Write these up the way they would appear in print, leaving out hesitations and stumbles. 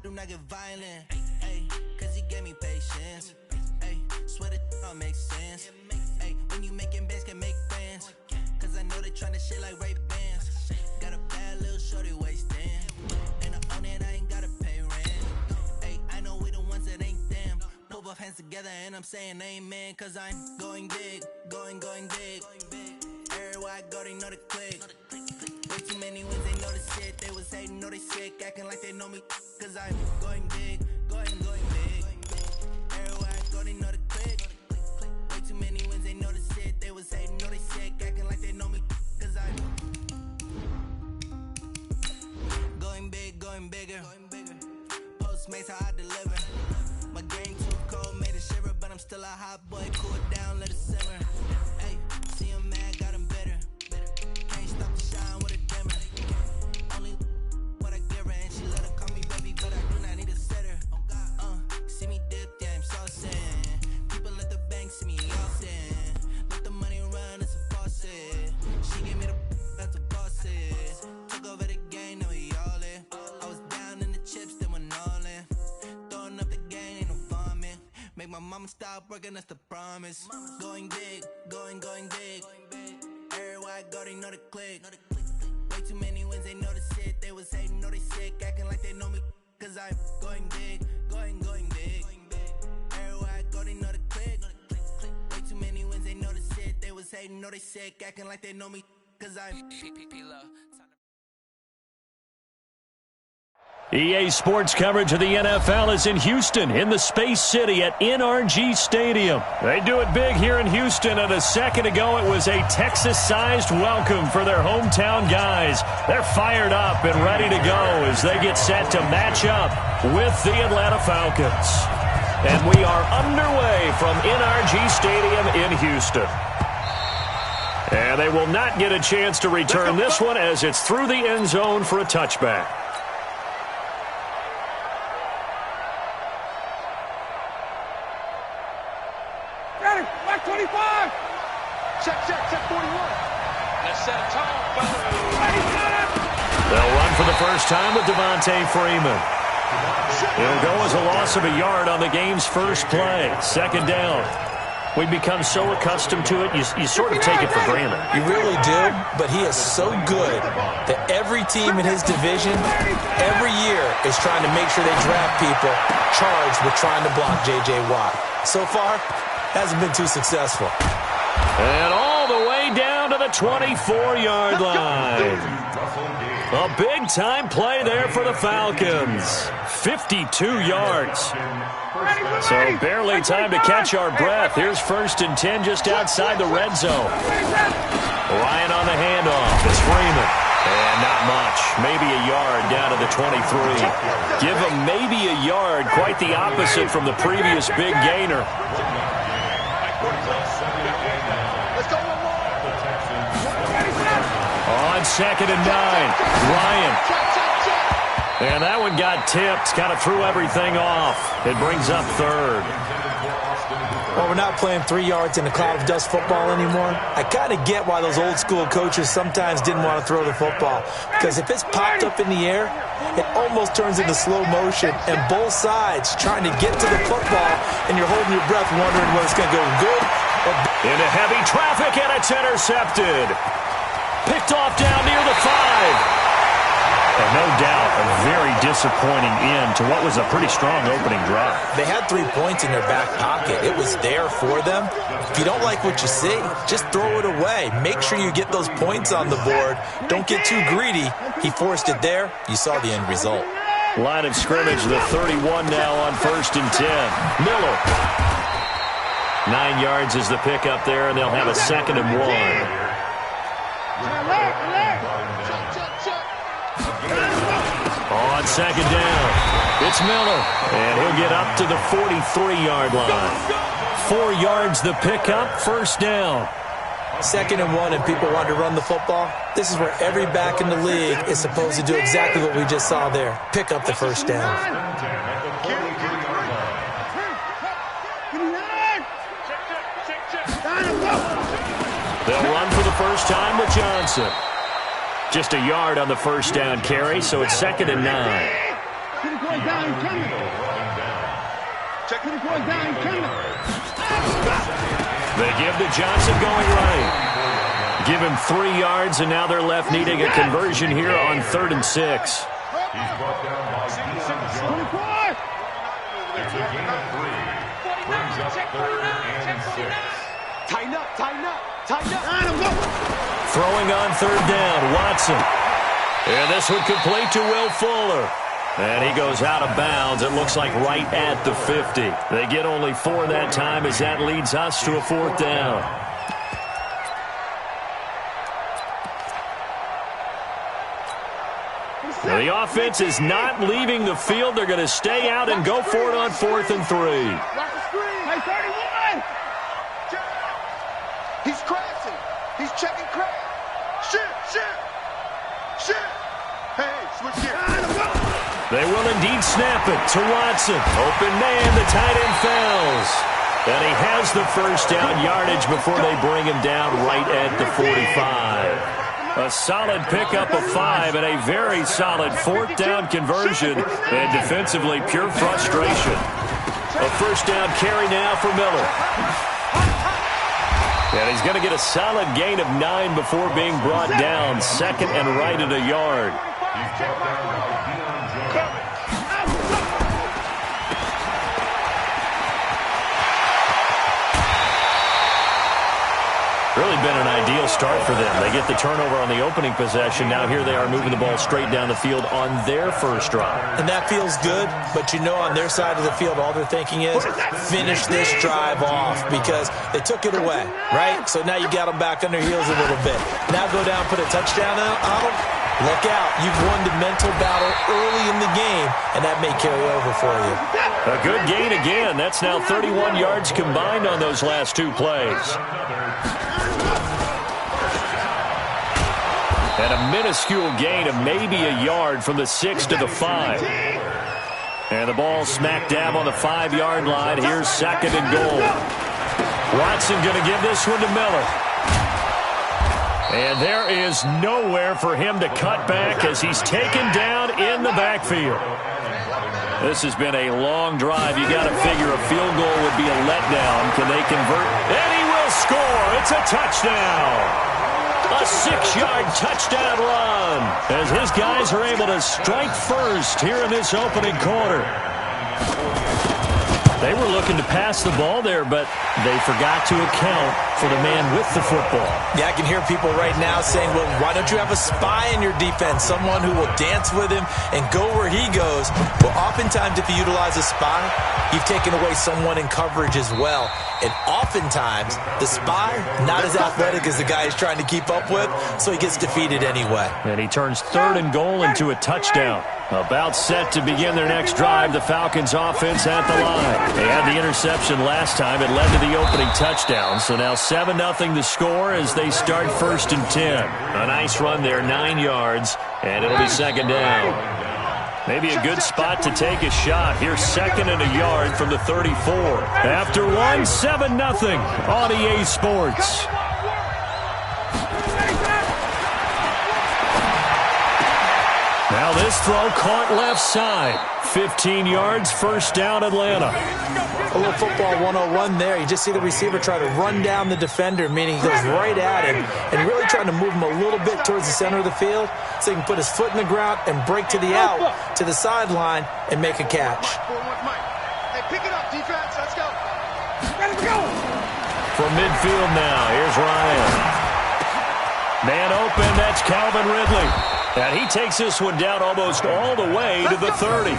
Do not get violent, ayy, cause he gave me patience, ayy, swear that all makes sense, ayy, when you making bands can make friends, cause I know they tryna shit like Ray-Bans, got a bad little shorty wasting, and I own it, I ain't gotta pay rent, ayy, I know we the ones that ain't them, put both hands together and I'm saying amen, cause I'm going big, going big, everywhere I go they know the click. Way too many wins, they know the shit. They was hating, know they sick, acting like they know me. Cause I'm going big, going big. Everywhere I go, they know the click. Way too many wins, they know the shit. They was hating, know they sick, acting like they know me. Cause I'm going big, going bigger. Postmates, how I deliver. My game too cold, made a shiver, but I'm still a hot boy. Cool it down, let it simmer. Hey, see him mad, got him bitter. Can't stop the shine with a dimmer. Only what I give her, and she let her call me baby, but I do not need a setter. See me dip, yeah, I'm saucing. People at the bank see me often. Let the money run, it's a faucet. She gave me the that's a boss is. Took over the game, now we all in. I was down in the chips, then went all in. Throwing up the game, ain't no vomit. Make my mama stop working, that's the promise. Going big, going big. Everywhere I go, they know the click. Way too many wins, they know the shit. They was hating, know they sick, acting like they know me. Cause I'm going big, going big. Everywhere I go, they know the click. Way too many wins, they know the shit. They was hating, know they sick, acting like they know me. Cause I'm EA Sports coverage of the NFL is in Houston, in the Space City at NRG Stadium. They do it big here in Houston, and a second ago it was a Texas-sized welcome for their hometown guys. They're fired up and ready to go as they get set to match up with the Atlanta Falcons. And we are underway from NRG Stadium in Houston. And they will not get a chance to return this one as it's through the end zone for a touchback. Check 41. Let's set a tone, They'll run for the first time with Devontae Freeman. It'll go as a loss of a yard on the game's first play. Second down. We become so accustomed to it, you sort of take it for granted. You really do, but he is so good that every team in his division, every year, is trying to make sure they draft people charged with trying to block J.J. Watt. So far, hasn't been too successful. And all the way down to the 24-yard line. A big-time play there for the Falcons. 52 yards. So barely time to catch our breath. Here's 1st and 10 just outside the red zone. Ryan on the handoff. It's Freeman. And not much. Maybe a yard down to the 23. Give him maybe a yard. Quite the opposite from the previous big gainer. On 2nd and 9, Ryan. And that one got tipped, kind of threw everything off. It brings up 3rd. Well, we're not playing 3 yards in a cloud of dust football anymore. I kind of get why those old school coaches sometimes didn't want to throw the football. Because if it's popped up in the air, it almost turns into slow motion. And both sides trying to get to the football, and you're holding your breath wondering whether it's going to go good or bad. Into heavy traffic, and it's intercepted. Picked off down near the 5. And no doubt a very disappointing end to what was a pretty strong opening drive. They had 3 points in their back pocket. It was there for them. If you don't like what you see, just throw it away. Make sure you get those points on the board. Don't get too greedy. He forced it there. You saw the end result. Line of scrimmage, the 31 now on 1st and 10. Miller. 9 yards is the pickup there, and they'll have a 2nd and 1. On 2nd down, it's Miller, and he'll get up to the 43-yard line. 4 yards the pickup, 1st down. 2nd and 1, and people want to run the football. This is where every back in the league is supposed to do exactly what we just saw there. Pick up the 1st down. They'll run for the first time with Johnson. Just a yard on the 1st down carry, so it's 2nd and 9. They give to Johnson going right. Give him 3 yards, and now they're left needing a conversion here on 3rd and 6. Tighten up, tighten up, tighten up. Throwing on 3rd down, Watson. And this one complete to Will Fuller. And he goes out of bounds, it looks like right at the 50. They get only 4 that time as that leads us to a 4th down. Now the offense is not leaving the field. They're going to stay out and go for it on 4th and 3. Hey, 31! He's crashing. He's checking crash. Shoot. Hey, switch gears. They will indeed snap it to Watson. Open man, the tight end falls. And he has the first down yardage before they bring him down right at the 45. A solid pickup of 5 and a very solid 4th down conversion. And defensively, pure frustration. A first down carry now for Miller. And he's going to get a solid gain of 9 before being brought down. 2nd and right at a yard. Really been an ideal start for them. They get the turnover on the opening possession. Now here they are moving the ball straight down the field on their first drive. And that feels good, but you know on their side of the field all they're thinking is finish this drive off because they took it away, right? So now you got them back on their heels a little bit. Now go down, put a touchdown on them. Look out. You've won the mental battle early in the game, and that may carry over for you. A good gain again. That's now 31 yards combined on those last 2 plays. And a minuscule gain of maybe a yard from the 6 to the 5. And the ball smack dab on the 5-yard line. Here's 2nd and goal. Watson going to give this one to Miller. And there is nowhere for him to cut back as he's taken down in the backfield. This has been a long drive. You got to figure a field goal would be a letdown. Can they convert? And he will score. It's a touchdown. A 6-yard touchdown run as his guys are able to strike first here in this opening quarter. They were looking to pass the ball there, but they forgot to account for the man with the football. Yeah, I can hear people right now saying, well, why don't you have a spy in your defense, someone who will dance with him and go where he goes? Well, oftentimes if you utilize a spy, you've taken away someone in coverage as well. And oftentimes, the spy, not as athletic as the guy he's trying to keep up with, so he gets defeated anyway. And he turns 3rd and goal into a touchdown. About set to begin their next drive, the Falcons offense at the line. They had the interception last time. It led to the opening touchdown. So now 7-0 the score as they start 1st and 10. A nice run there, 9 yards, and it'll be 2nd down. Maybe a good spot to take a shot. Here's 2nd and a yard from the 34. After one, 7-0 on EA Sports. Now this throw caught left side. 15 yards, first down Atlanta. A little football 101 there. You just see the receiver try to run down the defender, meaning he goes right at him and really trying to move him a little bit towards the center of the field so he can put his foot in the ground and break to the out, to the sideline, and make a catch. Hey, pick it up, defense. Let's go. From midfield now, here's Ryan. Man open, that's Calvin Ridley. And he takes this one down almost all the way to the 30.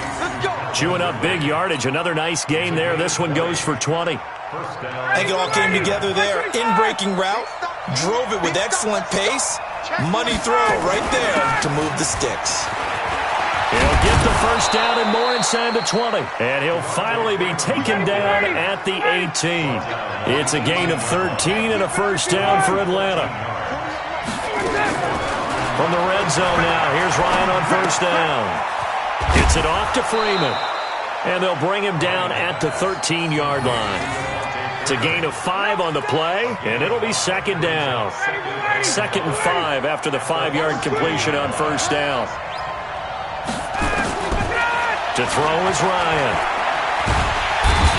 Chewing up big yardage. Another nice gain there. This one goes for 20. I think it all came together there. In-breaking route. Drove it with excellent pace. Money throw right there to move the sticks. He'll get the first down and more inside the 20. And he'll finally be taken down at the 18. It's a gain of 13 and a first down for Atlanta. From the red zone now, here's Ryan on first down. Gets it off to Freeman. And they'll bring him down at the 13-yard line. It's a gain of 5 on the play, and it'll be 2nd down. 2nd and 5 after the 5-yard completion on first down. To throw is Ryan.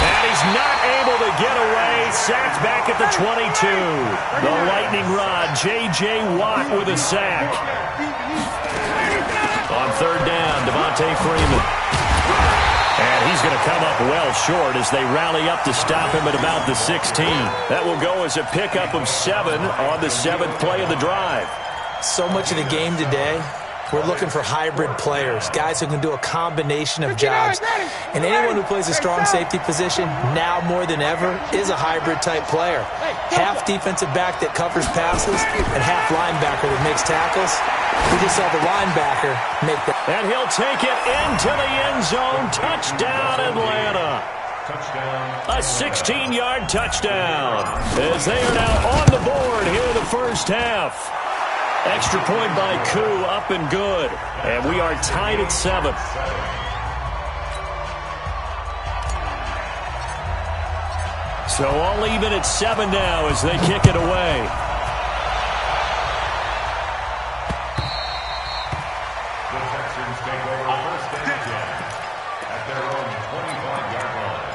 And he's not able to get away. Sacked back at the 22. The lightning rod, J.J. Watt with a sack. On third down, Devontae Freeman. And he's going to come up well short as they rally up to stop him at about the 16. That will go as a pickup of 7 on the 7th play of the drive. So much of the game today, we're looking for hybrid players, guys who can do a combination of jobs. And anyone who plays a strong safety position, now more than ever, is a hybrid-type player. Half defensive back that covers passes and half linebacker that makes tackles. We just saw the linebacker make that. And he'll take it into the end zone. Touchdown, Atlanta. A 16-yard touchdown as they are now on the board here in the first half. Extra point by Koo, up and good. And we are tied at 7. So all even at 7 now as they kick it away. The Texans take over first and 10 at their own 25-yard line.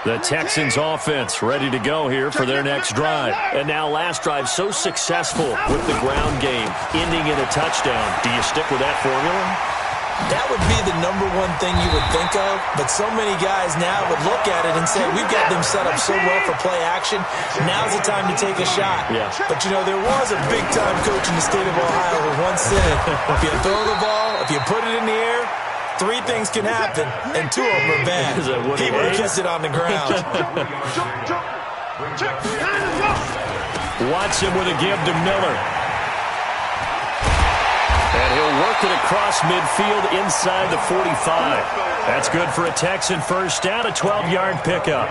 The Texans offense ready to go here for their next drive. And now last drive so successful with the ground game, ending in a touchdown. Do you stick with that formula? That would be the number one thing you would think of, but so many guys now would look at it and say, we've got them set up so well for play action, now's the time to take a shot. Yeah. But, you know, there was a big-time coach in the state of Ohio who once said, if you throw the ball, if you put it in the air, 3 things can happen, and 2 of them are bad. He would have kissed it on the ground. Watson with a give to Miller. And he'll work it across midfield inside the 45. That's good for a Texan first down, a 12-yard pickup.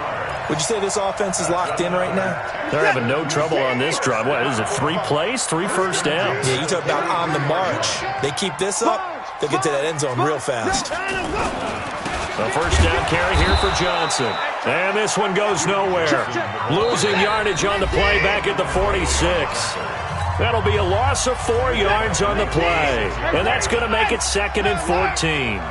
Would you say this offense is locked in right now? They're having no trouble on this drive. What is it, 3 plays, 3 first downs? Yeah, you talk about on the march. They keep this up, they'll get to that end zone real fast. The first down carry here for Johnson. And this one goes nowhere. Losing yardage on the play back at the 46. That'll be a loss of 4 yards on the play. And that's going to make it 2nd and 14.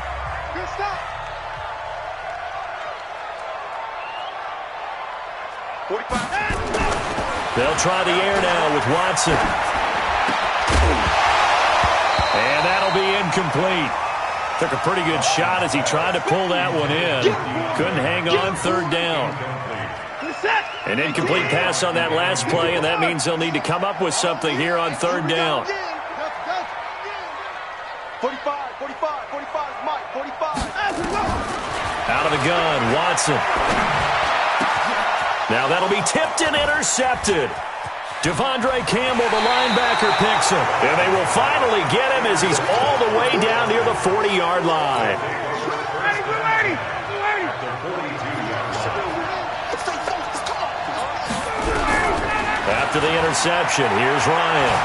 They'll try the air now with Watson. And that'll be incomplete. Took a pretty good shot as he tried to pull that one in. Couldn't hang on, third down. An incomplete pass on that last play, and that means they'll need to come up with something here on third down. 45, Mike, 45. Out of the gun, Watson. Now that'll be tipped and intercepted. Devondre Campbell, the linebacker, picks him. And they will finally get him as he's all the way down near the 40-yard line. After the interception, here's Ryan.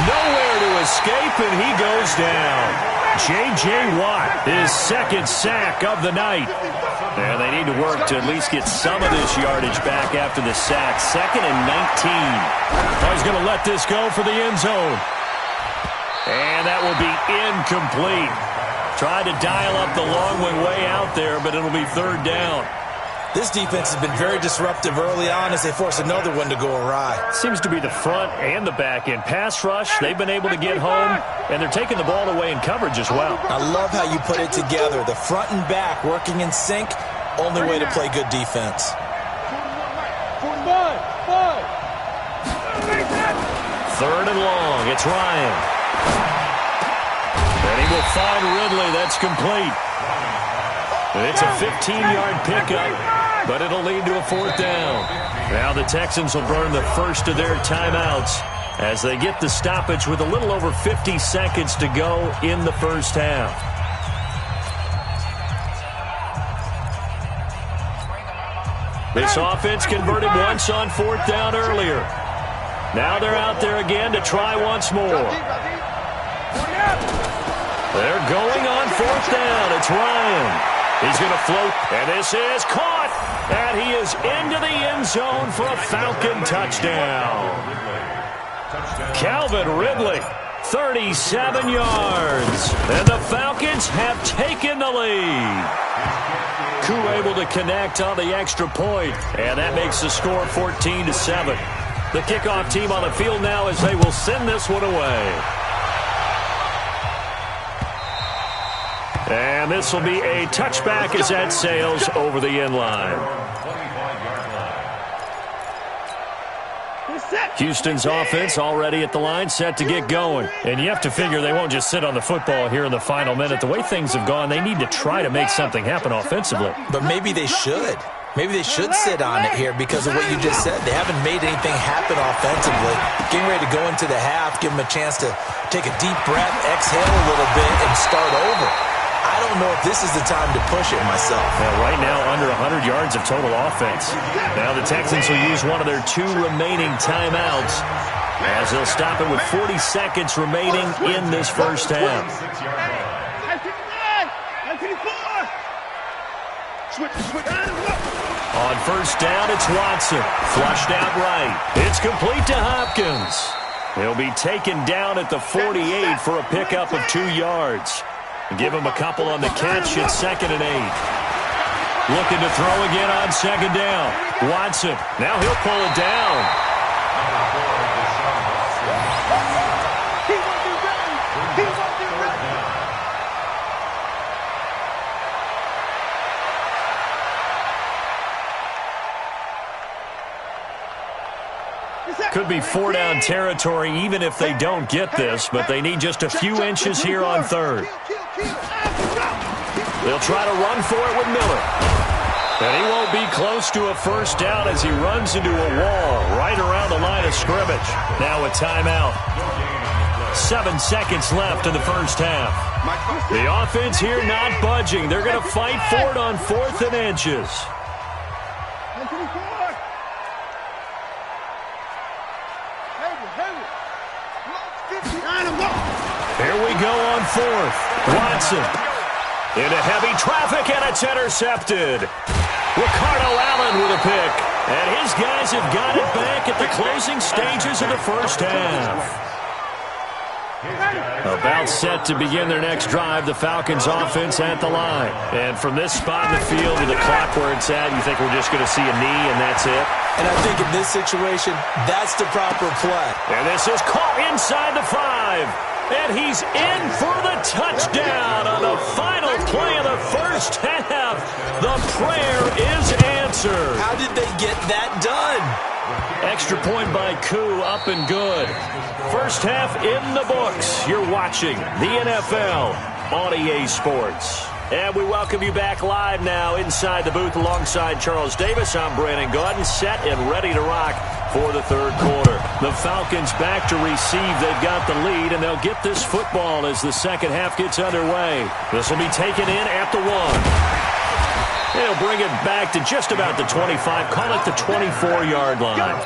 Nowhere to escape, and he goes down. J.J. Watt, his 2nd sack of the night. And they need to work to at least get some of this yardage back after the sack. 2nd and 19. Oh, he's going to let this go for the end zone. And that will be incomplete. Tried to dial up the long way out there, but it'll be third down. This defense has been very disruptive early on as they force another one to go awry. Seems to be the front and the back end. Pass rush, they've been able to get home, and they're taking the ball away in coverage as well. I love how you put it together. The front and back working in sync, only way to play good defense. Third and long, it's Ryan. And he will find Ridley, that's complete. It's a 15-yard pickup, but it'll lead to a 4th down. Now the Texans will burn the first of their timeouts as they get the stoppage with a little over 50 seconds to go in the first half. This offense converted once on 4th down earlier. Now they're out there again to try once more. They're going on 4th down. It's Ryan. He's going to float, and this is caught, and he is into the end zone for a Falcon touchdown. Calvin Ridley 37 yards. And the Falcons have taken the lead. Koo able to connect on the extra point, and that makes the score 14-7. The kickoff team on the field now as they will send this one away. And this will be a touchback as that sails over the end line. Houston's offense already at the line, set to get going. And you have to figure they won't just sit on the football here in the final minute. The way things have gone, they need to try to make something happen offensively. But maybe they should. Maybe they should sit on it here because of what you just said. They haven't made anything happen offensively. Getting ready to go into the half, give them a chance to take a deep breath, exhale a little bit, and start over. I don't know if this is the time to push it myself. Well, right now, under 100 yards of total offense. Now the Texans will use one of their 2 remaining timeouts as they'll stop it with 40 seconds remaining in this first half. On first down, it's Watson. Flushed out right. It's complete to Hopkins. He'll be taken down at the 48 for a pickup of 2 yards. Give him a couple on the catch at 2nd and 8. Looking to throw again on 2nd down. Watson. Now he'll pull it down. Could be 4-down territory even if they don't get this, but they need just a few inches here on 3rd. They'll try to run for it with Miller. And he won't be close to a first down as he runs into a wall right around the line of scrimmage. Now a timeout. 7 seconds left in the first half. The offense here not budging. They're going to fight for it on 4th and inches. Here we go on 4th. Watson into heavy traffic, and it's intercepted. Ricardo Allen with a pick. And his guys have got it back at the closing stages of the first half. About set to begin their next drive, the Falcons offense at the line. And from this spot in the field to the clock where it's at, you think we're just going to see a knee and that's it? And I think in this situation, that's the proper play. And this is caught inside the 5. And he's in for the touchdown on the final play of the first half. The prayer is answered. How did they get that done? Extra point by Koo, up and good. First half in the books. You're watching the NFL on EA Sports. And we welcome you back live now inside the booth alongside Charles Davis. I'm Brandon Gaudin, set and ready to rock for the 3rd quarter. The Falcons back to receive. They've got the lead, and they'll get this football as the second half gets underway. This will be taken in at the 1. They'll bring it back to just about the 25. Call it the 24-yard line.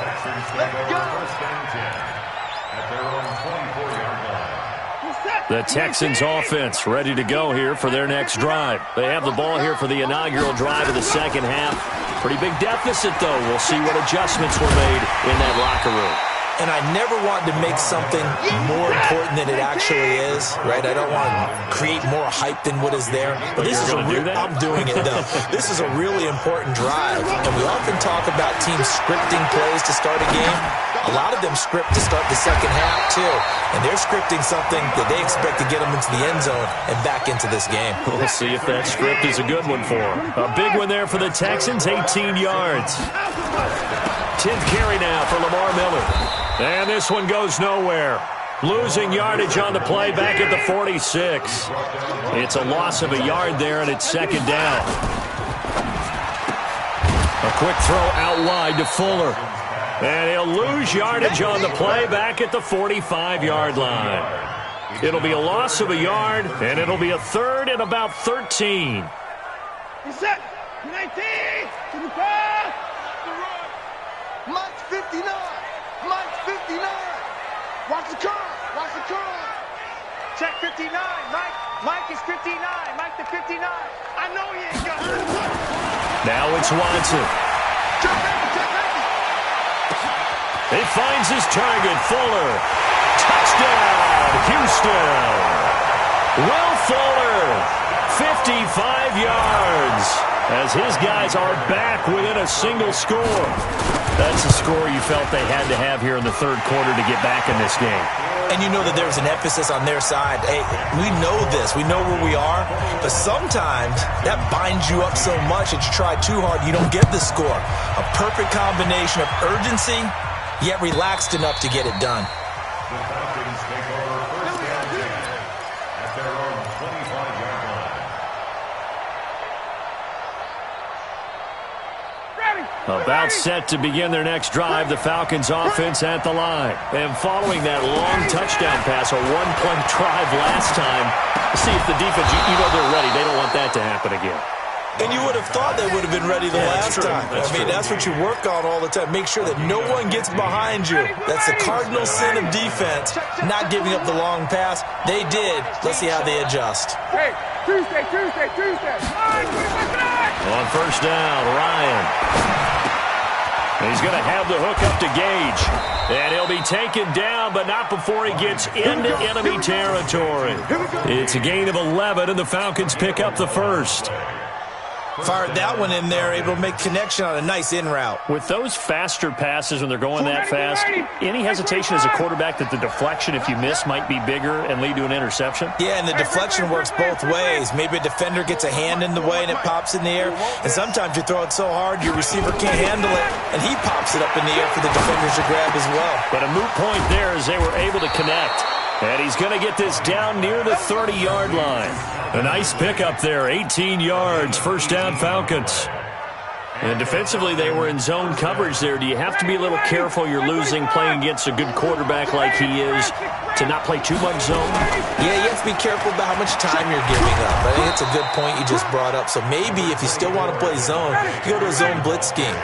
The Texans offense ready to go here for their next drive. They have the ball here for the inaugural drive of the second half. Pretty big deficit, though. We'll see what adjustments were made in that locker room. And I never want to make something more important than it actually is, right? I don't want to create more hype than what is there. But this is I'm doing it, though. This is a really important drive. And we often talk about teams scripting plays to start a game. A lot of them script to start the second half, too. And they're scripting something that they expect to get them into the end zone and back into this game. We'll see if that script is a good one for them. A big one there for the Texans, 18 yards. 10th carry now for Lamar Miller. And this one goes nowhere. Losing yardage on the play back at the 46. It's a loss of a yard there, and it's 2nd down. A quick throw out wide to Fuller. And he'll lose yardage on the play back at the 45-yard line. It'll be a loss of a yard, and it'll be a 3rd and about 13. Set. 19. To the pass. Mike's 59. Mike's 59. Watch the curve. Watch the curve. Check 59. Mike is 59. Mike the 59. I know he ain't got it. Now it's Watson. He finds his target, Fuller. Touchdown! Touchdown, Houston. Will Fuller, 55 yards, as his guys are back within a single score. That's the score you felt they had to have here in the third quarter to get back in this game. And you know that there's an emphasis on their side. Hey, we know this. We know where we are. But sometimes that binds you up so much that you try too hard, you don't get the score. A perfect combination of urgency, yet relaxed enough to get it done. The Falcons take over first down 10 at their own 25-yard line. About set to begin their next drive, the Falcons offense at the line. And following that long touchdown pass, a one-play drive last time, see if the defense, you know they're ready. They don't want that to happen again. And you would have thought they would have been ready the last time. That's what you work on all the time. Make sure that no one gets behind you. That's the cardinal sin of defense, not giving up the long pass. They did. Let's see how they adjust. Hey, Tuesday. On first down, Ryan. He's going to have the hook up to Gage. And he'll be taken down, but not before he gets into enemy territory. It's a gain of 11, and the Falcons pick up the first. Fired that one in there, able to make connection on a nice in route. With those faster passes when they're going that fast, any hesitation as a quarterback that the deflection, if you miss, might be bigger and lead to an interception? Yeah, and the deflection works both ways. Maybe a defender gets a hand in the way and it pops in the air. And sometimes you throw it so hard your receiver can't handle it, and he pops it up in the air for the defenders to grab as well. But a moot point there as they were able to connect. And he's going to get this down near the 30-yard line. A nice pickup there, 18 yards, first down Falcons. And defensively, they were in zone coverage there. Do you have to be a little careful you're losing playing against a good quarterback like he is to not play too much zone? Yeah, you have to be careful about how much time you're giving up. I think it's a good point you just brought up. So maybe if you still want to play zone, you go to a zone blitz scheme.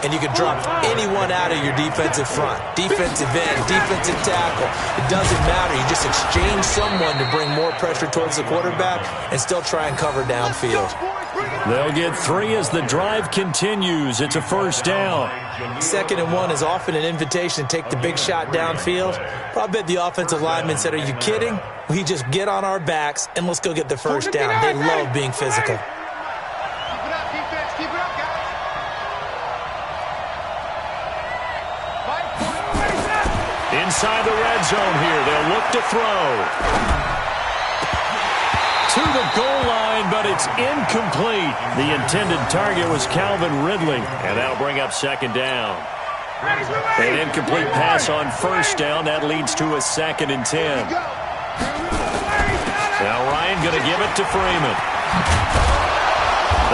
And you can drop anyone out of your defensive front. Defensive end, defensive tackle. It doesn't matter. You just exchange someone to bring more pressure towards the quarterback and still try and cover downfield. They'll get 3 as the drive continues. It's a first down. 2nd and 1 is often an invitation to take the big shot downfield. But I bet the offensive lineman said, are you kidding? We just get on our backs and let's go get the first down. They love being physical. Keep it up, defense. Keep it up, guys. Inside the red zone here. They'll look to throw. To the goal line, but it's incomplete. The intended target was Calvin Ridley, and that'll bring up second down. An incomplete pass on first down. That leads to a 2nd and 10. Now Ryan going to give it to Freeman.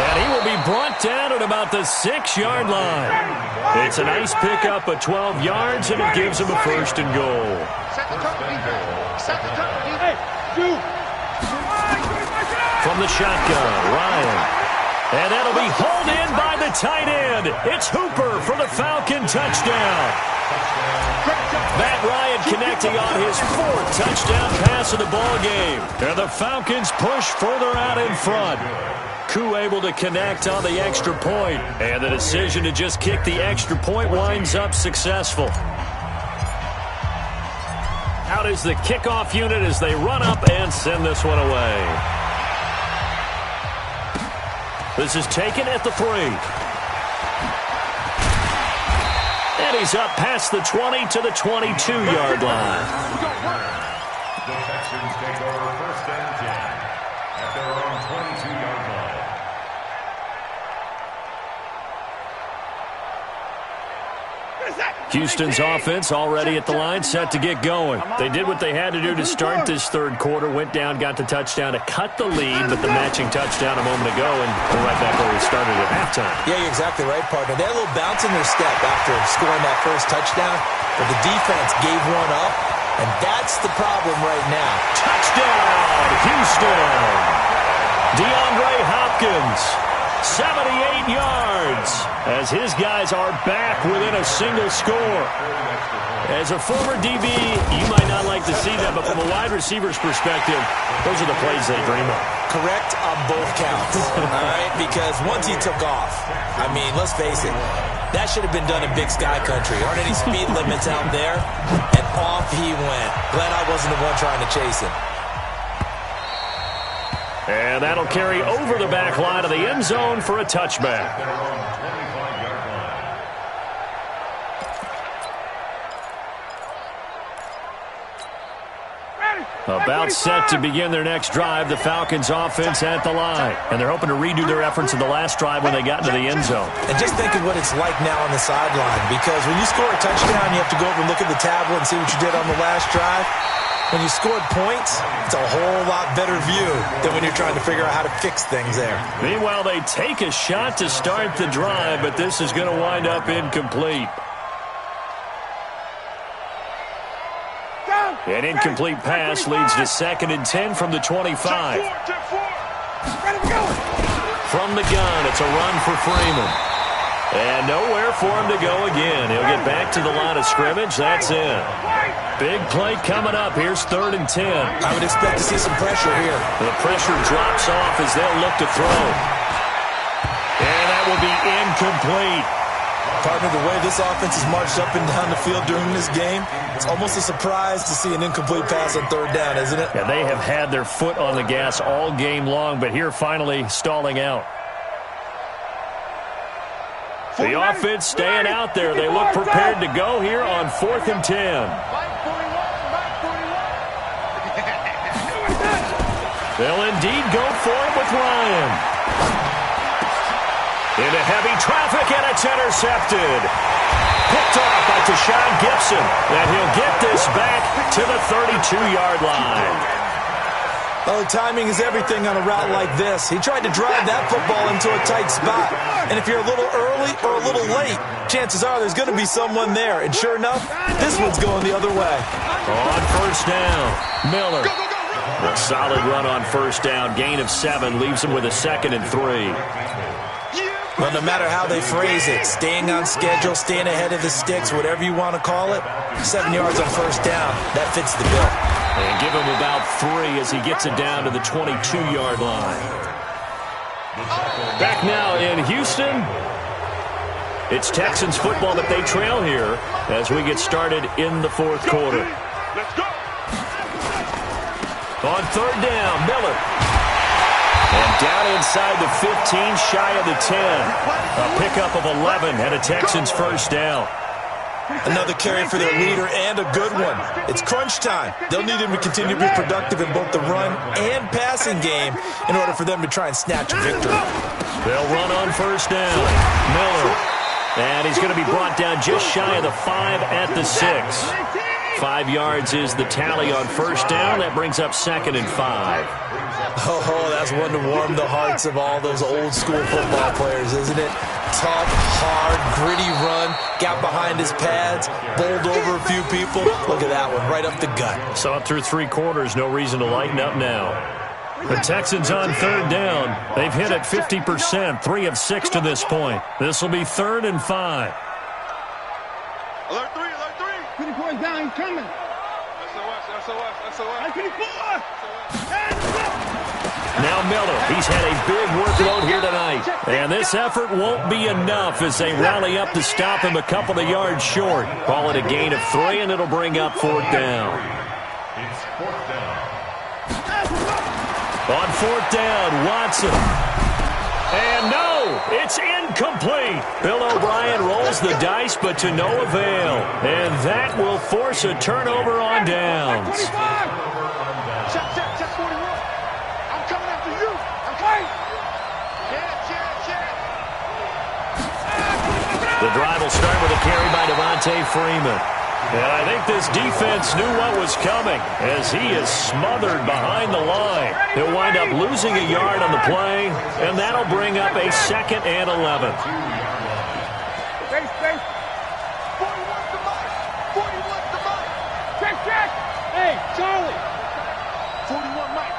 And he will be brought down at about the 6-yard line. It's a nice pickup of 12 yards, and it gives him a first and goal. Set the tone, defense. Set the tone, defense. From the shotgun, Ryan. And that'll be hauled in by the tight end. It's Hooper for the Falcon touchdown. Matt Ryan connecting on his 4th touchdown pass of the ball game. And the Falcons push further out in front. Koo able to connect on the extra point. And the decision to just kick the extra point winds up successful. Out is the kickoff unit as they run up and send this one away. This is taken at the 3. And he's up past the 20 to the 22-yard line. The Texans take over first and 10 at their own 22-yard line. Houston's offense already at the line, set to get going. They did what they had to do to start this third quarter, went down, got the touchdown to cut the lead, but the matching touchdown a moment ago, and we're right back where we started at halftime. Yeah, you're exactly right, partner. They had a little bounce in their step after scoring that first touchdown, but the defense gave one up, and that's the problem right now. Touchdown, Houston! DeAndre Hopkins, 78 yards, as his guys are back within a single score. As a former DB, you might not like to see that, but from a wide receiver's perspective, those are the plays they dream of. Correct on both counts, all right? Because once he took off, I mean, let's face it, That should have been done in Big Sky Country. Aren't any speed limits out there? And off he went. Glad I wasn't the one trying to chase him. And that'll carry over the back line of the end zone for a touchback. About set to begin their next drive, the Falcons offense at the line. And they're hoping to redo their efforts in the last drive when they got into the end zone. And just think of what it's like now on the sideline, because when you score a touchdown, you have to go over and look at the tablet and see what you did on the last drive. When you scored points, it's a whole lot better view than when you're trying to figure out how to fix things there. Meanwhile, they take a shot to start the drive, but this is going to wind up incomplete. An incomplete pass leads to 2nd and 10 from the 25. From the gun, it's a run for Freeman. And nowhere for him to go again. He'll get back to the line of scrimmage. That's it. Big play coming up. Here's 3rd and 10. I would expect to see some pressure here. The pressure drops off as they'll look to throw. And that will be incomplete. Partner, the way this offense has marched up and down the field during this game, it's almost a surprise to see an incomplete pass on 3rd down, isn't it? Yeah, they have had their foot on the gas all game long, but here finally stalling out. The offense staying out there. They look prepared to go here on 4th and 10. They'll indeed go for it with Ryan. Into heavy traffic, and it's intercepted. Picked off by Tashawn Gibson, and he'll get this back to the 32-yard line. Oh, timing is everything on a route like this. He tried to drive that football into a tight spot. And if you're a little early or a little late, chances are there's going to be someone there. And sure enough, this one's going the other way. On 1st down, Miller. A solid run on 1st down. Gain of 7 leaves him with a 2nd and 3. Well, no matter how they phrase it, staying on schedule, staying ahead of the sticks, whatever you want to call it, 7 yards on 1st down, that fits the bill. And give him about 3 as he gets it down to the 22-yard line. Back now in Houston. It's Texans football that they trail here as we get started in the 4th quarter. On 3rd down, Miller. And down inside the 15, shy of the 10. A pickup of 11 and a Texans 1st down. Another carry for their leader and a good one. It's crunch time. They'll need him to continue to be productive in both the run and passing game in order for them to try and snatch a victory. They'll run on 1st down. Miller. And he's going to be brought down just shy of the 5 at the 6. 5 yards is the tally on 1st down. That brings up 2nd and 5. Oh, that's one to warm the hearts of all those old school football players, isn't it? Tough, hard, gritty run, got behind his pads, bowled over a few people. Look at that one, right up the gut. Saw it through 3 quarters, no reason to lighten up now. The Texans on 3rd down. They've hit it 50%, 3 of 6 to this point. This will be 3rd and 5. Alert 3, alert 3. 24 down, he's coming. SOS. 24. Now Miller, he's had a big workload here tonight. And this effort won't be enough as they rally up to stop him a couple of yards short. Call it a gain of 3, and it'll bring up 4th down. It's 4th down. On 4th down, Watson. And no, it's incomplete. Bill O'Brien rolls the dice, but to no avail. And that will force a turnover on downs. Check 41. I'm coming after you. I'm coming. The drive will start with a carry by Devontae Freeman. And I think this defense knew what was coming as he is smothered behind the line. He'll wind up losing a yard on the play, and that'll bring up a 2nd and 11. Space. 41's the mark. 41's the mark. Check. Hey, Charlie. 41 Mike.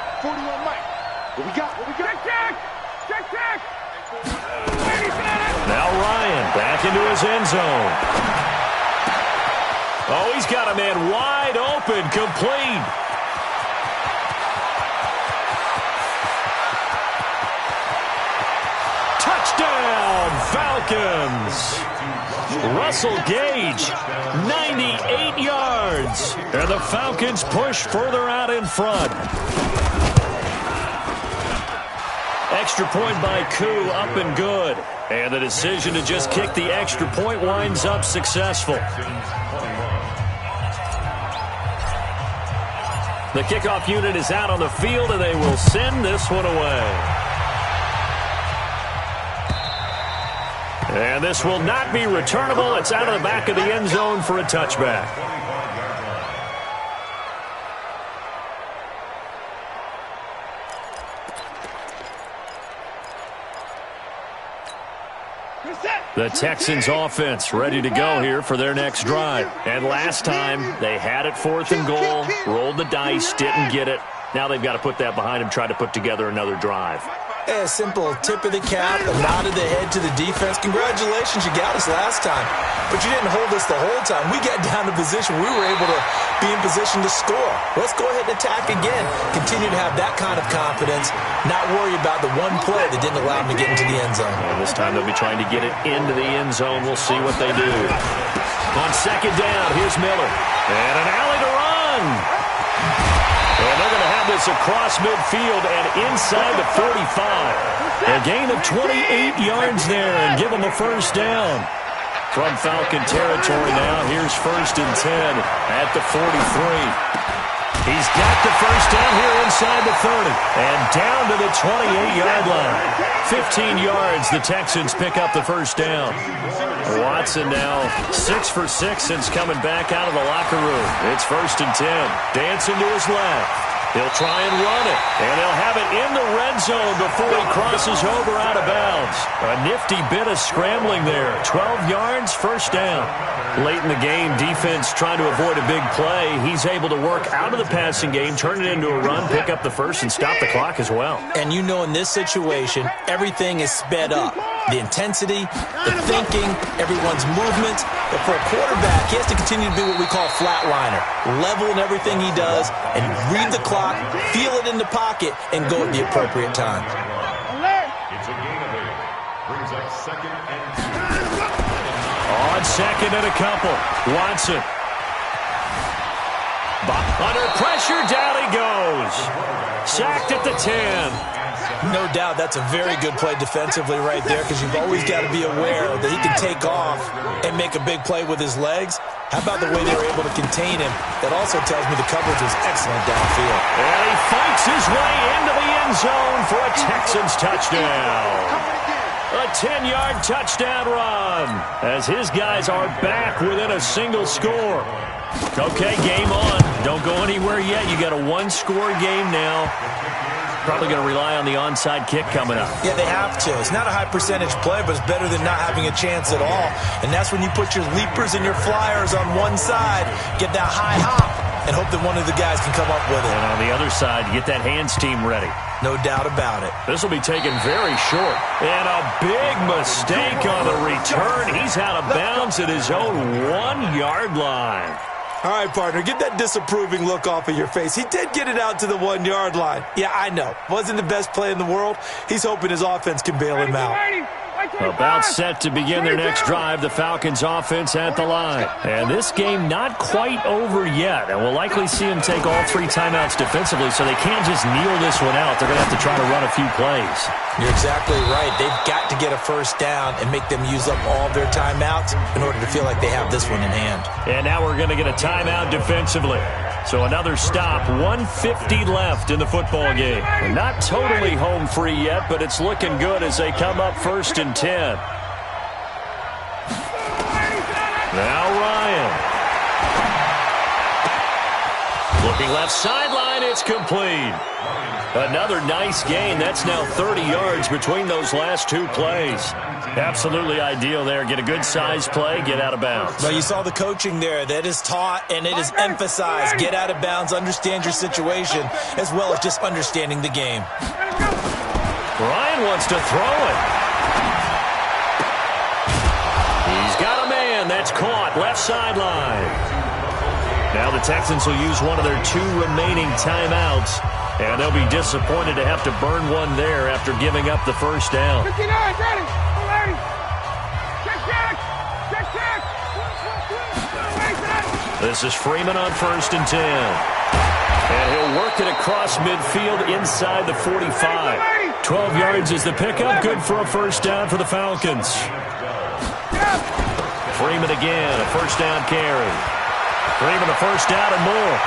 What we got? Check. Now Ryan back into his end zone. Oh, he's got a man wide open, complete. Touchdown, Falcons. Russell Gage, 98 yards. And the Falcons push further out in front. Extra point by Koo, up and good. And the decision to just kick the extra point winds up successful. The kickoff unit is out on the field, and they will send this one away. And this will not be returnable. It's out of the back of the end zone for a touchback. The Texans offense ready to go here for their next drive. And last time, they had it 4th and goal, rolled the dice, didn't get it. Now they've got to put that behind them, try to put together another drive. A simple tip of the cap, a nod of the head to the defense. Congratulations, you got us last time. But you didn't hold us the whole time. We got down to position. We were able to be in position to score. Let's go ahead and attack again. Continue to have that kind of confidence. Not worry about the one play that didn't allow them to get into the end zone. And this time they'll be trying to get it into the end zone. We'll see what they do. On second down, here's Miller. And an alley to run. And they're going to have this across midfield and inside the 45. A gain of 28 yards there and give them a first down. From Falcon territory now, here's 1st and 10 at the 43. He's got the first down here inside the 30 and down to the 28-yard line. 15 yards, the Texans pick up the first down. Watson now 6 for 6 since coming back out of the locker room. It's 1st and 10. Dancing to his left. He'll try and run it, and they'll have it in the red zone before he crosses over out of bounds. A nifty bit of scrambling there. 12 yards, first down. Late in the game, defense trying to avoid a big play. He's able to work out of the passing game, turn it into a run, pick up the first, and stop the clock as well. And you know in this situation, everything is sped up. The intensity, the thinking, everyone's movement. But for a quarterback, he has to continue to be what we call flatliner. Level in everything he does and read the clock, feel it in the pocket, and go at the appropriate time. It's a gain of 8. Brings up 2nd and 2. On 2nd and a couple. Watson. Under pressure, down he goes. Sacked at the 10. No doubt that's a very good play defensively right there because you've always got to be aware that he can take off and make a big play with his legs. How about the way they were able to contain him? That also tells me the coverage was excellent downfield. And he fights his way into the end zone for a Texans touchdown. A 10-yard touchdown run as his guys are back within a single score. Okay, game on. Don't go anywhere yet. You got a one-score game now. Probably going to rely on the onside kick coming up. Yeah, they have to. It's not a high-percentage play, but it's better than not having a chance at all. And that's when you put your leapers and your flyers on one side, get that high hop, and hope that one of the guys can come up with it. And on the other side, get that hands team ready. No doubt about it. This will be taken very short. And a big mistake on the return. He's out of bounds at his own 1-yard line. All right, partner, get that disapproving look off of your face. He did get it out to the 1-yard line. Yeah, I know. Wasn't the best play in the world. He's hoping his offense can bail him out. About set to begin their next drive, the Falcons offense at the line. And this game not quite over yet. And we'll likely see them take all 3 timeouts defensively, so they can't just kneel this one out. They're going to have to try to run a few plays. You're exactly right. They've got to get a first down and make them use up all their timeouts in order to feel like they have this one in hand. And now we're going to get a timeout defensively. So another stop, 1:50 left in the football game. And not totally home free yet, but it's looking good as they come up 1st and 10. Now Ryan. Looking left sideline, it's complete. Another nice gain. That's now 30 yards between those last 2 plays. Absolutely ideal there. Get a good size play, get out of bounds. Well, you saw the coaching there. That is taught and it is emphasized. Get out of bounds, understand your situation, as well as just understanding the game. Ryan wants to throw it. He's got a man. That's caught. Left sideline. Now the Texans will use one of their 2 remaining timeouts. And they'll be disappointed to have to burn one there after giving up the first down. 59, ready. Check. This is Freeman on 1st and 10. And he'll work it across midfield inside the 45. 12 yards is the pickup. Good for a first down for the Falcons. Freeman again, a first down carry. Freeman a first down and more.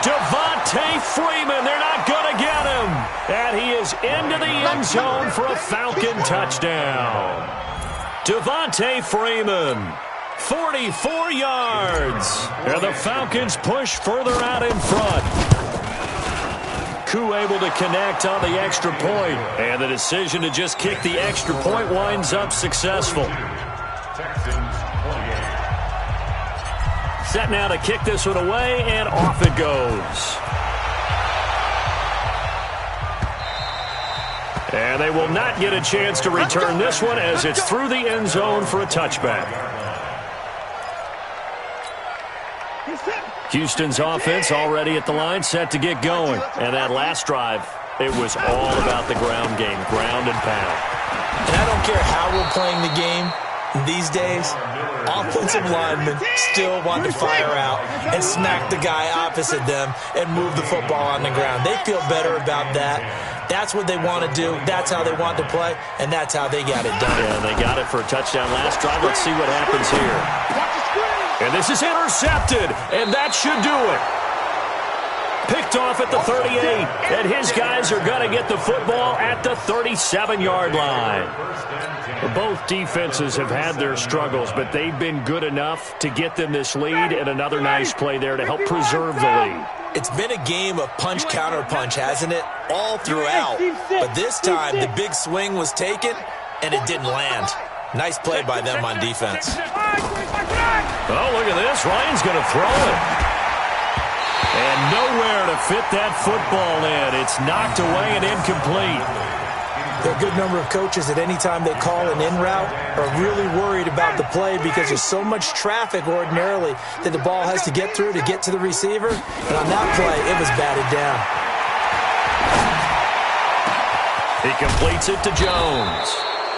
Devontae Freeman, they're not going to get him. And he is into the end zone for a Falcon touchdown. Devontae Freeman, 44 yards. And the Falcons push further out in front. Koo able to connect on the extra point. And the decision to just kick the extra point winds up successful. Set now to kick this one away, and off it goes. And they will not get a chance to return this one as it's through the end zone for a touchback. Houston's offense already at the line, set to get going. And that last drive, it was all about the ground game, ground and pound. And I don't care how we're playing the game these days, offensive linemen still want to fire out and smack the guy opposite them and move the football on the ground. They feel better about that. That's what they want to do. That's how they want to play, and that's how they got it done. Yeah, they got it for a touchdown last drive. Let's see what happens here. And this is intercepted, and that should do it. Picked off at the 38, and his guys are going to get the football at the 37-yard line. Both defenses have had their struggles, but they've been good enough to get them this lead, and another nice play there to help preserve the lead. It's been a game of punch-counter-punch, hasn't it? All throughout. But this time, the big swing was taken, and it didn't land. Nice play by them on defense. Oh, look at this. Ryan's going to throw it. And nowhere to fit that football in. It's knocked away and incomplete. There are a good number of coaches that any time they call an in route are really worried about the play because there's so much traffic ordinarily that the ball has to get through to get to the receiver. And on that play, it was batted down. He completes it to Jones.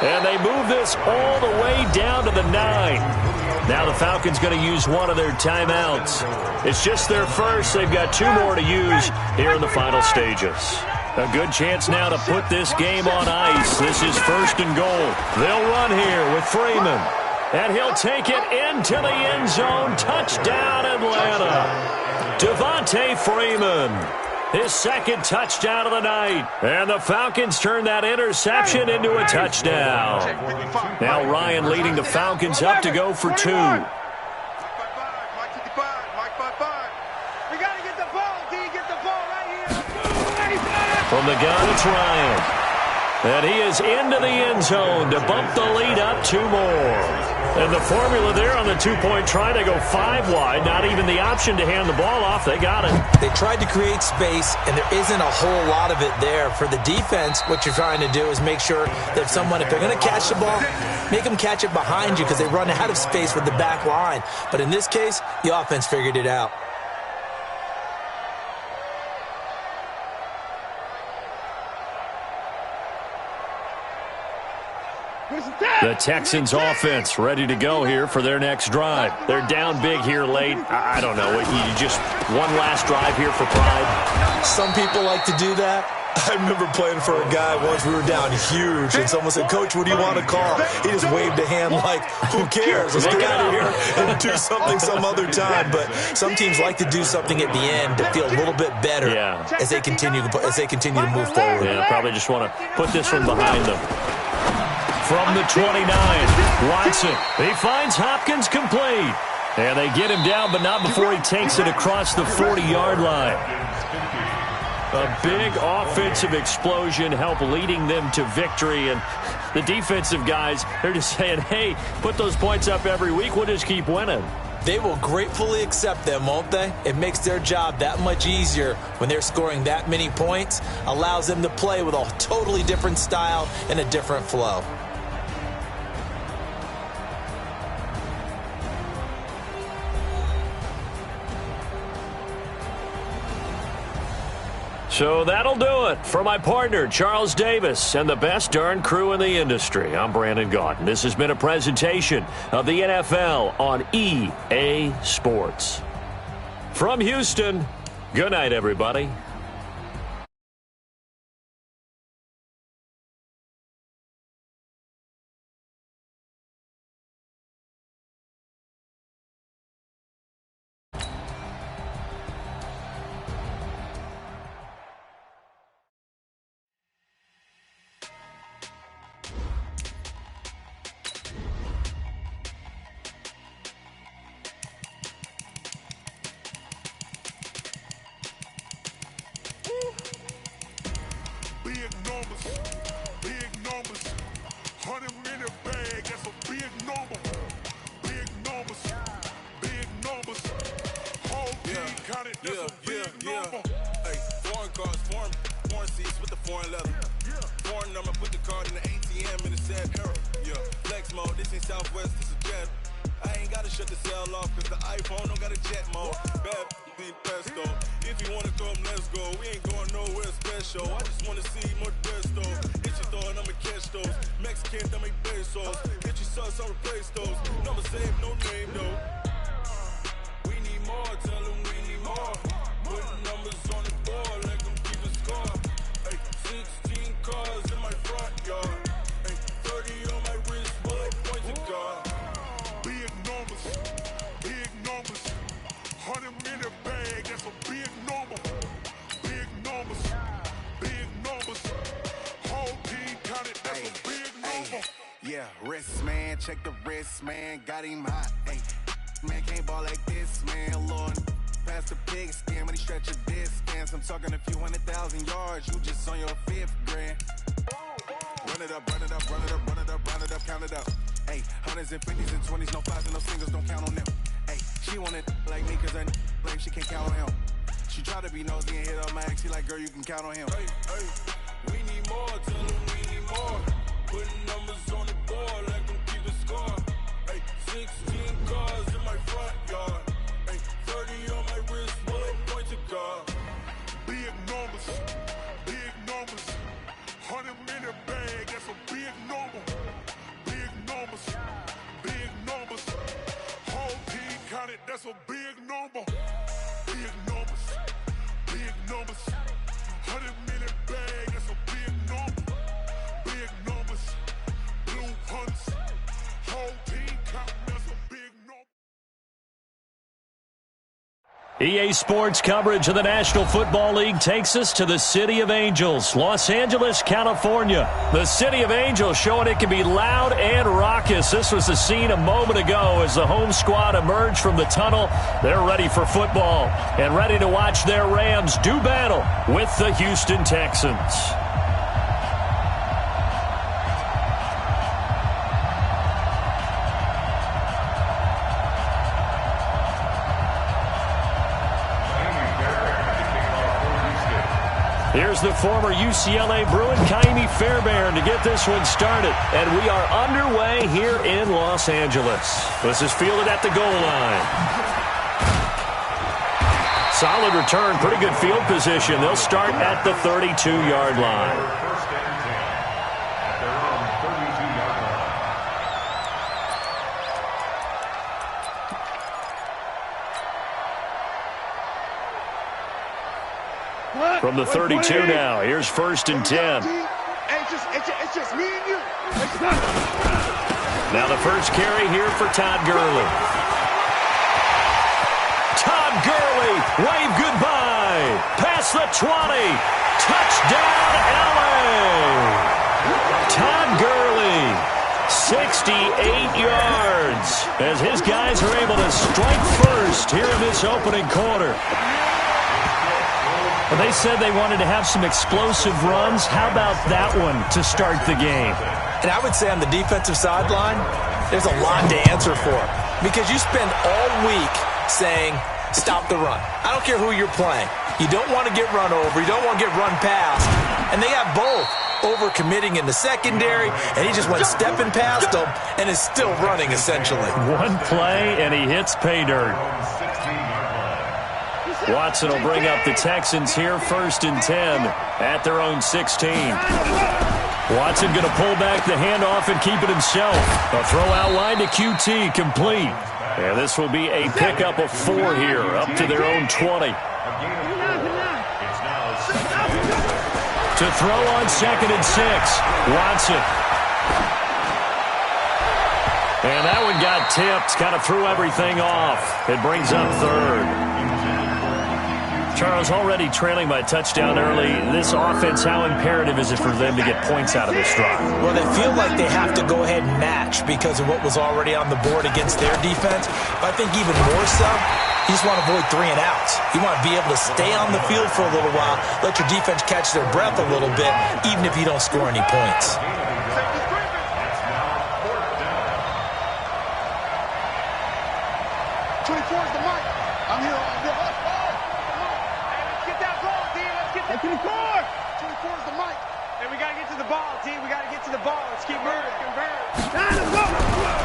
And they move this all the way down to the 9. Now the Falcons going to use one of their timeouts. It's just their first. They've got 2 more to use here in the final stages. A good chance now to put this game on ice. This is 1st and goal. They'll run here with Freeman. And he'll take it into the end zone. Touchdown, Atlanta. Devontae Freeman. His second touchdown of the night. And the Falcons turn that interception into a touchdown. Now Ryan leading the Falcons up to go for 2. We got to get the ball, D. Get the ball right here. From the gun, it's Ryan. And he is into the end zone to bump the lead up 2 more. And the formula there on the 2-point try, they go 5 wide. Not even the option to hand the ball off. They got it. They tried to create space, and there isn't a whole lot of it there. For the defense, what you're trying to do is make sure that if they're going to catch the ball, make them catch it behind you because they run out of space with the back line. But in this case, the offense figured it out. The Texans offense ready to go here for their next drive. They're down big here late. I don't know. You just one last drive here for pride. Some people like to do that. I remember playing for a guy once. We were down huge, and someone said, "Coach, what do you want to call?" He just waved a hand like, "Who cares? Let's get out of here and do something some other time." But some teams like to do something at the end to feel a little bit better as they continue to move forward. Yeah, probably just want to put this one behind them. From the 29, Watson. He finds Hopkins complete. And they get him down, but not before he takes it across the 40-yard line. A big offensive explosion helped leading them to victory. And the defensive guys, they're just saying, hey, put those points up every week. We'll just keep winning. They will gratefully accept them, won't they? It makes their job that much easier when they're scoring that many points. Allows them to play with a totally different style and a different flow. So that'll do it for my partner, Charles Davis, and the best darn crew in the industry. I'm Brandon Gaudin. This has been a presentation of the NFL on EA Sports. From Houston, good night, everybody. Big numbers, 100 in a bag, that's a big number. Big numbers, whole team counted, that's a big number. Hey, foreign cars, foreign seats with the foreign leather. Foreign number, put the card in the ATM in a sad era. Yeah, flex mode, this ain't Southwest, this is jet. I ain't gotta shut the cell off, cause the iPhone don't got a jet mode. Bad being pesto. If you wanna come, let's go. We ain't going nowhere special. I just wanna see more desto. Hit your thought, I'ma catch those. Mexican, that make pesos. Hit your sauce, I'll replace those. Number save, no name though. We need more, tell them we need more. Putting numbers on the board, like them keep a score. Hey, 16 cars in my front yard. Hey, 30 on my wrist, bullet point to God. Big numbers, 100 in a bag, that's a big number. Big numbers, whole team counted, that's a big number. Yeah, wrist man, check the wrist man, got him hot. Hey, man can't ball like this, man. Lord, pass the pig skin when he stretch a distance. I'm talking a few 100,000 yards, you just on your 5th grand. Run it up, count it up. Hey, hundreds and 50s and 20s, no 5s and no singles, don't count on them. Hey, she want it like me cause I like she can't count on him. She try to be nosy and hit up my ex, he like, girl, you can count on him. Hey, we need more, tell them we need more. Putting numbers on the board, like them keep a score. Hey, 16 cars in my front yard. Hey, 30 on my wrist, bullet point to God. Big numbers, 100 in a bag, that's a big number. Big numbers, whole team counted, that's a big number. Big numbers, 100 in a bag, that's a big number. Big numbers, blue hunts, whole team counting, that's a big number. EA Sports coverage of the National Football League takes us to the City of Angels, Los Angeles, California. The City of Angels showing it can be loud and raucous. This was the scene a moment ago as the home squad emerged from the tunnel. They're ready for football and ready to watch their Rams do battle with the Houston Texans. Here's the former UCLA Bruin, Kaimi Fairbairn, to get this one started. And we are underway here in Los Angeles. This is fielded at the goal line. Solid return, pretty good field position. They'll start at the 32-yard line. First and 10 at their own 32-yard line. From the 32 now, here's first and 10. It's just me and you. Now the first carry here for Todd Gurley. Todd Gurley, wave goodbye. Past the 20. Touchdown, LA. Todd Gurley, 68 yards, as his guys are able to strike first here in this opening quarter. Well, they said they wanted to have some explosive runs. How about that one to start the game? And I would say on the defensive sideline, there's a lot to answer for. Because you spend all week saying, stop the run. I don't care who you're playing. You don't want to get run over. You don't want to get run past. And they have both. Overcommitting in the secondary, and he just went stepping past them and is still running, essentially. One play, and he hits pay dirt. Watson will bring up the Texans here first and 10 at their own 16. Watson going to pull back the handoff and keep it himself. A throw out line to QT, complete. And this will be a pickup of 4 here, up to their own 20. To throw on 2nd and 6, Watson. And that one got tipped, kind of threw everything off. It brings up 3rd. Charles, already trailing by a touchdown early. This offense, how imperative is it for them to get points out of this drive? Well, they feel like they have to go ahead and match because of what was already on the board against their defense. But I think even more so, you just want to avoid 3 and outs. You want to be able to stay on the field for a little while, let your defense catch their breath a little bit, even if you don't score any points. 24 is the mic. I'm here all day. Let's get that ball, D. Let's get that. 24 is the mic. And we got to get to the ball, D. We got to get to the ball. Let's keep moving.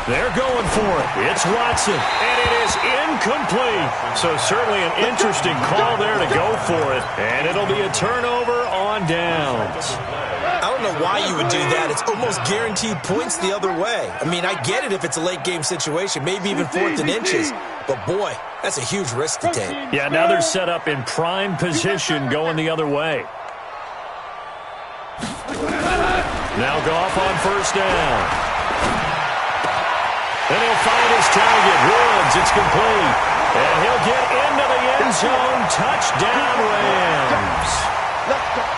They're going for it. It's Watson, and it is incomplete. So certainly an interesting call there to go for it. And it'll be a turnover on downs. I don't know why you would do that. It's almost guaranteed points the other way. I mean, I get it if it's a late game situation, maybe even 4th and inches. But, boy, that's a huge risk to take. Yeah, now they're set up in prime position going the other way. Now Goff on 1st down. And he'll find his target. Woods, it's complete. And he'll get into the end zone. Touchdown, Rams.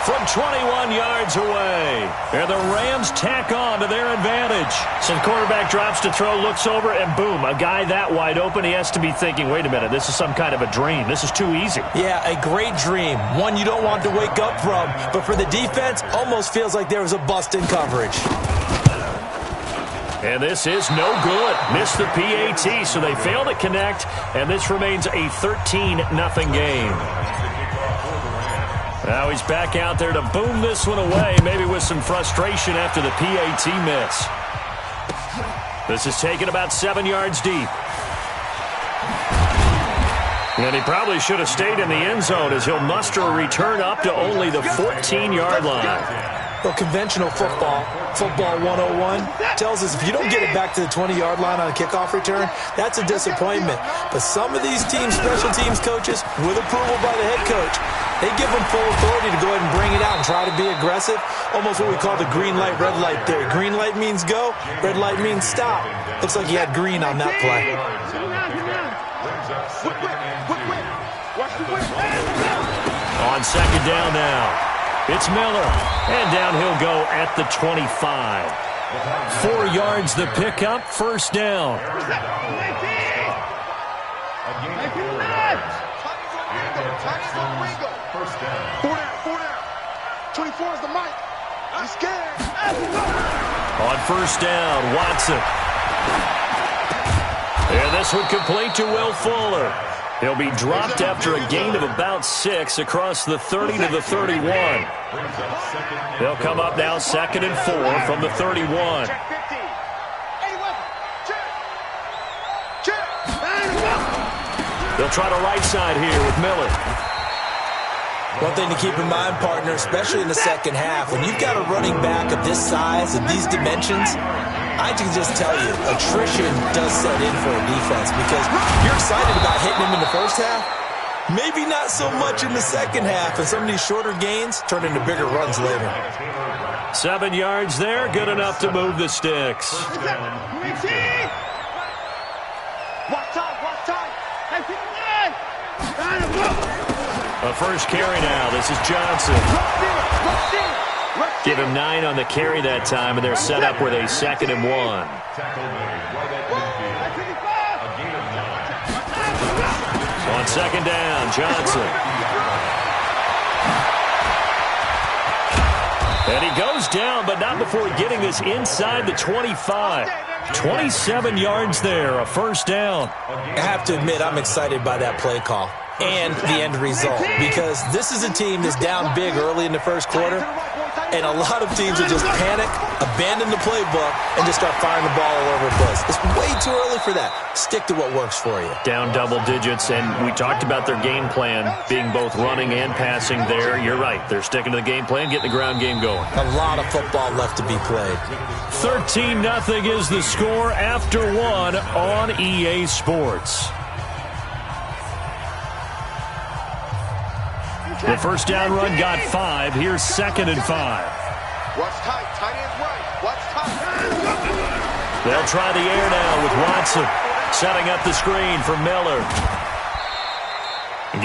From 21 yards away. And the Rams tack on to their advantage. So the quarterback drops to throw, looks over, and boom, a guy that wide open, he has to be thinking, wait a minute, this is some kind of a dream. This is too easy. Yeah, a great dream. One you don't want to wake up from. But for the defense, almost feels like there was a bust in coverage. And this is no good. Missed the PAT, so they fail to connect, and this remains a 13-0 game. Now he's back out there to boom this one away, maybe with some frustration after the PAT miss. This is taken about 7 yards deep. And he probably should have stayed in the end zone as he'll muster a return up to only the 14-yard line. Well, conventional football 101, tells us if you don't get it back to the 20-yard line on a kickoff return, that's a disappointment. But some of these teams, special teams coaches, with approval by the head coach, they give them full authority to go ahead and bring it out and try to be aggressive. Almost what we call the green light, red light theory. Green light means go, red light means stop. Looks like he had green on that play. On 2nd down now. It's Miller, and down he'll go at the 25. 4 yards the pickup, 1st down. Four down. 24 is the mic. He's scared. On 1st down, Watson. And this one complete to Will Fuller. He'll be dropped after a gain of about 6 across the 30 to the 31. They'll come up now 2nd and 4 from the 31. They'll try the right side here with Miller. One thing to keep in mind, partner, especially in the second half, when you've got a running back of this size and these dimensions, I can just tell you, attrition does set in for a defense because you're excited about hitting him in the first half. Maybe not so much in the second half, and some of these shorter gains turn into bigger runs later. 7 yards there, good enough to move the sticks. A first carry now. This is Johnson. Give him 9 on the carry that time, and they're set up with a 2nd and 1. On 2nd down, Johnson. And he goes down, but not before getting this inside the 25. 27 yards there, a 1st down. I have to admit, I'm excited by that play call and the end result because this is a team that's down big early in the first quarter. And a lot of teams will just panic, abandon the playbook, and just start firing the ball all over the place. It's way too early for that. Stick to what works for you. Down double digits, and we talked about their game plan being both running and passing there. You're right. They're sticking to the game plan, getting the ground game going. A lot of football left to be played. 13-0 is the score after one on EA Sports. The first down run got 5. Here's 2nd and 5. Watch tight. Tight ends right. Watch tight. They'll try the air now with Watson. Setting up the screen for Miller.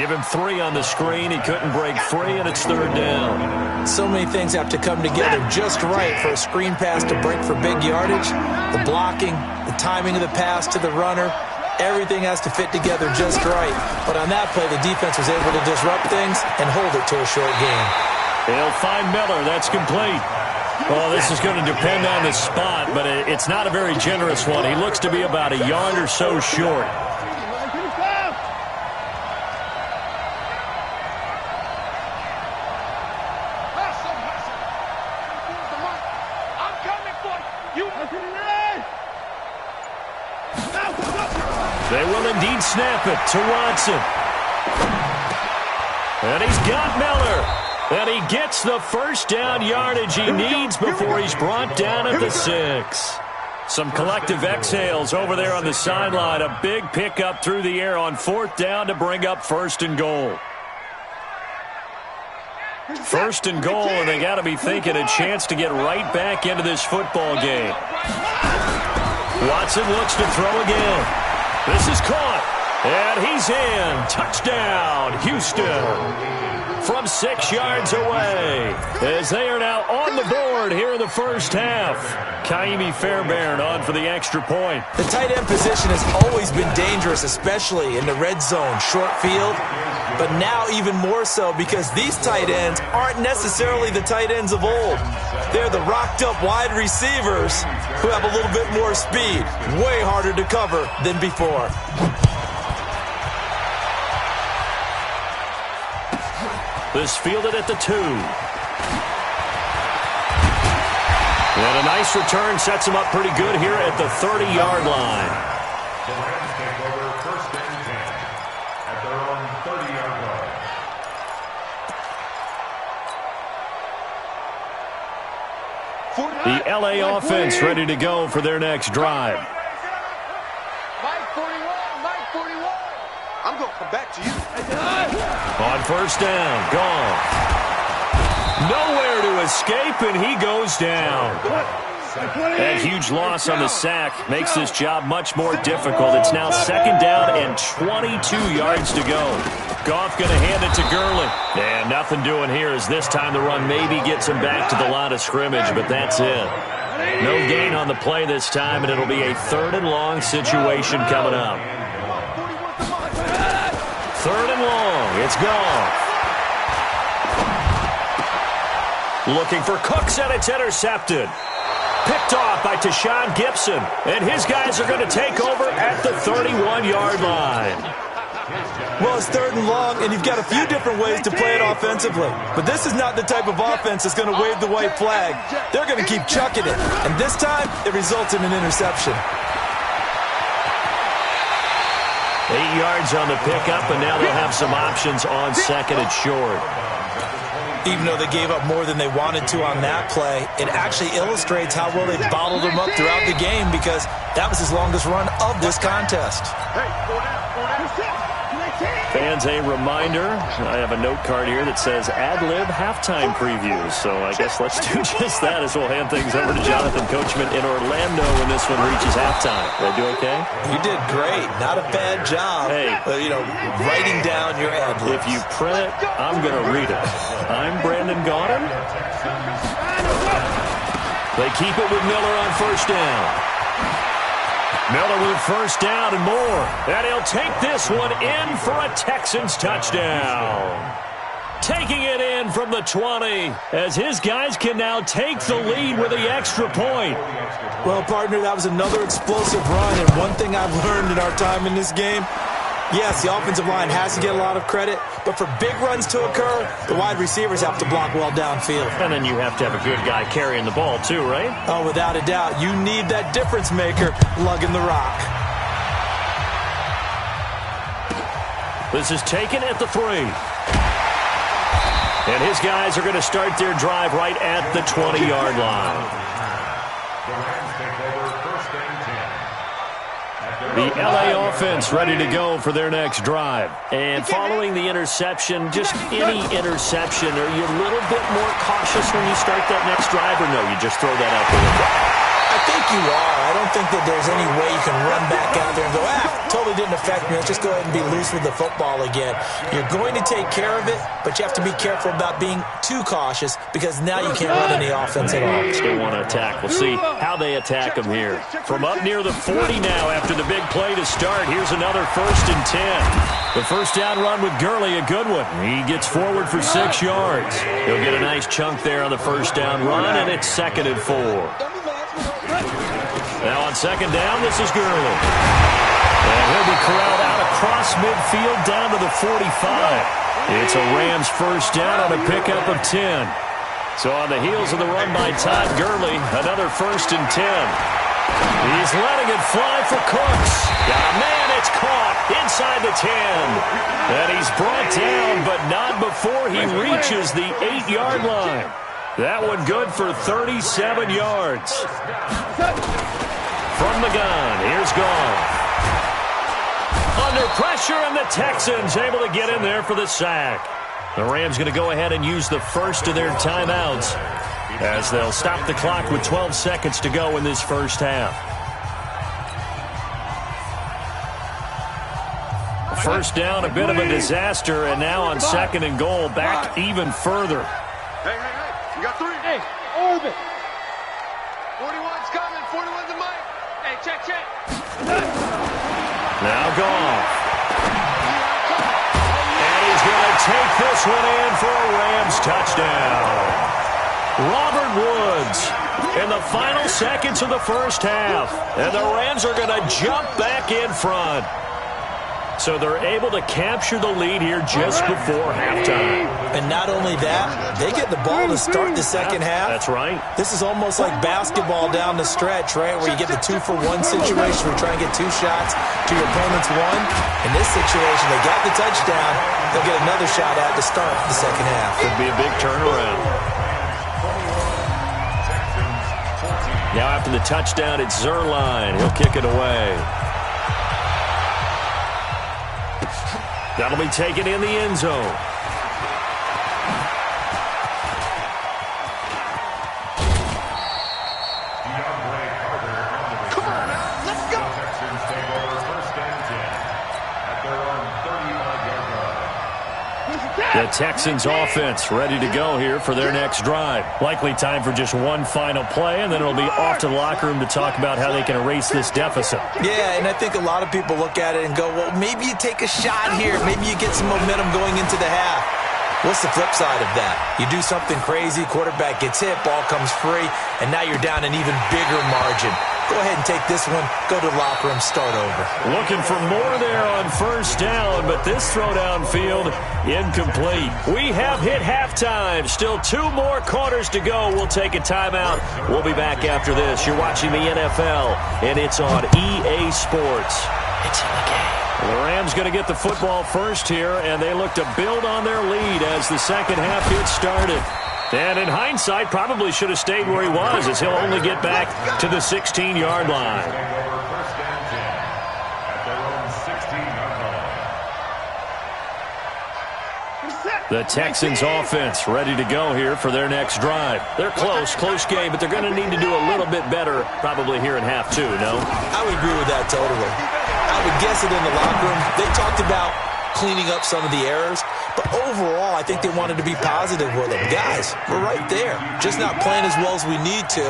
Give him 3 on the screen. He couldn't break free, and it's 3rd down. So many things have to come together just right for a screen pass to break for big yardage. The blocking, the timing of the pass to the runner. Everything has to fit together just right. But on that play, the defense was able to disrupt things and hold it to a short game. They'll find Miller. That's complete. Well, this is going to depend on the spot, but it's not a very generous one. He looks to be about a yard or so short. They will indeed snap it to Watson. And he's got Miller. And he gets the first down yardage he needs before he's brought down at the 6. Some collective exhales over there on the sideline. A big pickup through the air on 4th down to bring up 1st and goal. 1st and goal, and they got to be thinking a chance to get right back into this football game. Watson looks to throw again. This is caught, and he's in. Touchdown, Houston. From 6 yards away, as they are now on the board here in the first half. Kaimi Fairbairn on for the extra point. The tight end position has always been dangerous, especially in the red zone, short field. But now even more so because these tight ends aren't necessarily the tight ends of old. They're the rocked-up wide receivers who have a little bit more speed. Way harder to cover than before. This fielded at the 2. And a nice return sets him up pretty good here at the 30-yard line. The Rams take over 1st and 10 at their own 30-yard line. The LA offense ready to go for their next drive. Mike 41, Mike 41. I'm going to come back to you. On 1st down, gone. Nowhere to escape, and he goes down. That huge loss on the sack makes this job much more difficult. It's now 2nd down and 22 yards to go. Goff going to hand it to Gurley. And nothing doing here as this time the run maybe gets him back to the line of scrimmage, but that's it. No gain on the play this time, and it'll be a 3rd and long situation coming up. 3rd and long. It's Goff. Looking for Cooks, and it's intercepted. Picked off by Tashawn Gibson, and his guys are going to take over at the 31-yard line. Well, it's 3rd and long, and you've got a few different ways to play it offensively. But this is not the type of offense that's going to wave the white flag. They're going to keep chucking it, and this time it results in an interception. 8 yards on the pickup, and now they'll have some options on 2nd and short. Even though they gave up more than they wanted to on that play, it actually illustrates how well they bottled them up throughout the game because that was his longest run of this contest. Fans, a reminder, I have a note card here that says ad-lib halftime previews. So I guess let's do just that as we'll hand things over to Jonathan Coachman in Orlando when this one reaches halftime. Did I do okay? You did great. Not a bad job. Hey. Writing down your ad-libs. If you print it, I'm going to read it. I'm Brandon Gaudin. They keep it with Miller on 1st down. Miller with 1st down and more. And he'll take this one in for a Texans touchdown. Taking it in from the 20 as his guys can now take the lead with the extra point. Well, partner, that was another explosive run. And one thing I've learned in our time in this game, yes, the offensive line has to get a lot of credit, But for big runs to occur, the wide receivers have to block well downfield. And then you have to have a good guy carrying the ball too, right? Oh, without a doubt. You need that difference maker lugging the rock. This is taken at the 3. And his guys are going to start their drive right at the 20-yard line. The Rams take over first and 10. The LA offense ready to go for their next drive. And following the interception, just any interception, are you a little bit more cautious when you start that next drive, or no, you just throw that out the window? I think you are. I don't think that there's any way you can run back out there and go, totally didn't affect me. Let's just go ahead and be loose with the football again. You're going to take care of it, but you have to be careful about being too cautious because now you can't run any offense at all. Still want to attack. We'll see how they attack them here. From up near the 40 now after the big play to start, here's another 1st and 10. The first down run with Gurley, a good one. He gets forward for 6 yards. He'll get a nice chunk there on the first down run, and it's 2nd and 4. Now on 2nd down, this is Gurley. And he'll be corralled out across midfield down to the 45. It's a Rams first down on a pickup of 10. So on the heels of the run by Todd Gurley, another 1st and 10. He's letting it fly for Cooks. Got a man, it's caught inside the 10. And he's brought down, but not before he reaches the 8-yard line. That one good for 37 yards. From the gun, here's Goff. Under pressure, and the Texans able to get in there for the sack. The Rams going to go ahead and use the first of their timeouts as they'll stop the clock with 12 seconds to go in this first half. First down, a bit of a disaster, and now on 2nd and goal, back even further. Hey, you got 3. Hey, orbit. 41's coming, 41's a mic. Hey, check. Now Goff. And he's going to take this one in for a Rams touchdown. Robert Woods in the final seconds of the first half. And the Rams are going to jump back in front. So they're able to capture the lead here just before halftime. And not only that, they get the ball to start the second half. That's right. This is almost like basketball down the stretch, right, where you get the 2-for-1 situation where you try and get 2 shots to your opponent's 1. In this situation, they got the touchdown. They'll get another shot at to start the second half. Could be a big turnaround. Now after the touchdown, it's Zerline. He'll kick it away. That'll be taken in the end zone. Come on, let's go. Texans take over first and 10 at their own 35-yard line. The Texans offense ready to go here for their next drive. Likely time for just one final play, and then it'll be off to the locker room to talk about how they can erase this deficit. Yeah, and I think a lot of people look at it and go, well, maybe you take a shot here. Maybe you get some momentum going into the half. What's the flip side of that? You do something crazy, quarterback gets hit, ball comes free, and now you're down an even bigger margin. Go ahead and take this one, go to the locker room, start over. Looking for more there on first down, but this throw downfield incomplete. We have hit halftime. Still 2 more quarters to go. We'll take a timeout. We'll be back after this. You're watching the NFL, and it's on EA Sports. It's in the game. The Rams going to get the football first here, and they look to build on their lead as the second half gets started. And in hindsight, probably should have stayed where he was, as he'll only get back to the 16-yard line. Take over first and 10 at their own 16-yard line. The Texans offense ready to go here for their next drive. They're close game, but they're going to need to do a little bit better probably here in half 2, no? I would agree with that totally. I would guess it in the locker room. They talked about cleaning up some of the errors, but overall, I think they wanted to be positive with them. Guys, we're right there. Just not playing as well as we need to.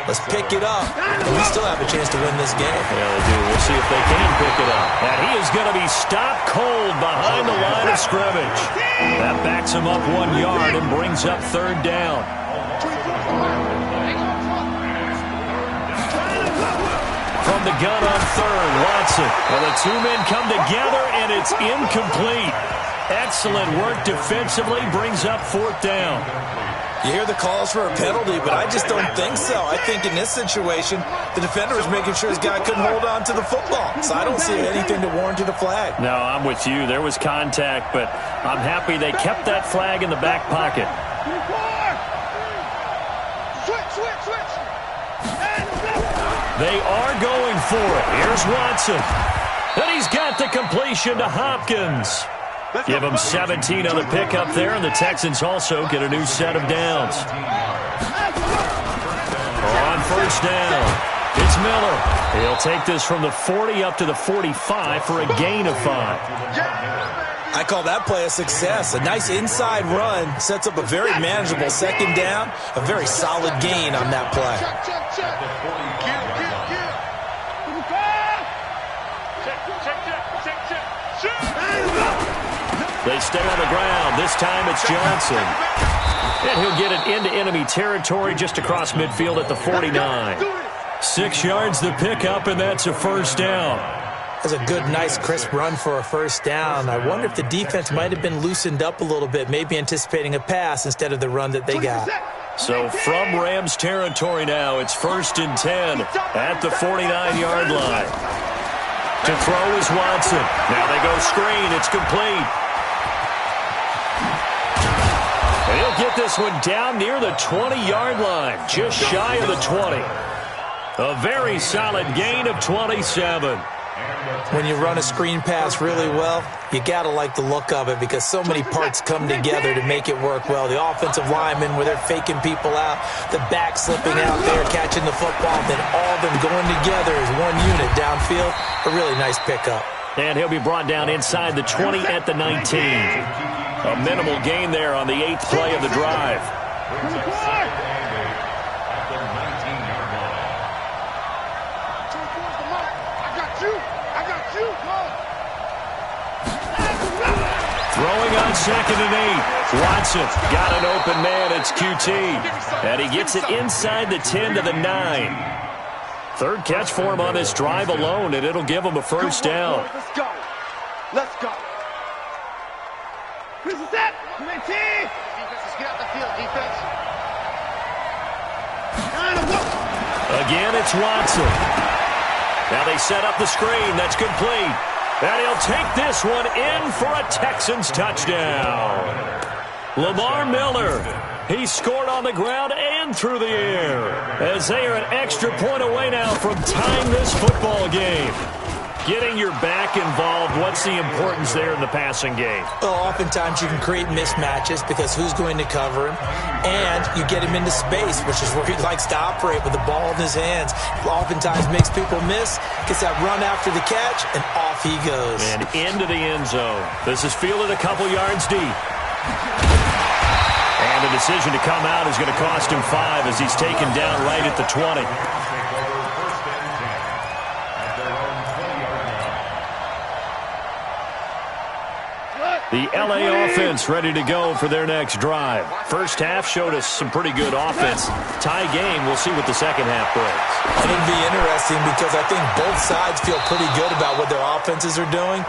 Let's pick it up, and we still have a chance to win this game. Yeah, they do. We'll see if they can pick it up. And he is going to be stopped cold behind the line of scrimmage. That backs him up 1 yard and brings up 3rd down. From the gun on 3rd, Watson. Well, the 2 men come together, and it's incomplete. Excellent work defensively, brings up 4th down. You hear the calls for a penalty, but I just don't think so. I think in this situation, the defender was making sure his guy couldn't hold on to the football. So I don't see anything to warrant a flag. No, I'm with you. There was contact, but I'm happy they kept that flag in the back pocket. Switch. They are going for it. Here's Watson. And he's got the completion to Hopkins. Give him 17 on the pickup there, and the Texans also get a new set of downs. On 1st down, it's Miller. He'll take this from the 40 up to the 45 for a gain of 5. I call that play a success. A nice inside run sets up a very manageable 2nd down, a very solid gain on that play. They stay on the ground. This time it's Johnson. And he'll get it into enemy territory just across midfield at the 49. 6 yards the pickup, and that's a 1st down. That's a good, nice, crisp run for a 1st down. I wonder if the defense might have been loosened up a little bit, maybe anticipating a pass instead of the run that they got. So from Rams territory now, it's 1st and 10 at the 49-yard line. To throw is Watson. Now they go screen. It's complete. And he'll get this one down near the 20-yard line, just shy of the 20. A very solid gain of 27. When you run a screen pass really well, you got to like the look of it because so many parts come together to make it work well. The offensive linemen, where they're faking people out, the back slipping out there, catching the football, then all of them going together as one unit downfield. A really nice pickup. And he'll be brought down inside the 20 at the 19. A minimal gain there on the 8th play of the drive. Throwing on 2nd and 8. Watson got an open man. It's QT. And he gets it inside the 10 to the 9. 3rd catch for him on this drive alone, and it'll give him a 1st down. Let's go. This is it. Defense, get out the field, defense. Again, it's Watson. Now they set up the screen. That's complete. And he'll take this one in for a Texans touchdown. Lamar Miller. He scored on the ground and through the air, as they are an extra point away now from tying this football game. Getting your back involved, what's the importance there in the passing game? Well, oftentimes you can create mismatches because who's going to cover him, and you get him into space, which is where he likes to operate with the ball in his hands. Oftentimes makes people miss, gets that run after the catch, and off he goes. And into the end zone. This is fielded a couple yards deep. And the decision to come out is going to cost him 5 as he's taken down right at the 20. The L.A. offense ready to go for their next drive. First half showed us some pretty good offense. Tie game, we'll see what the second half brings. And it'll be interesting because I think both sides feel pretty good about what their offenses are doing.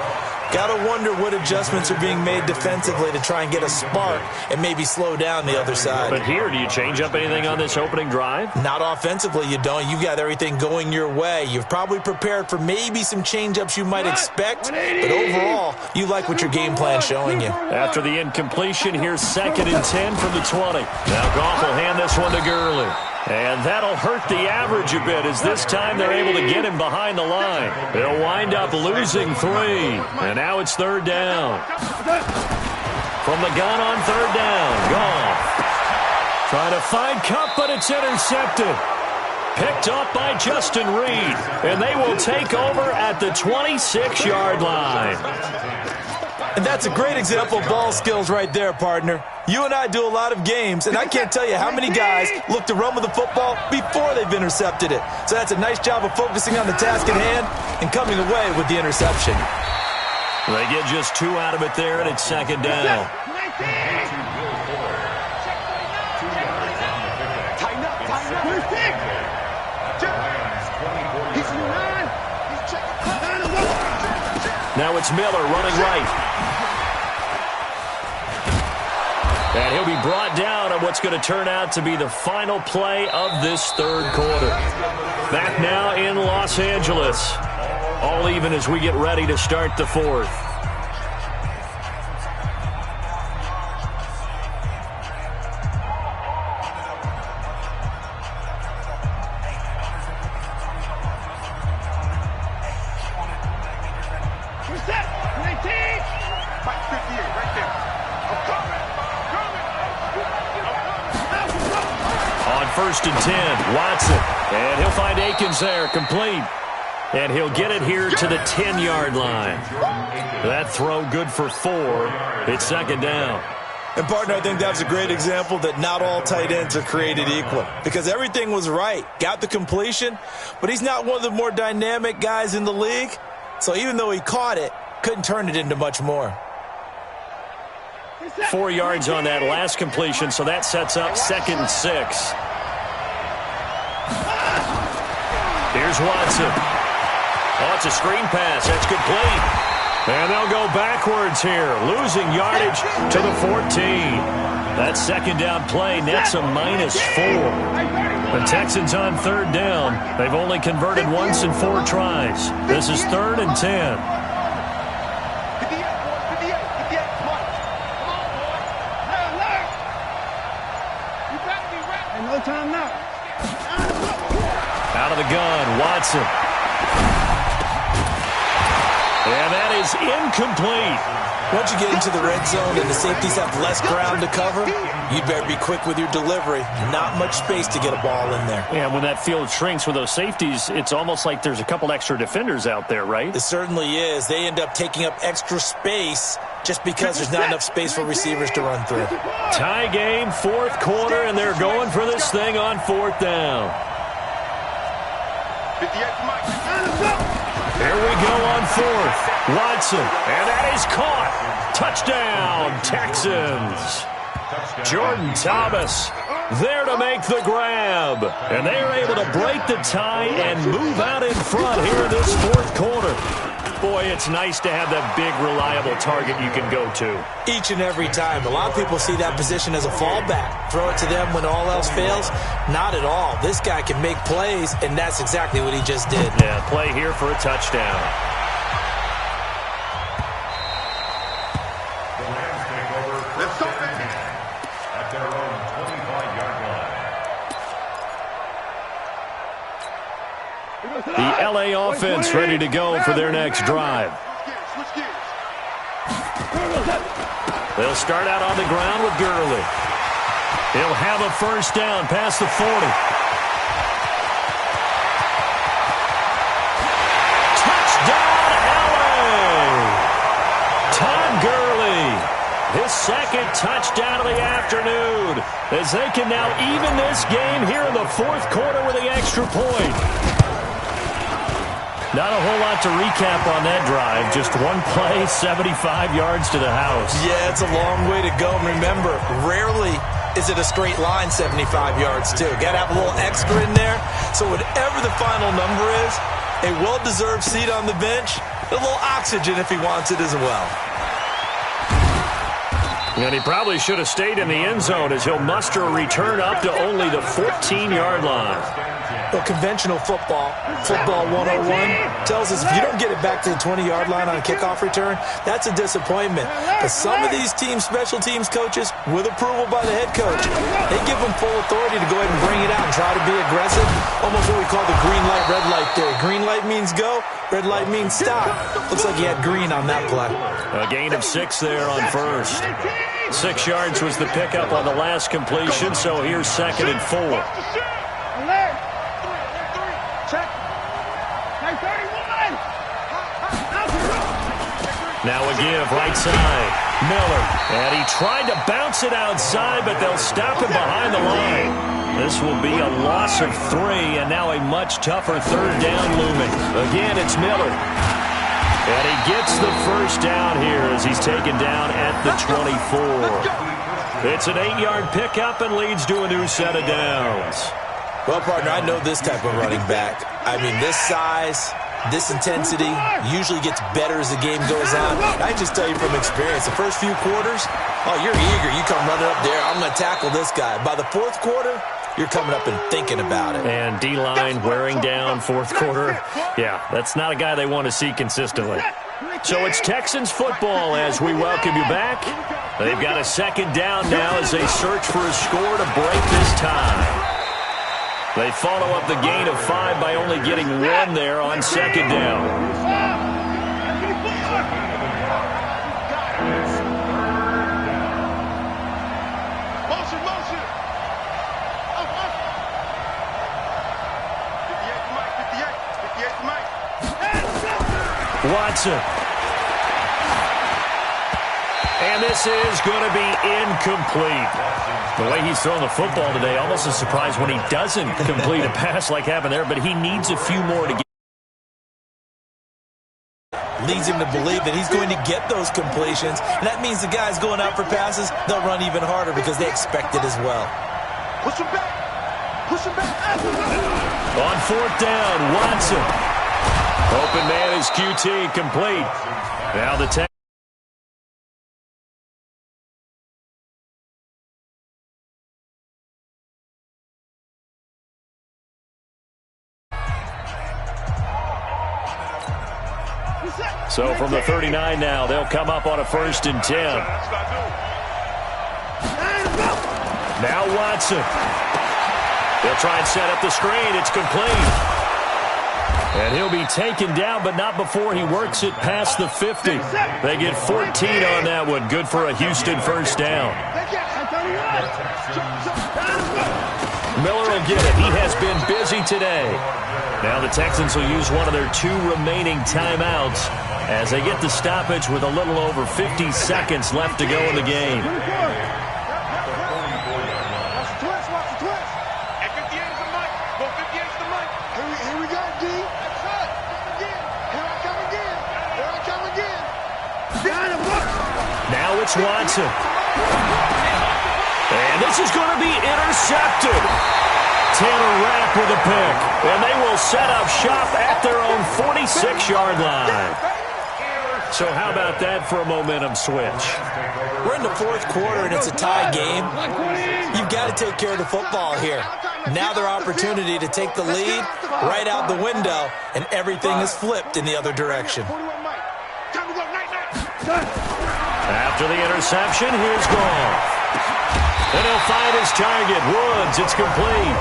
Got to wonder what adjustments are being made defensively to try and get a spark and maybe slow down the other side. But here, do you change up anything on this opening drive? Not offensively, you don't. You got everything going your way. You've probably prepared for maybe some change-ups you might expect, but overall, you like what your game plan's showing you. After the incompletion, here's 2nd and 10 from the 20. Now Goff will hand this one to Gurley. And that'll hurt the average a bit as this time they're able to get him behind the line. They'll wind up losing 3. And now it's 3rd down. From the gun on 3rd down, Goff. Trying to find Kupp, but it's intercepted. Picked up by Justin Reed. And they will take over at the 26-yard line. And that's a great example of ball skills right there, partner. You and I do a lot of games, and I can't tell you how many guys look to run with the football before they've intercepted it. So that's a nice job of focusing on the task at hand and coming away with the interception. They get just 2 out of it there, and it's 2nd down. Now it's Miller running right. And he'll be brought down on what's going to turn out to be the final play of this third quarter. Back now in Los Angeles. All even as we get ready to start the fourth. First and 10, Watson. And he'll find Akins there, complete. And he'll get it here to the 10-yard line. That throw good for 4. It's second down. And, partner, I think that was a great example that not all tight ends are created equal. Because everything was right. Got the completion, but he's not one of the more dynamic guys in the league. So even though he caught it, couldn't turn it into much more. 4 yards on that last completion, so that sets up 2nd and 6. Here's Watson. Oh, it's a screen pass. That's complete. And they'll go backwards here, losing yardage to the 14. That second down play nets a -4. The Texans on third down. They've only converted once in 4 tries. This is 3rd and 10. No time now. Out of the gun, Watson. And that is incomplete. Once you get into the red zone and the safeties have less ground to cover, you'd better be quick with your delivery. Not much space to get a ball in there. And when that field shrinks with those safeties, it's almost like there's a couple extra defenders out there, right? It certainly is. They end up taking up extra space just because there's not enough space for receivers to run through. Tie game, 4th quarter, and they're going for this thing on 4th down. Here we go on 4th. Watson, and that is caught. Touchdown, Texans. Jordan Thomas there to make the grab. And they're able to break the tie and move out in front here in this 4th quarter. Boy, it's nice to have that big, reliable target you can go to. Each and every time. A lot of people see that position as a fallback. Throw it to them when all else fails. Not at all. This guy can make plays, and that's exactly what he just did. Yeah, play here for a touchdown. The Rams take over first and 10 at their own 25-yard line. The LA offense ready to go for their next drive. They'll start out on the ground with Gurley. He'll have a first down past the 40. Touchdown, LA! Todd Gurley, his 2nd touchdown of the afternoon, as they can now even this game here in the 4th quarter with the extra point. Not a whole lot to recap on that drive. Just one play, 75 yards to the house. Yeah, it's a long way to go. Remember, rarely is it a straight line 75 yards, too. Got to have a little extra in there. So whatever the final number is, a well-deserved seat on the bench, a little oxygen if he wants it as well. And he probably should have stayed in the end zone as he'll muster a return up to only the 14-yard line. Well, conventional football 101, tells us if you don't get it back to the 20-yard line on a kickoff return, that's a disappointment. But some of these teams, special teams coaches, with approval by the head coach, they give them full authority to go ahead and bring it out and try to be aggressive. Almost what we call the green light, red light theory. Green light means go, red light means stop. Looks like he had green on that play. A gain of 6 there on first. 6 yards was the pickup on the last completion, so here's 2nd and 4. Now a give, right side. Miller, and he tried to bounce it outside, but they'll stop him behind the line. This will be a loss of 3, and now a much tougher 3rd down looming. Again, it's Miller. And he gets the first down here as he's taken down at the 24. It's an 8-yard pickup and leads to a new set of downs. Well, partner, I know this type of running back. I mean, this size, This intensity usually gets better as the game goes on. I just tell you from experience, the first few quarters, oh, you're eager. You come running up there, I'm going to tackle this guy. By the fourth quarter, you're coming up and thinking about it. And D-line wearing down fourth quarter. Yeah, that's not a guy they want to see consistently. So it's Texans football as we welcome you back. They've got a second down now as they search for a score to break this tie. They follow up the gain of 5 by only getting 1 there on second down. Watson. And this is going to be incomplete. The way he's throwing the football today, almost a surprise when he doesn't complete a pass like happened there, but he needs a few more to get. Leads him to believe that he's going to get those completions, and that means the guys going out for passes, they'll run even harder because they expect it as well. Push him back. Push him back. On fourth down, Watson. Open man is QT, complete. Now the Texans. So from the 39 now, they'll come up on a 1st and 10. Now Watson. They'll try and set up the screen. It's complete. And he'll be taken down, but not before he works it past the 50. They get 14 on that one. Good for a Houston first down. Miller will get it. He has been busy today. Now the Texans will use one of their 2 remaining timeouts as they get the stoppage with a little over 50 seconds left to go in the game. Now it's Watson. And this is going to be intercepted. Taylor Rapp with a pick. And they will set up shop at their own 46-yard line. So how about that for a momentum switch? We're in the fourth quarter, and it's a tie game. You've got to take care of the football here. Now their opportunity to take the lead right out the window, and everything is flipped in the other direction. After the interception, here's Goff. And he'll find his target, Woods. It's complete.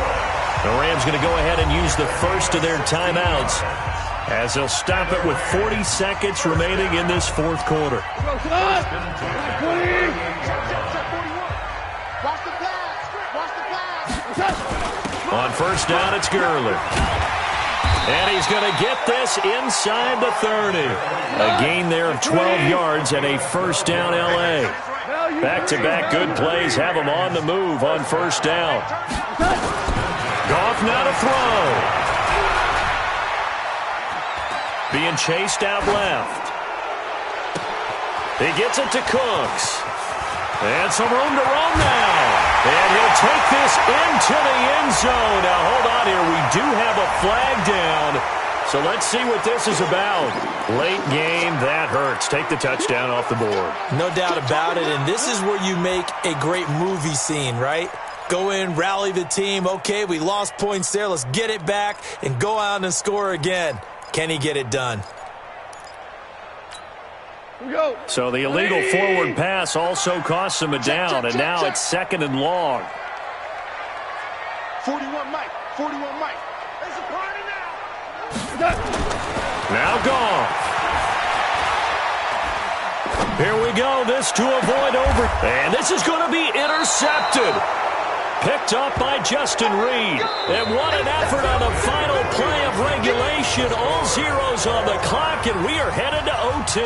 The Rams going to go ahead and use the first of their timeouts as they'll stop it with 40 seconds remaining in this fourth quarter. On first down, it's Gurley. And he's going to get this inside the 30. A gain there of 12 yards and a first down L.A. Back-to-back good plays have him on the move on first down. Goff now to throw. Being chased out left. He gets it to Cooks. And some room to roam now. And he'll take this into the end zone. Now, hold on here. We do have a flag down. So let's see what this is about. Late game, that hurts. Take the touchdown off the board. No doubt about it. And this is where you make a great movie scene, right? Go in, rally the team. Okay, we lost points there. Let's get it back and go out and score again. Can he get it done? So the illegal forward pass also costs him a down, and now it's 2nd and long. 41 Mike. 41 Mike. It's a party now. Now Goff. Here we go. This to avoid over. And this is going to be intercepted. Picked up by Justin Reed. And what an effort on the final play of regulation. All zeros on the clock, and we are headed to OT.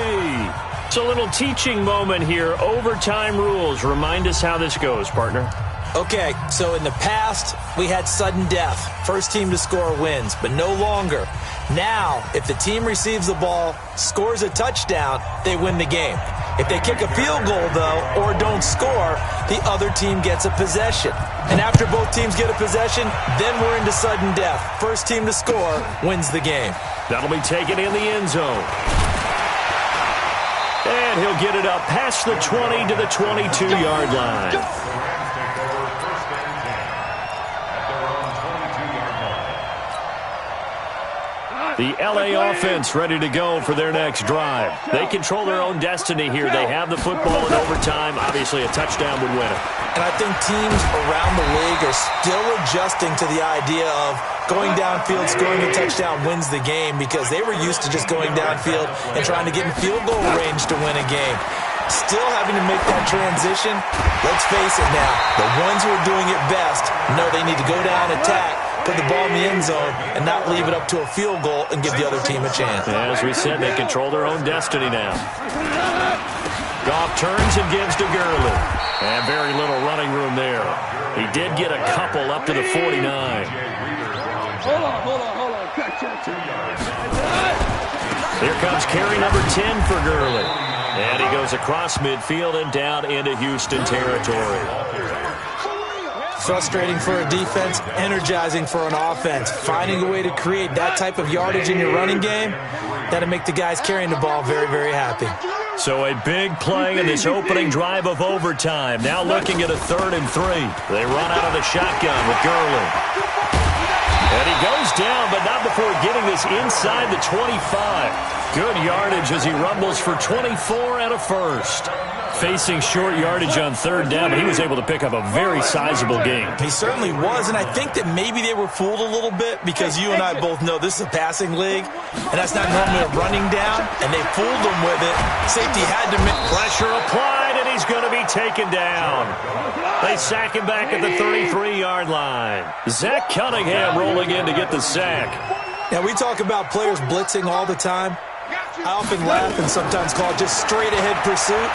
It's a little teaching moment here. Overtime rules. Remind us how this goes, partner. Okay, so in the past, we had sudden death. First team to score wins, but no longer. Now, if the team receives the ball, scores a touchdown, they win the game. If they kick a field goal, though, or don't score, the other team gets a possession. And after both teams get a possession, then we're into sudden death. First team to score wins the game. That'll be taken in the end zone. And he'll get it up past the 20 to the 22-yard line. The L.A. offense ready to go for their next drive. They control their own destiny here. They have the football in overtime. Obviously, a touchdown would win it. And I think teams around the league are still adjusting to the idea of going downfield, scoring a touchdown wins the game, because they were used to just going downfield and trying to get in field goal range to win a game. Still having to make that transition. Let's face it now, the ones who are doing it best know they need to go down, attack, put the ball in the end zone, and not leave it up to a field goal and give the other team a chance. As we said, they control their own destiny now. Goff turns and gives to Gurley. And very little running room there. He did get a couple up to the 49. Hold on. Here comes carry number 10 for Gurley. And he goes across midfield and down into Houston territory. Frustrating for a defense, energizing for an offense. Finding a way to create that type of yardage in your running game, that'll make the guys carrying the ball very, very happy. So a big play in this opening drive of overtime. Now looking at a 3rd and 3. They run out of the shotgun with Gurley. And he goes down, but not before getting this inside the 25. Good yardage as he rumbles for 24 and a first. Facing short yardage on 3rd down, but he was able to pick up a very sizable gain. He certainly was, and I think that maybe they were fooled a little bit, because you and I both know this is a passing league, and that's not normally a running down, and they fooled him with it. Safety had to make pressure applied, and he's going to be taken down. They sack him back at the 33-yard line. Zach Cunningham rolling in to get the sack. Now, we talk about players blitzing all the time. I often laugh and sometimes call it just straight-ahead pursuit.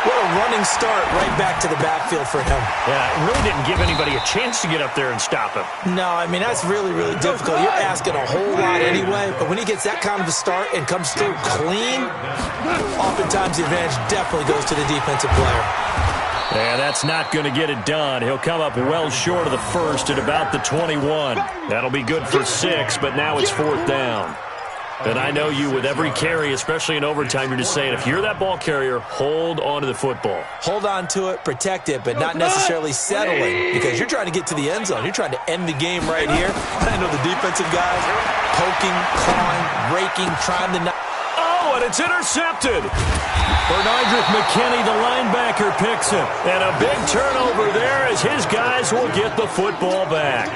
What a running start right back to the backfield for him. Yeah, it really didn't give anybody a chance to get up there and stop him. No, I mean, that's really, really difficult. You're asking a whole lot anyway, but when he gets that kind of a start and comes through clean, oftentimes the advantage definitely goes to the defensive player. Yeah, that's not going to get it done. He'll come up well short of the first at about the 21. That'll be good for 6, but now it's 4th down. And I know you, with every carry, especially in overtime, you're just saying, if you're that ball carrier, hold on to the football. Hold on to it, protect it, but not necessarily settling, because you're trying to get to the end zone. You're trying to end the game right here. And I know the defensive guys poking, clawing, raking, trying to knock. Oh, and it's intercepted. Bernardrick McKinney, the linebacker, picks it. And a big turnover there as his guys will get the football back.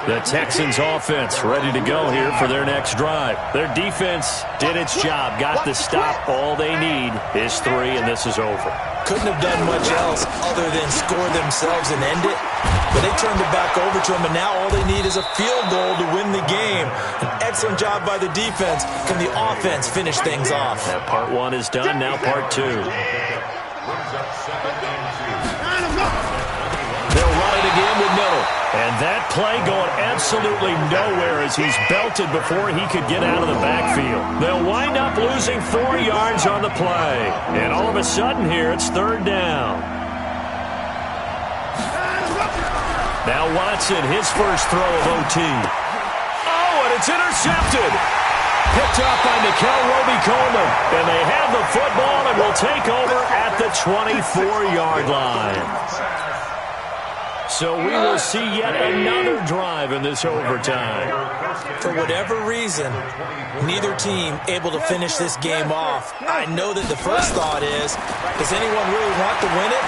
The Texans offense ready to go here for their next drive. Their defense did its job, got the stop. All they need is 3, and this is over. Couldn't have done much else other than score themselves and end it. But they turned it back over to them, and now all they need is a field goal to win the game. An excellent job by the defense. Can the offense finish things off? That part 1 is done, now part 2. They'll run it again with Miller. And that play going absolutely nowhere as he's belted before he could get out of the backfield. They'll wind up losing 4 yards on the play. And all of a sudden here, it's 3rd down. Now Watson, his first throw of OT. Oh, and it's intercepted. Picked up by Nickel Roby-Coleman. And they have the football and will take over at the 24-yard line. So we will see yet another drive in this overtime. For whatever reason, neither team able to finish this game off. I know that the first thought is, does anyone really want to win it?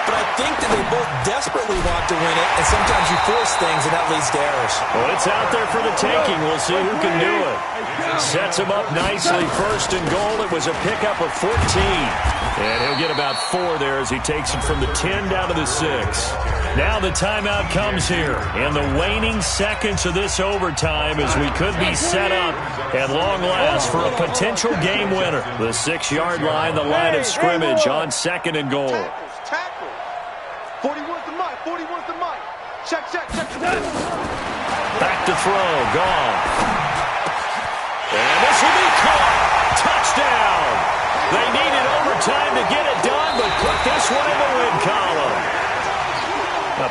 But I think that they both desperately want to win it, and sometimes you force things, and that leads to errors. Well, it's out there for the taking. We'll see who can do it. Sets him up nicely. 1st and goal. It was a pickup of 14. And he'll get about 4 there as he takes it from the 10 down to the 6. Now the timeout comes here in the waning seconds of this overtime as we could be set up at long last for a potential game winner. The 6-yard line, the line of scrimmage on 2nd and goal. Tackle. 41's the mic. 41's the mic. Check. Back to throw. Gone. And this will be caught. Touchdown. They needed time to get it done, but put this one in the win column.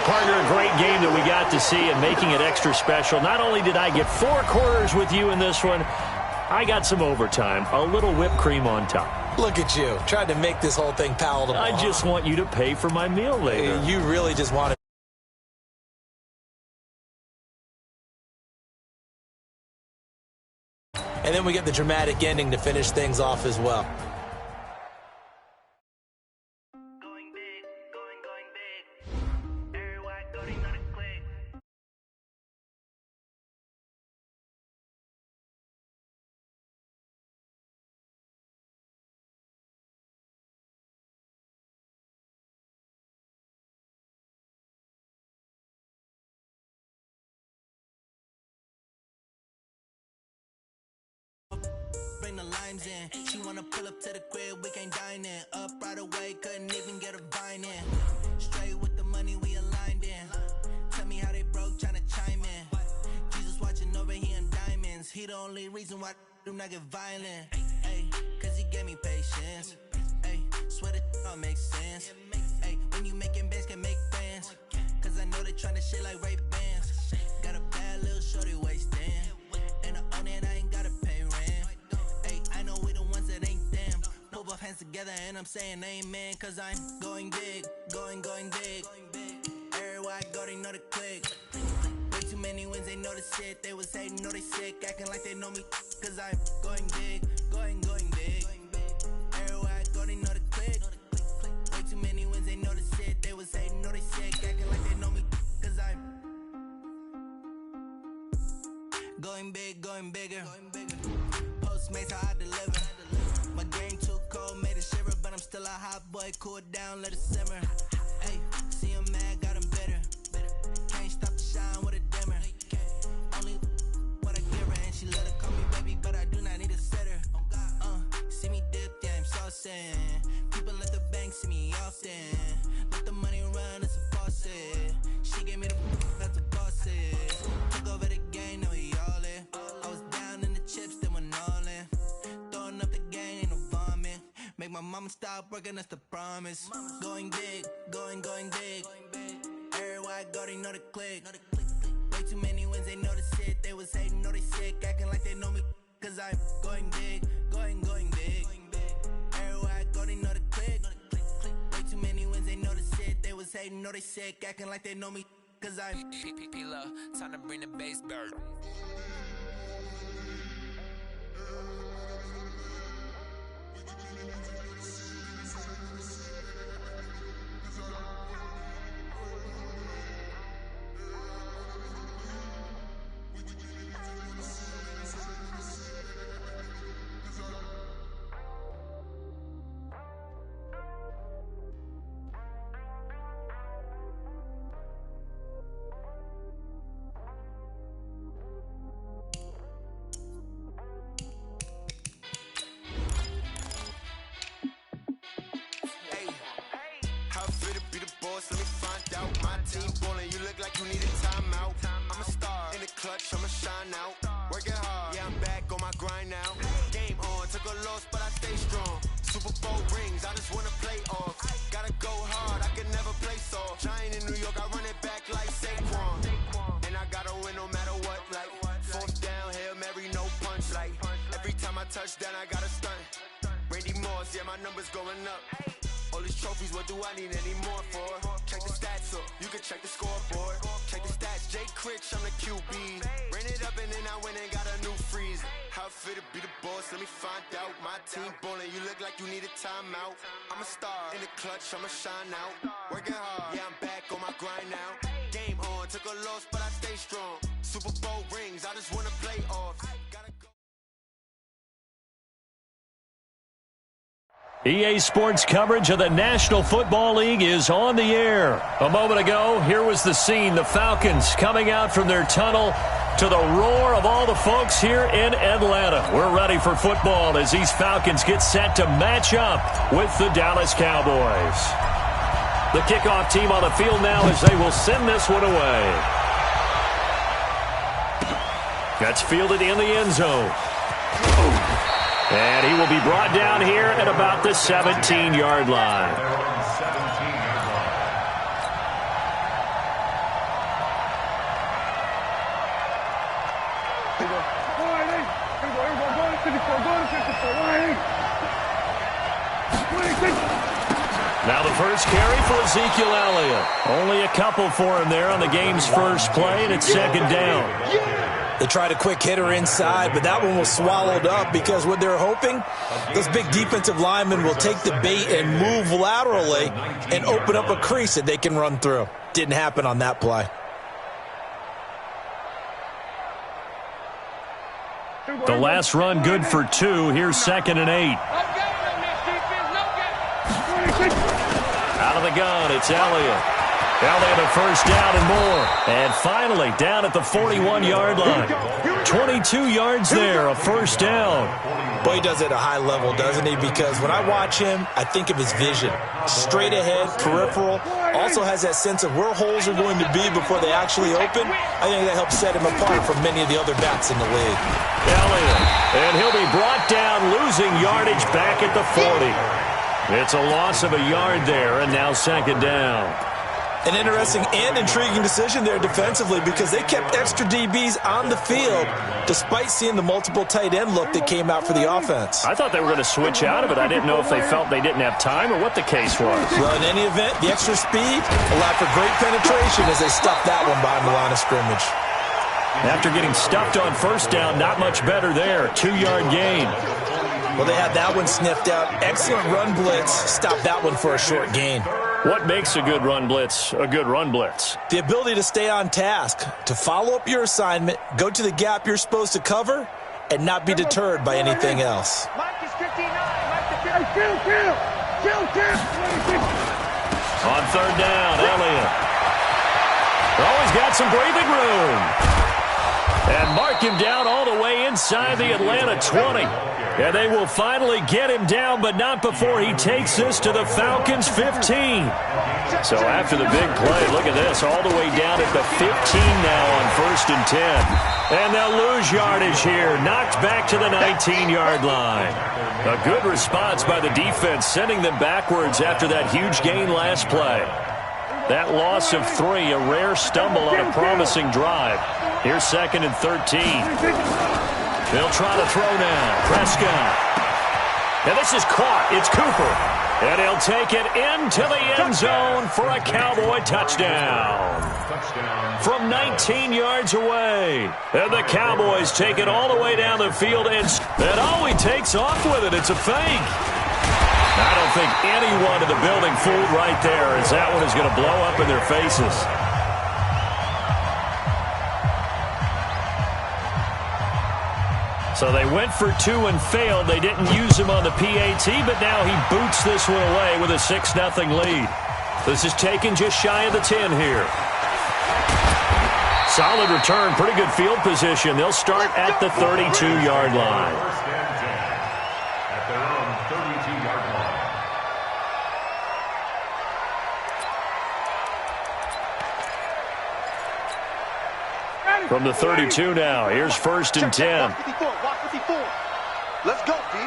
Partner, a great game that we got to see and making it extra special. Not only did I get 4 quarters with you in this one, I got some overtime, a little whipped cream on top. Look at you, trying to make this whole thing palatable. I just want you to pay for my meal later. You really just want to. And then we get the dramatic ending to finish things off as well. Going big, going big. Everywhere I go, they know the click. Bring the limes in. She wanna pull up to the crib, we can't dine in. Up right away, couldn't even get a vine in. Straight with the money we aligned in. Tell me how they broke, tryna chime in. Jesus watching over here in diamonds. He the only reason why I do not get violent. Ay, cause he gave me patience. Ay, swear that all makes sense. Ay, when you making bands, can make friends. Cause I know they tryna shit like Ray-Bans. Got a bad little shorty wasting. And I own it, I ain't gotta pay rent. Ay, I know we the ones that ain't them. Pull both hands together and I'm saying amen. Cause I'm going big, going big. Everywhere I go, they know the click. Way too many wins, they know the shit. They was hating, know they sick, acting like they know me. Cause I'm going big, going big. Everywhere I go, they know the click. Way too many wins, they know the shit. They was hating, know they sick, acting like they know me. Cause I'm going big, going bigger. Postmates, how I deliver. My game too cold, made it shiver, but I'm still a hot boy. Cool it down, let it simmer. Hey, see him mad, got him bitter. Can't stop the shine with a dimmer. Only what I give her, and she let her call me baby, but I do not need a sitter. See me dip, yeah, I'm saucing. People let the bank see me often. Let the money run, it's a faucet. She gave me the that's a faucet. Took over the game, now we all in. I was down in the chips, then went all in. Throwing up the game, ain't no vomit. Make my mama stop working, that's the promise. Going big, going big. Everywhere I go, they know the click. Way too many wins, they know the shit. They was hating, know they sick, acting like they know me. Cause I'm going big, going big. Everywhere I go, they know the click. Way too many wins, they know the shit. They was hating, know they sick, acting like they know me. Cause I'm P-P-P-Love, time to bring the bass bird. Let me find out. My team ballin', you look like you need a timeout. I'm a star in the clutch, I'ma shine out. Working hard, yeah, I'm back on my grind now. Game on, took a loss, but I stay strong. Super Bowl rings, I just wanna play off. Gotta go hard, I can never play soft. Giant in New York, I run it back like Saquon. And I gotta win no matter what, like fourth down, Hail Mary, no punch. Like every time I touch down, I gotta stunt. Randy Moss, yeah, my numbers going up. All these trophies, what do I need any more for? Check the stats up, you can check the scoreboard. Check the stats, Jay Critch, I'm the QB. Ran it up and then I went and got a new freeze. How it fit to be the boss, let me find out. My team ballin', you look like you need a timeout. I'm a star in the clutch, I'ma shine out. Working hard, yeah, I'm back on my grind now. Game on, took a loss, but I stay strong. Super Bowl rings, I just wanna play off. Gotta go. EA Sports coverage of the National Football League is on the air. A moment ago, here was the scene. The Falcons coming out from their tunnel to the roar of all the folks here in Atlanta. We're ready for football as these Falcons get set to match up with the Dallas Cowboys. The kickoff team on the field now as they will send this one away. That's fielded in the end zone. And he will be brought down here at about the 17-yard line. Now the first carry for Ezekiel Elliott. Only a couple for him there on the game's first play, and it's second down. They tried a quick hitter inside, but that one was swallowed up because what they're hoping, those big defensive linemen will take the bait and move laterally and open up a crease that they can run through. Didn't happen on that play. The last run good for 2. Here's 2nd and 8. Out of the gun, it's Elliott. Elliott a first down and more. And finally, down at the 41-yard line. 22 yards there, a first down. Boy, he does it at a high level, doesn't he? Because when I watch him, I think of his vision. Straight ahead, peripheral. Also has that sense of where holes are going to be before they actually open. I think that helps set him apart from many of the other backs in the league. Elliott, and he'll be brought down, losing yardage back at the 40. It's a loss of a yard there, and now second down. An interesting and intriguing decision there defensively because they kept extra DBs on the field despite seeing the multiple tight end look that came out for the offense. I thought they were going to switch out of it. I didn't know if they felt they didn't have time or what the case was. Well, in any event, the extra speed allowed for great penetration as they stuffed that one behind the line of scrimmage. After getting stuffed on first down, not much better there. 2-yard gain. Well, they had that one sniffed out. Excellent run blitz. Stopped that one for a short gain. What makes a good run blitz a good run blitz? The ability to stay on task, to follow up your assignment, go to the gap you're supposed to cover, and not be deterred by anything else. Mike is 59. Mike the 59. On third down, Elliott. Oh, he's got some breathing room. And mark him down all the way inside the Atlanta 20. And they will finally get him down, but not before he takes this to the Falcons' 15. So after the big play, look at this, all the way down at the 15 now on 1st and 10. And they'll lose yardage here, knocked back to the 19-yard line. A good response by the defense, sending them backwards after that huge gain last play. That loss of 3, a rare stumble on a promising drive. Here's 2nd and 13. They'll try to throw now. Prescott. And this is caught. It's Cooper. And he'll take it into the end zone for a Cowboy touchdown. From 19 yards away. And the Cowboys take it all the way down the field. And he takes off with it. It's a fake. I don't think anyone in the building fooled right there, as that one is going to blow up in their faces. So they went for 2 and failed. They didn't use him on the PAT, but now he boots this one away with a 6-0 lead. This is taken just shy of the 10 here. Solid return, pretty good field position. They'll start at the 32-yard line. From the 32 now, here's 1st and 10. Let's go, D.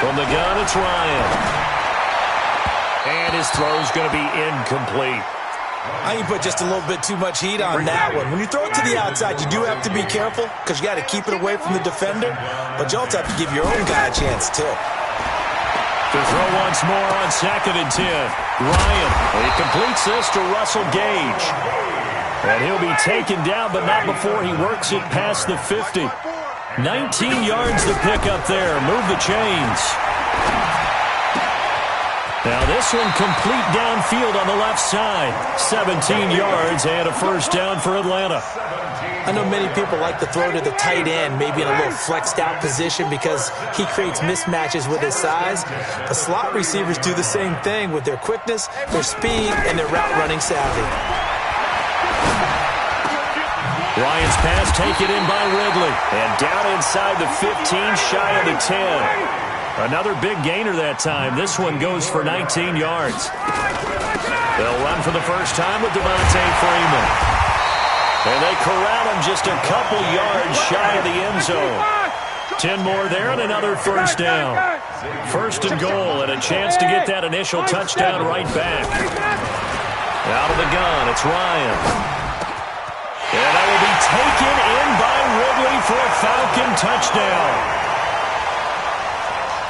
From the gun, it's Ryan. And his throw's going to be incomplete. I think put just a little bit too much heat on that one. When you throw it to the outside, you do have to be careful because you got to keep it away from the defender, but you also have to give your own guy a chance, too. To throw once more on 2nd and 10. Ryan, he completes this to Russell Gage. And he'll be taken down, but not before he works it past the 50. 19 yards to pick up there. Move the chains. Now this one complete downfield on the left side. 17 yards and a first down for Atlanta. I know many people like to throw to the tight end, maybe in a little flexed out position because he creates mismatches with his size. The slot receivers do the same thing with their quickness, their speed, and their route running savvy. Ryan's pass taken in by Ridley. And down inside the 15, shy of the 10. Another big gainer that time. This one goes for 19 yards. They'll run for the first time with Devontae Freeman. And they corral him just a couple yards shy of the end zone. 10 more there and another first down. First and goal and a chance to get that initial touchdown right back. Out of the gun, it's Ryan. And that will be taken in by Ridley for a Falcon touchdown.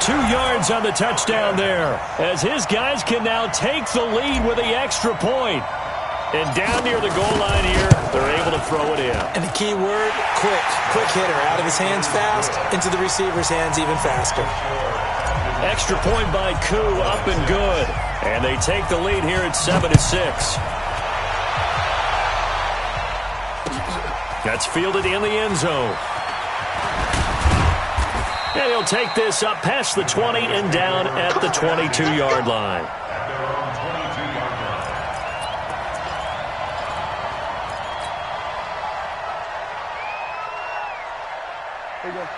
2 yards on the touchdown there, as his guys can now take the lead with the extra point. And down near the goal line here, they're able to throw it in. And the key word, quick. Quick hitter. Out of his hands fast, into the receiver's hands even faster. Extra point by Koo, up and good. And they take the lead here at 7-6. That's fielded in the end zone. And he'll take this up past the 20 and down at the 22-yard line.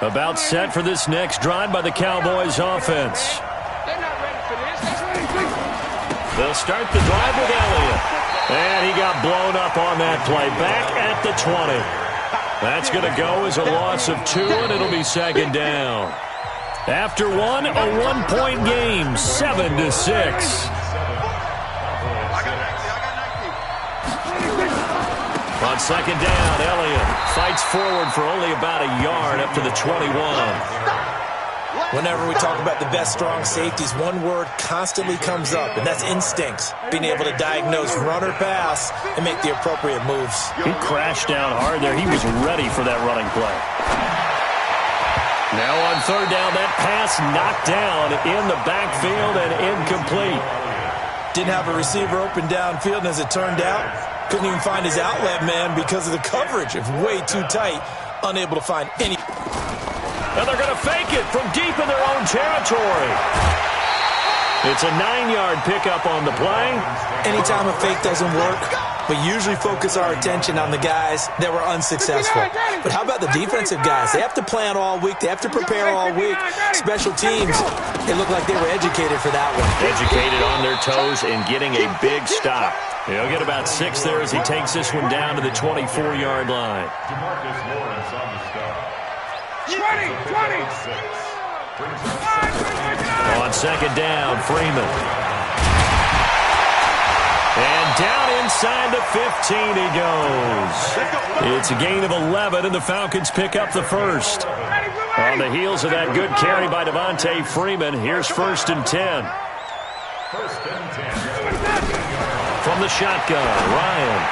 About set for this next drive by the Cowboys offense. They're not ready for this. They'll start the drive with Elliott. And he got blown up on that play. Back at the 20. That's going to go as a loss of 2, and it'll be second down. After one, a 1-point game, 7-6. On second down, Elliott fights forward for only about a yard up to the 21. Whenever we talk about the best strong safeties, one word constantly comes up, and that's instincts. Being able to diagnose run or pass and make the appropriate moves. He crashed down hard there. He was ready for that running play. Now on third down, that pass knocked down in the backfield and incomplete. Didn't have a receiver open downfield, and as it turned out, couldn't even find his outlet man because of the coverage. It was way too tight, unable to find any. And they're going to fake it from deep in their own territory. It's a 9-yard pickup on the play. Anytime a fake doesn't work, we usually focus our attention on the guys that were unsuccessful. But how about the defensive guys? They have to plan all week. They have to prepare all week. Special teams, they look like they were educated for that one. Educated on their toes and getting a big stop. He'll get about 6 there as he takes this one down to the 24-yard line. 20. On second down, Freeman. And down inside the 15 he goes. It's a gain of 11, and the Falcons pick up the first. On the heels of that good carry by Devontae Freeman, here's first and 10. From the shotgun, Ryan.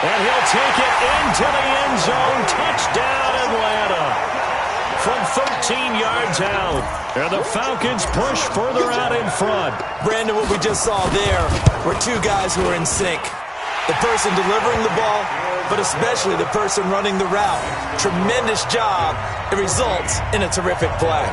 And he'll take it into the end zone. Touchdown, Atlanta. From 13 yards out. And the Falcons push further out in front. Brandon, what we just saw there were 2 guys who are in sync. The person delivering the ball, but especially the person running the route. Tremendous job. It results in a terrific play.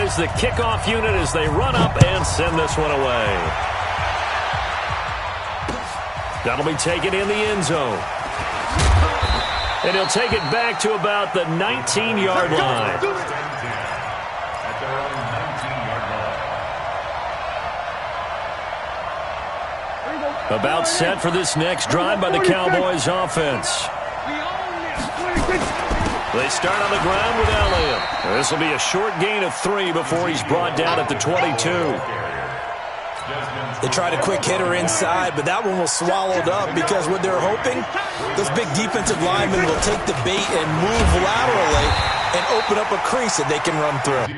Is the kickoff unit as they run up and send this one away. That'll be taken in the end zone. And he'll take it back to about the 19-yard line. About set for this next drive by the Cowboys offense. They start on the ground with Elliott. This will be a short gain of 3 before he's brought down at the 22. They tried a quick hitter inside, but that one was swallowed up because what they're hoping, those big defensive linemen will take the bait and move laterally and open up a crease that they can run through.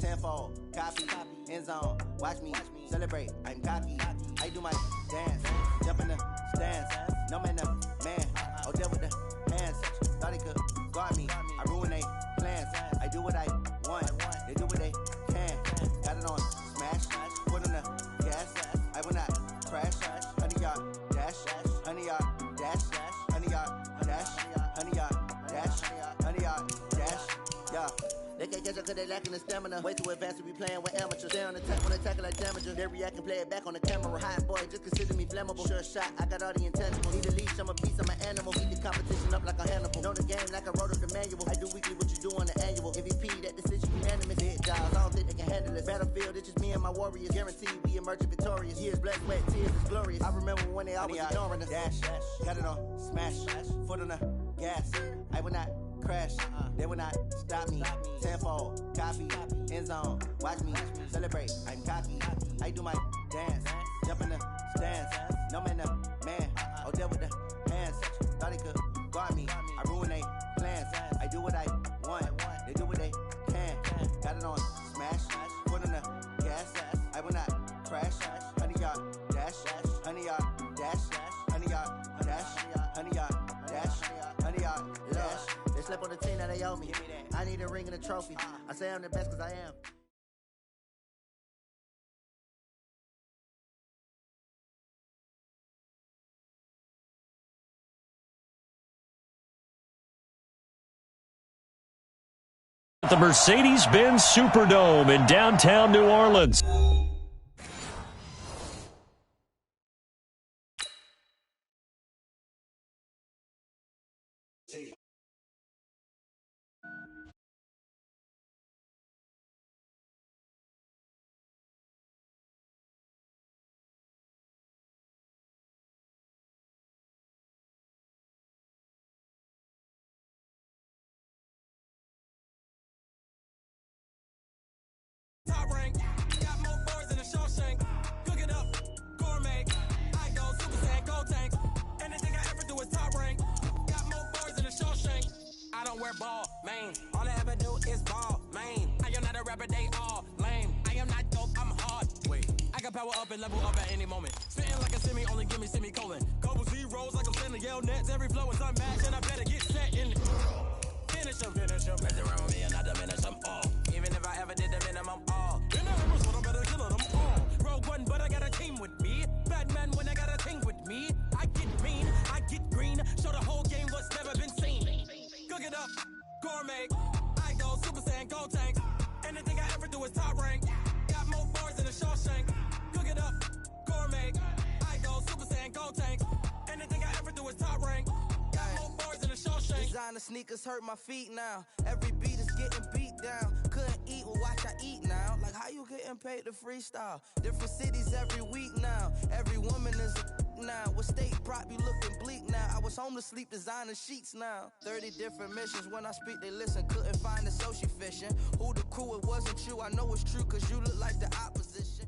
Tenfold, copy, end zone, watch me celebrate. I'm cocky. I do my dance, jump No man, man. Oh, there with the hands. Thought he could guard me. I ruin they plans. I do what I want. They do what they can. Got it on smash. Put on the gas. I will not crash. 100-yard dash. 100-yard dash. 100-yard dash. 100-yard dash. 100-yard dash. Yeah. They can't catch up cause they lacking the stamina. Way too advanced to be playing with amateurs. They on attack when they tackle like damages. They react and play it back on the camera. Hot boy, just consider me flammable. Sure shot, I got all the intangibles. Need a leash, I'm a beast, I'm an animal. Eat the competition up like a Hannibal. Know the game like I wrote up the manual. I do weekly what you do on the annual. MVP, that decision unanimous. Hit dials, I don't think they can handle it. Battlefield, it's just me and my warriors. Guaranteed we emerging victorious. Years blessed, wet, tears is glorious. I remember when they always ignoring us. Dash, got it on smash. Foot on the gas. I will not crash, they will not stop me. Tenfold, copy, end zone, watch me celebrate. I'm cocky, I do my dance, jump in the stands. No man, man. Oh, there with the hands. Thought he could guard me. I ruin they plans. I do what I want. They do what they can. Got it on smash, put on the gas. I will not crash. 100-yard dash, 100-yard dash, 100-yard dash, 100-yard dash, 100-yard dash. They slept on the team that they owe me. I need a ring and a trophy. I say I'm the best cause I am. The Mercedes-Benz Superdome in downtown New Orleans. Top rank, got more boards than a Shawshank. Cook it up, gourmet. I go Super Saiyan, gold tank. Anything I ever do is top rank. Got more boards than a Shawshank. I don't wear ball, man. All I ever do is ball, man. I am not a rapper, they all lame. I am not dope, I'm hard. Wait, I got power up and level up at any moment. Spitting like a semi, only give me semicolon. Couple zeros like I'm sending yell nets. Every flow is unmatched, and I better get set in. Finish them. Mess around with me and I diminish them all. Even if I ever did the minimum all. In the numbers, what I'm better killing them all. Rogue one, but I got a team with me. Batman when I got a team with me. I get mean, I get green. Show the whole game what's never been seen. Cook it up, gourmet. I go Super Saiyan, gold tank. Anything I ever do is top rank. Got more bars than a Shawshank. Cook it up, gourmet. I go Super Saiyan, gold tank. Anything I ever do is top rank. Designer sneakers hurt my feet now. Every beat is getting beat down. Couldn't eat, well watch I eat now. Like how you getting paid to freestyle? Different cities every week now. Every woman is a now. With state prop you looking bleak now. I was home to sleep designing sheets now. 30 different missions. When I speak they listen. Couldn't find it so she fishing. Who the crew, it wasn't you. I know it's true cause you look like the opposition.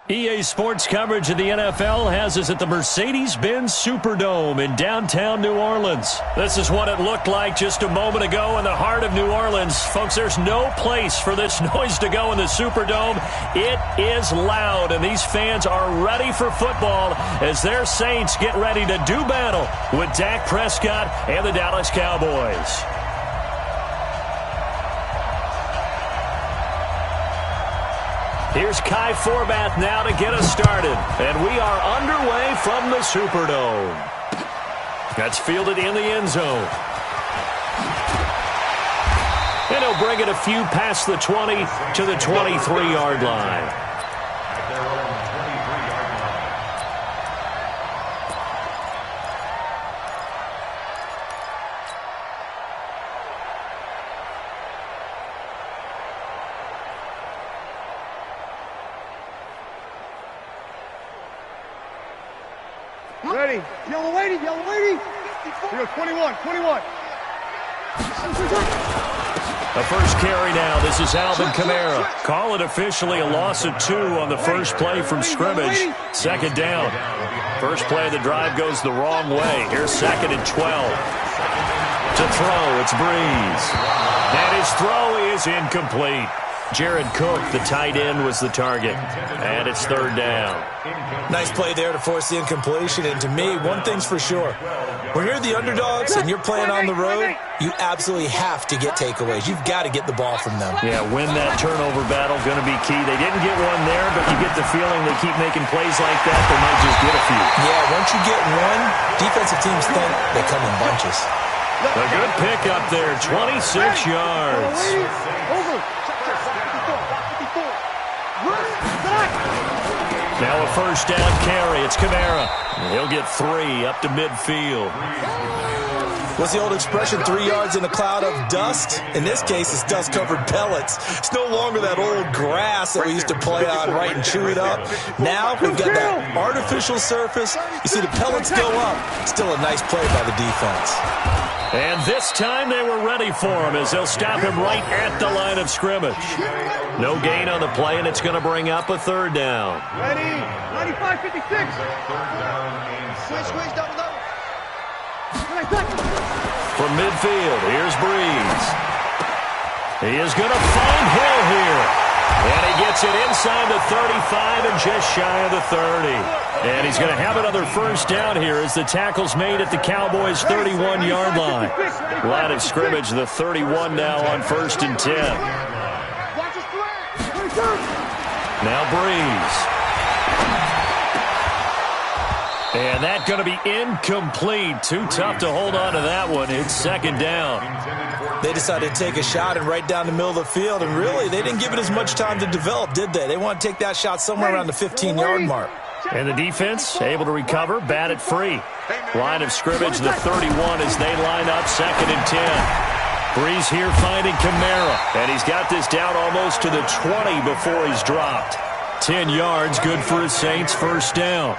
EA Sports coverage of the NFL has us at the Mercedes-Benz Superdome in downtown New Orleans. This is what it looked like just a moment ago in the heart of New Orleans. Folks, there's no place for this noise to go in the Superdome. It is loud, and these fans are ready for football as their Saints get ready to do battle with Dak Prescott and the Dallas Cowboys. Here's Kai Forbath now to get us started. And we are underway from the Superdome. That's fielded in the end zone. And he'll bring it a few past the 20 to the 23-yard line. Ready. Yellow lady. Here, 21. The first carry now. This is Alvin Kamara. Call it officially a loss of 2 on the first play from scrimmage. Second down. First play of the drive goes the wrong way. Here's 2nd and 12. To throw, it's Breeze. And his throw is incomplete. Jared Cook, the tight end, was the target. And it's third down. Nice play there to force the incompletion. And to me, one thing's for sure. When you're the underdogs and you're playing on the road, you absolutely have to get takeaways. You've got to get the ball from them. Yeah, win that turnover battle, going to be key. They didn't get one there, but you get the feeling they keep making plays like that, they might just get a few. Yeah, once you get one, defensive teams think they come in bunches. A good pick up there, 26 yards. Now a first down carry. It's Kamara. He'll get 3 up to midfield. What's the old expression, 3 yards in a cloud of dust? In this case, it's dust-covered pellets. It's no longer that old grass that we used to play on, right, and chew it up. Now we've got that artificial surface. You see the pellets go up. Still a nice play by the defense. And this time they were ready for him as they'll stop him right at the line of scrimmage. No gain on the play, and it's going to bring up a third down. Ready? 95-56. Switch, double. From midfield, here's Breeze. He is going to find Hill here. And he gets it inside the 35 and just shy of the 30. And he's going to have another first down here as the tackle's made at the Cowboys' 31-yard line. Line of scrimmage, the 31 now on 1st and 10. Now Breeze. And that's going to be incomplete. Too tough to hold on to that one. It's second down. They decided to take a shot and right down the middle of the field, and really, they didn't give it as much time to develop, did they? They want to take that shot somewhere around the 15-yard mark. And the defense able to recover, bat it free. Line of scrimmage, the 31 as they line up, 2nd and 10. Breeze here finding Kamara, and he's got this down almost to the 20 before he's dropped. 10 yards, good for his Saints, first down.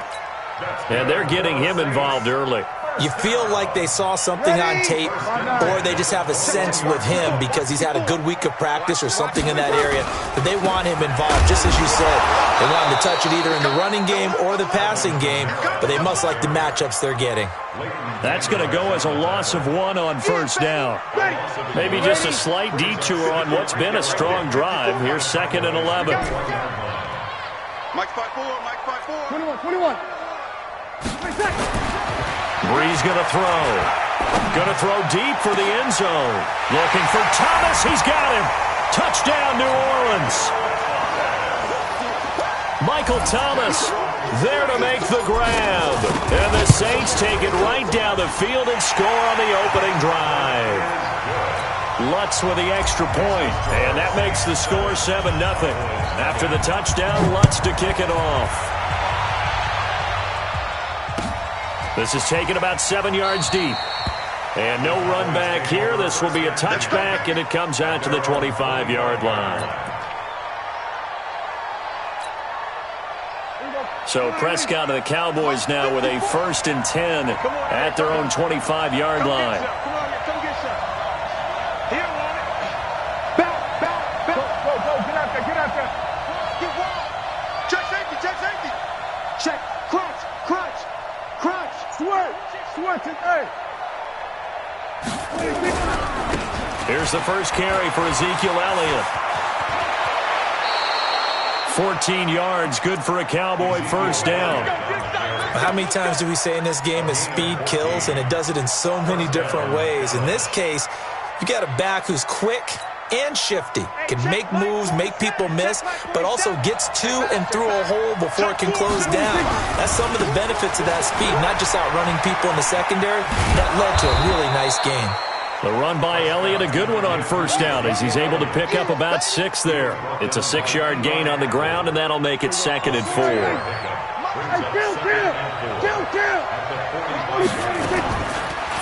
And they're getting him involved early. You feel like they saw something on tape, or they just have a sense with him because he's had a good week of practice or something in that area, that they want him involved, just as you said. They want him to touch it either in the running game or the passing game, but they must like the matchups they're getting. That's going to go as a loss of 1 on first down. Maybe just a slight detour on what's been a strong drive. Here's 2nd and 11. Mike 5-4. 21. Breeze going to throw. Going to throw deep for the end zone. Looking for Thomas. He's got him. Touchdown, New Orleans. Michael Thomas there to make the grab. And the Saints take it right down the field and score on the opening drive. Lutz with the extra point. And that makes the score 7-0. After the touchdown, Lutz to kick it off. This is taken about 7 yards deep. And no run back here. This will be a touchback, and it comes out to the 25-yard line. So Prescott and the Cowboys now with a 1st and 10 at their own 25-yard line. Get out there. Check safety. Check. Crunch. Swerve to third. Here's the first carry for Ezekiel Elliott. 14 yards, good for a Cowboy first down. How many times do we say in this game that speed kills, and it does it in so many different ways? In this case, you got a back who's quick and shifty, can make moves, make people miss, but also gets to and through a hole before it can close down. That's some of the benefits of that speed, not just outrunning people in the secondary. That led to a really nice game. The run by Elliott, a good one on first down as he's able to pick up about 6 there. It's a 6-yard gain on the ground, and that'll make it 2nd and 4.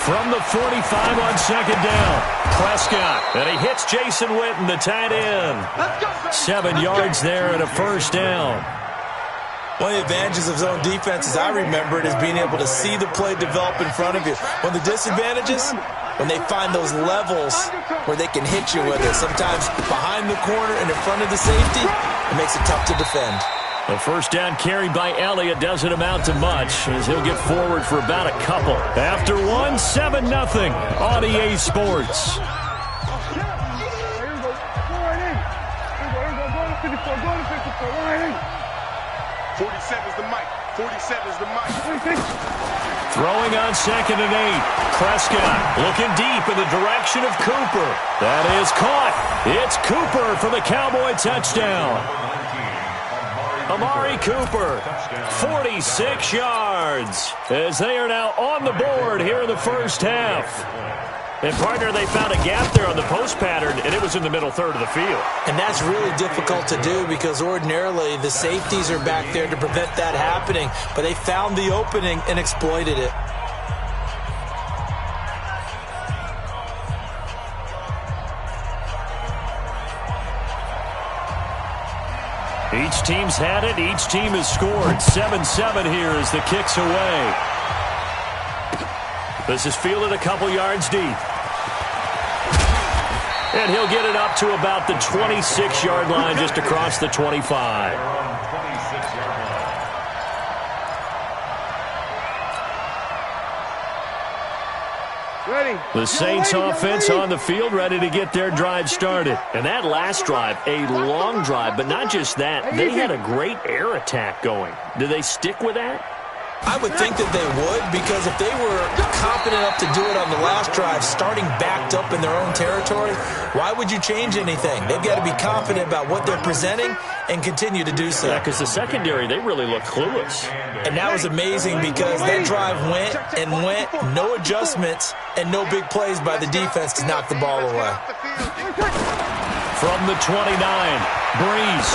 From the 45 on 2nd down, Prescott, and he hits Jason Witten, the tight end. 7 yards there and a first down. One of the advantages of zone defense, as I remember it, is being able to see the play develop in front of you. One of the disadvantages, when they find those levels where they can hit you with it, sometimes behind the corner and in front of the safety, it makes it tough to defend. The first down carried by Elliott doesn't amount to much as he'll get forward for about a couple. After 7-0 on EA Sports. 47's the mic. 47's the mic. Throwing on 2nd and 8. Prescott looking deep in the direction of Cooper. That is caught. It's Cooper for the Cowboy touchdown. Amari Cooper, 46 yards, as they are now on the board here in the first half. And, partner, they found a gap there on the post pattern, and it was in the middle third of the field. And that's really difficult to do because ordinarily the safeties are back there to prevent that happening. But they found the opening and exploited it. Each team's had it. Each team has scored. 7-7 here as the kick's away. This is fielded a couple yards deep. And he'll get it up to about the 26-yard line, just across the 25. The Saints offense on the field, ready to get their drive started. And that last drive, a long drive, but not just that. They had a great air attack going. Do they stick with that? I would think that they would, because if they were confident enough to do it on the last drive, starting backed up in their own territory, why would you change anything? They've got to be confident about what they're presenting and continue to do so. Yeah, because the secondary, they really look clueless. And that was amazing because that drive went and went, no adjustments, and no big plays by the defense to knock the ball away. From the 29, Breeze.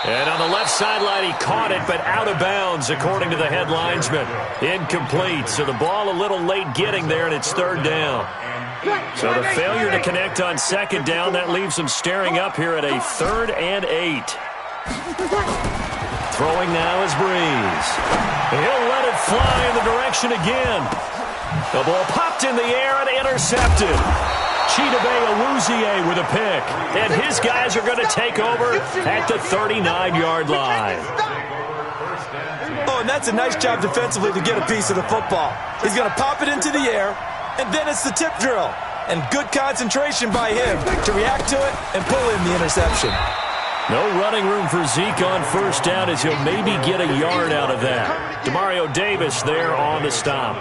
And on the left sideline, he caught it, but out of bounds, according to the head linesman. Incomplete, so the ball a little late getting there, and it's 3rd down. So the failure to connect on 2nd down, that leaves them staring up here at a 3rd and 8. Throwing now is Breeze. He'll let it fly in the direction again. The ball popped in the air and intercepted. Chidobe with a pick. And his guys are going to take over at the 39-yard line. Oh, and that's a nice job defensively to get a piece of the football. He's going to pop it into the air, and then it's the tip drill. And good concentration by him to react to it and pull in the interception. No running room for Zeke on 1st down, as he'll maybe get a yard out of that. Demario Davis there on the stop.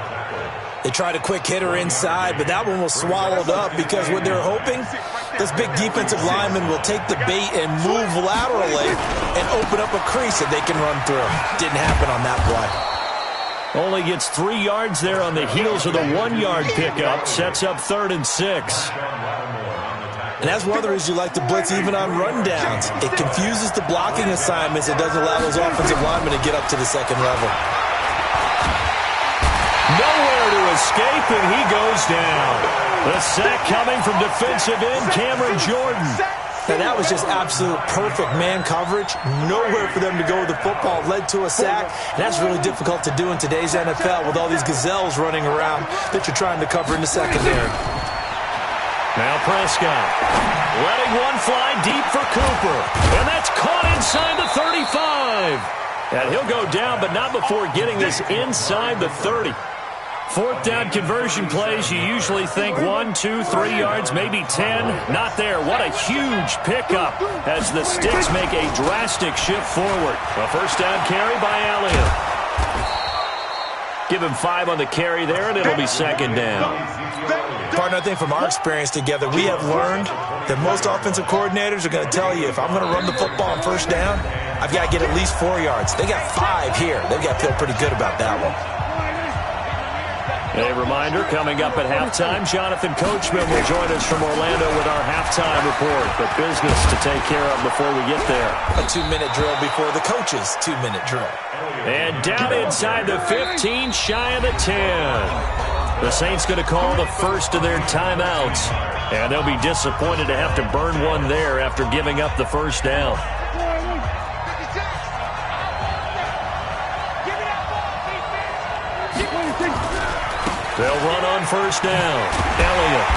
They tried a quick hitter inside, but that one was swallowed up because what they're hoping, this big defensive lineman will take the bait and move laterally and open up a crease that they can run through. Didn't happen on that play. Only gets 3 yards there on the heels of the 1-yard pickup. Sets up 3rd and 6. And that's one of the reasons you like to blitz even on rundowns. It confuses the blocking assignments. It doesn't allow those offensive linemen to get up to the 2nd level. Nowhere to escape, and he goes down. The sack coming from defensive end Cameron Jordan. Now that was just absolute perfect man coverage. Nowhere for them to go with the football. Led to a sack. And that's really difficult to do in today's NFL with all these gazelles running around that you're trying to cover in the secondary. Now Prescott letting one fly deep for Cooper. And that's caught inside the 35. And he'll go down, but not before getting this inside the 30. 4th down conversion plays, you usually think 1, 2, 3 yards, maybe 10. Not there. What a huge pickup as the Sticks make a drastic shift forward. A 1st down carry by Elliott. Give him 5 on the carry there, and it'll be 2nd down. Partner, I think from our experience together, we have learned that most offensive coordinators are going to tell you, if I'm going to run the football on 1st down, I've got to get at least 4 yards. They got 5 here. They've got to feel pretty good about that one. A reminder, coming up at halftime, Jonathan Coachman will join us from Orlando with our halftime report. But business to take care of before we get there. A 2-minute drill before the coach's 2-minute drill. And down inside the 15, shy of the 10. The Saints going to call the first of their timeouts. And they'll be disappointed to have to burn one there after giving up the 1st down. They'll run on 1st down. Elliott.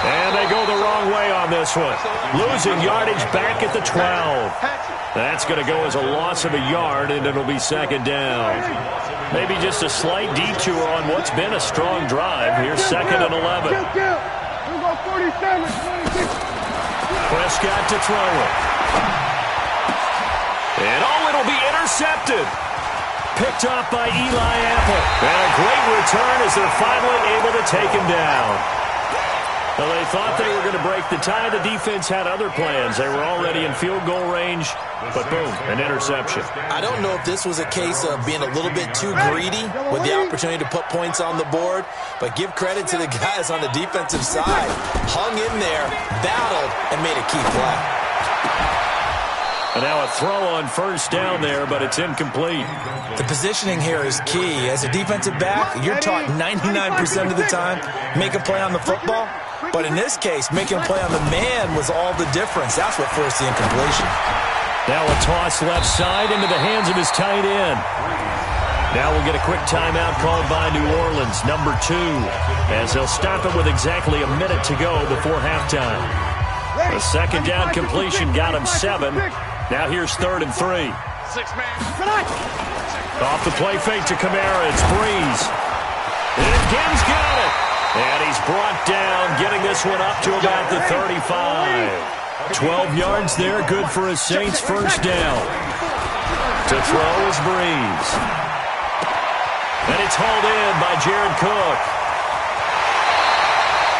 And they go the wrong way on this one. Losing yardage back at the 12. That's going to go as a loss of a yard, and it'll be 2nd down. Maybe just a slight detour on what's been a strong drive. Here's 2nd and 11. Prescott to throw it. And it'll be intercepted. Intercepted. Picked off by Eli Apple. And a great return as they're finally able to take him down. Well, they thought they were going to break the tie. The defense had other plans. They were already in field goal range, but boom, an interception. I don't know if this was a case of being a little bit too greedy with the opportunity to put points on the board, but give credit to the guys on the defensive side. Hung in there, battled, and made a key play. And now a throw on first down there, but it's incomplete. The positioning here is key. As a defensive back, you're taught 99% of the time, make a play on the football. But in this case, making a play on the man was all the difference. That's what forced the incompletion. Now a toss left side into the hands of his tight end. Now we'll get a quick timeout called by New Orleans, number 2, as they'll stop it with exactly a minute to go before halftime. The second down completion got him 7. Now here's 3rd and 3. Off the play fake to Kamara. It's Breeze. And again's got it. And he's brought down, getting this one up to about the 35. 12 yards there, good for a Saints first down. To throw is Breeze. And it's hauled in by Jared Cook.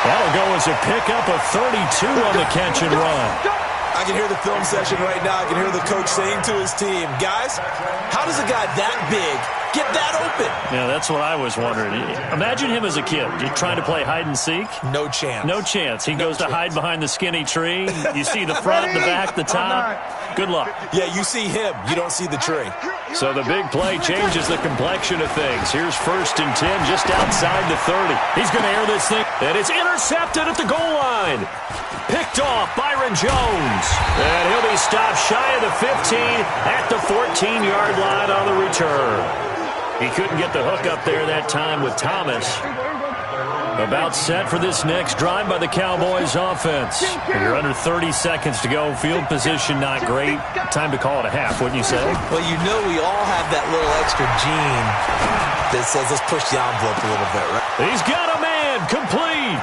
That'll go as a pickup of 32 on the catch and run. I can hear the film session right now. I can hear the coach saying to his team, guys, how does a guy that big get that open? Yeah, that's what I was wondering. Imagine him as a kid. You're trying to play hide and seek. No chance. No chance. He goes to hide behind the skinny tree. You see the front, the back, the top. Good luck. Yeah, you see him. You don't see the tree. So the big play changes the complexion of things. Here's 1st and 10 just outside the 30. He's going to air this thing. And it's intercepted at the goal line. Picked off Byron Jones. And he'll be stopped shy of the 15 at the 14-yard line on the return. He couldn't get the hook up there that time with Thomas. About set for this next drive by the Cowboys offense. You're under 30 seconds to go. Field position not great. Time to call it a half, wouldn't you say? Well, you know we all have that little extra gene that says let's push the envelope a little bit, right? He's got a man. Complete.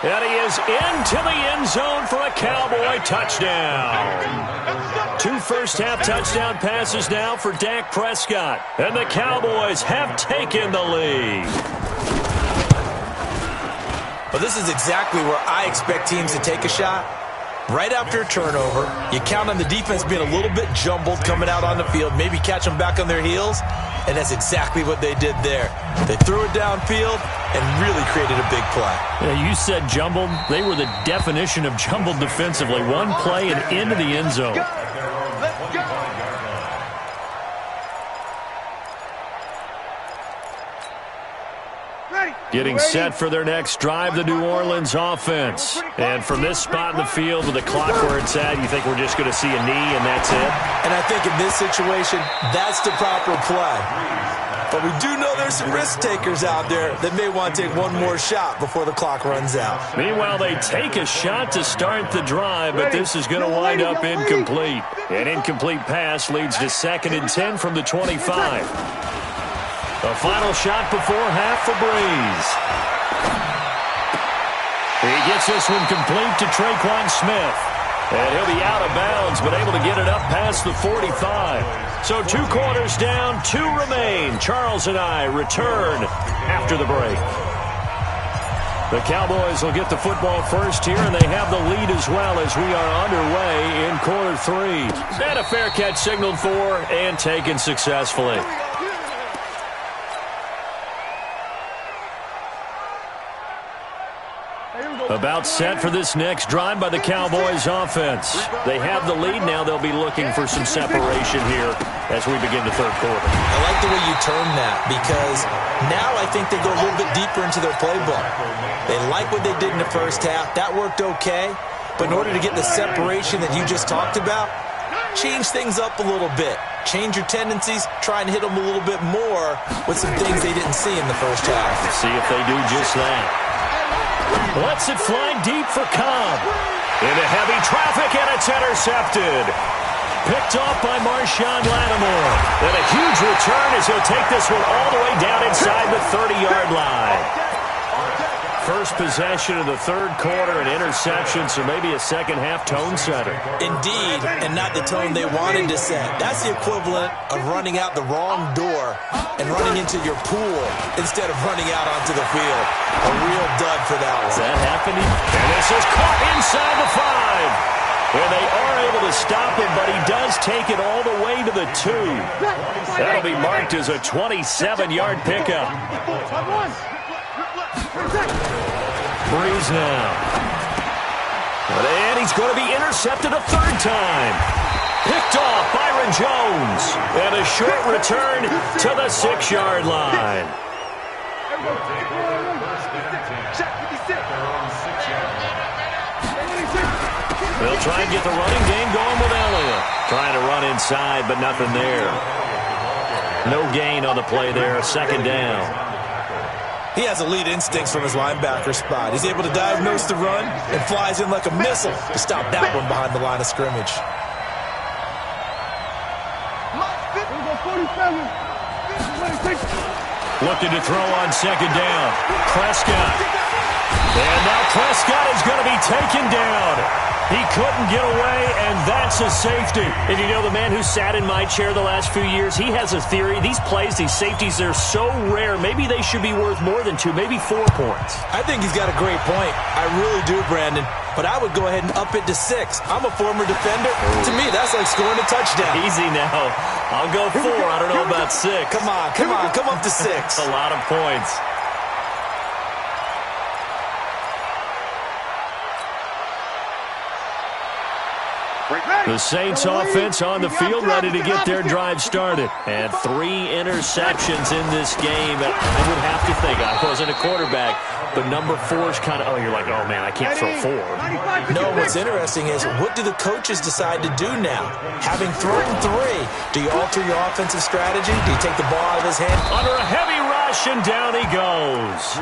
And he is into the end zone for a Cowboy touchdown. 2 first-half touchdown passes now for Dak Prescott. And the Cowboys have taken the lead. Well, this is exactly where I expect teams to take a shot. Right after a turnover, you count on the defense being a little bit jumbled coming out on the field, maybe catch them back on their heels, and that's exactly what they did there. They threw it downfield and really created a big play. Yeah, you said jumbled. They were the definition of jumbled defensively. One play and into the end zone. Let's go. Getting set for their next drive, the New Orleans offense. And from this spot in the field with the clock where it's at, you think we're just going to see a knee and that's it? And I think in this situation, that's the proper play. But we do know there's some risk takers out there that may want to take one more shot before the clock runs out. Meanwhile, they take a shot to start the drive, but this is going to wind up incomplete. An incomplete pass leads to 2nd and 10 from the 25. The final shot before half for Breeze. He gets this one complete to Traquan Smith. And he'll be out of bounds, but able to get it up past the 45. So 2 quarters down, 2 remain. Charles and I return after the break. The Cowboys will get the football first here, and they have the lead as well as we are underway in quarter 3. And a fair catch signaled for and taken successfully. About set for this next drive by the Cowboys offense. They have the lead now. They'll be looking for some separation here as we begin the 3rd quarter. I like the way you term that because now I think they go a little bit deeper into their playbook. They like what they did in the first half. That worked okay. But in order to get the separation that you just talked about, change things up a little bit. Change your tendencies. Try and hit them a little bit more with some things they didn't see in the first half. Let's see if they do just that. Lets it fly deep for Cobb. Into heavy traffic, and it's intercepted. Picked off by Marshawn Lattimore. And a huge return as he'll take this one all the way down inside the 30-yard line. first possession of the third quarter, an interception, so maybe a second-half tone setter. Indeed, and not the tone they wanted to set. That's the equivalent of running out the wrong door and running into your pool instead of running out onto the field. A real dud for that one. Is that happening? And this is caught inside the 5. And they are able to stop him, but he does take it all the way to the 2. That'll be marked as a 27-yard pickup. Breeze now. And he's going to be intercepted a third time. Picked off Byron Jones. And a short return to the 6-yard line. They'll try and get the running game going with Elliott. Trying to run inside, but nothing there. No gain on the play there. Second down. He has elite instincts from his linebacker spot. He's able to diagnose the run and flies in like a missile to stop that one behind the line of scrimmage. Looking to throw on second down. Prescott. And now Prescott is going to be taken down. He couldn't get away, and that's a safety. And you know, the man who sat in my chair the last few years, he has a theory. These plays, these safeties, they're so rare. Maybe they should be worth more than 2, maybe 4 points. I think he's got a great point. I really do, Brandon. But I would go ahead and up it to 6. I'm a former defender. To me, that's like scoring a touchdown. Easy now. I'll go 4. I don't know about 6. Come on. Come up to 6. A lot of points. The Saints offense on the field, ready to get their drive started. And 3 interceptions in this game. I would have to think, I wasn't a quarterback, but number 4 is kind of, you're like, oh man, I can't throw 4. No, what's interesting is, what do the coaches decide to do now? Having thrown 3, do you alter your offensive strategy? Do you take the ball out of his hand? Under a heavy rush, and down he goes.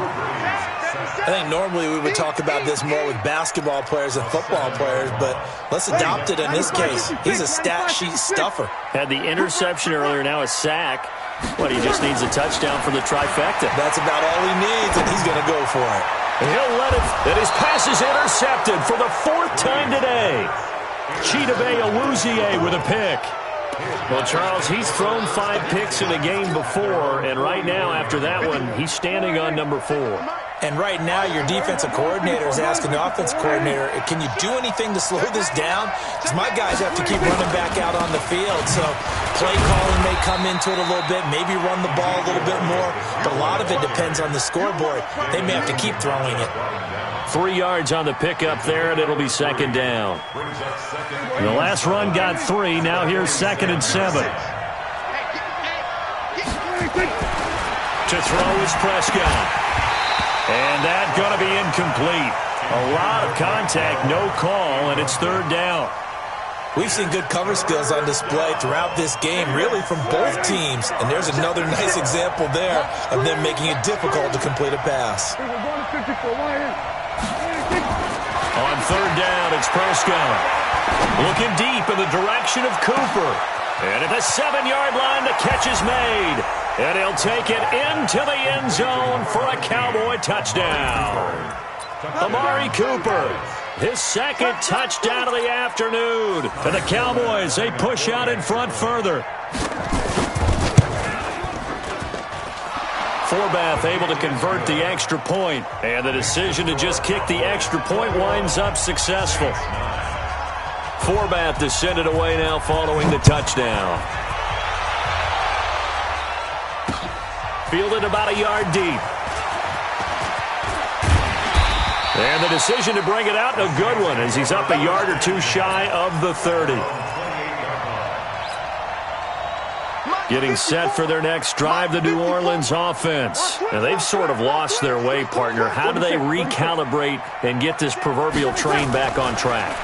I think normally we would talk about this more with basketball players and football players, but let's adopt it in this case. He's a stat sheet stuffer. Had the interception earlier, now a sack. But he just needs a touchdown for the trifecta. That's about all he needs, and he's going to go for it. And he'll let it, and his pass is intercepted for the 4th time today. Chidobe Awuzie with a pick. Well, Charles, he's thrown 5 picks in a game before, and right now, after that one, he's standing on number 4. And right now, your defensive coordinator is asking the offensive coordinator, can you do anything to slow this down? Because my guys have to keep running back out on the field. So play calling may come into it a little bit, maybe run the ball a little bit more. But a lot of it depends on the scoreboard. They may have to keep throwing it. 3 yards on the pickup there, and it'll be second down. The last run got 3. Now here's 2nd and 7. To throw is Prescott. And that's going to be incomplete. A lot of contact, no call, and it's 3rd down. We've seen good cover skills on display throughout this game, really from both teams. And there's another nice example there of them making it difficult to complete a pass. On 3rd down, it's Prescott. Looking deep in the direction of Cooper. And at the 7-yard line, the catch is made. And he'll take it into the end zone for a Cowboy touchdown. Amari Cooper, his 2nd touchdown of the afternoon. And the Cowboys, they push out in front further. Forbath able to convert the extra point. And the decision to just kick the extra point winds up successful. Forbath to send it away now following the touchdown. Fielded about a yard deep. And the decision to bring it out, a good one, as he's up a yard or 2 shy of the 30. Getting set for their next drive, the New Orleans offense. Now, they've sort of lost their way, partner. How do they recalibrate and get this proverbial train back on track?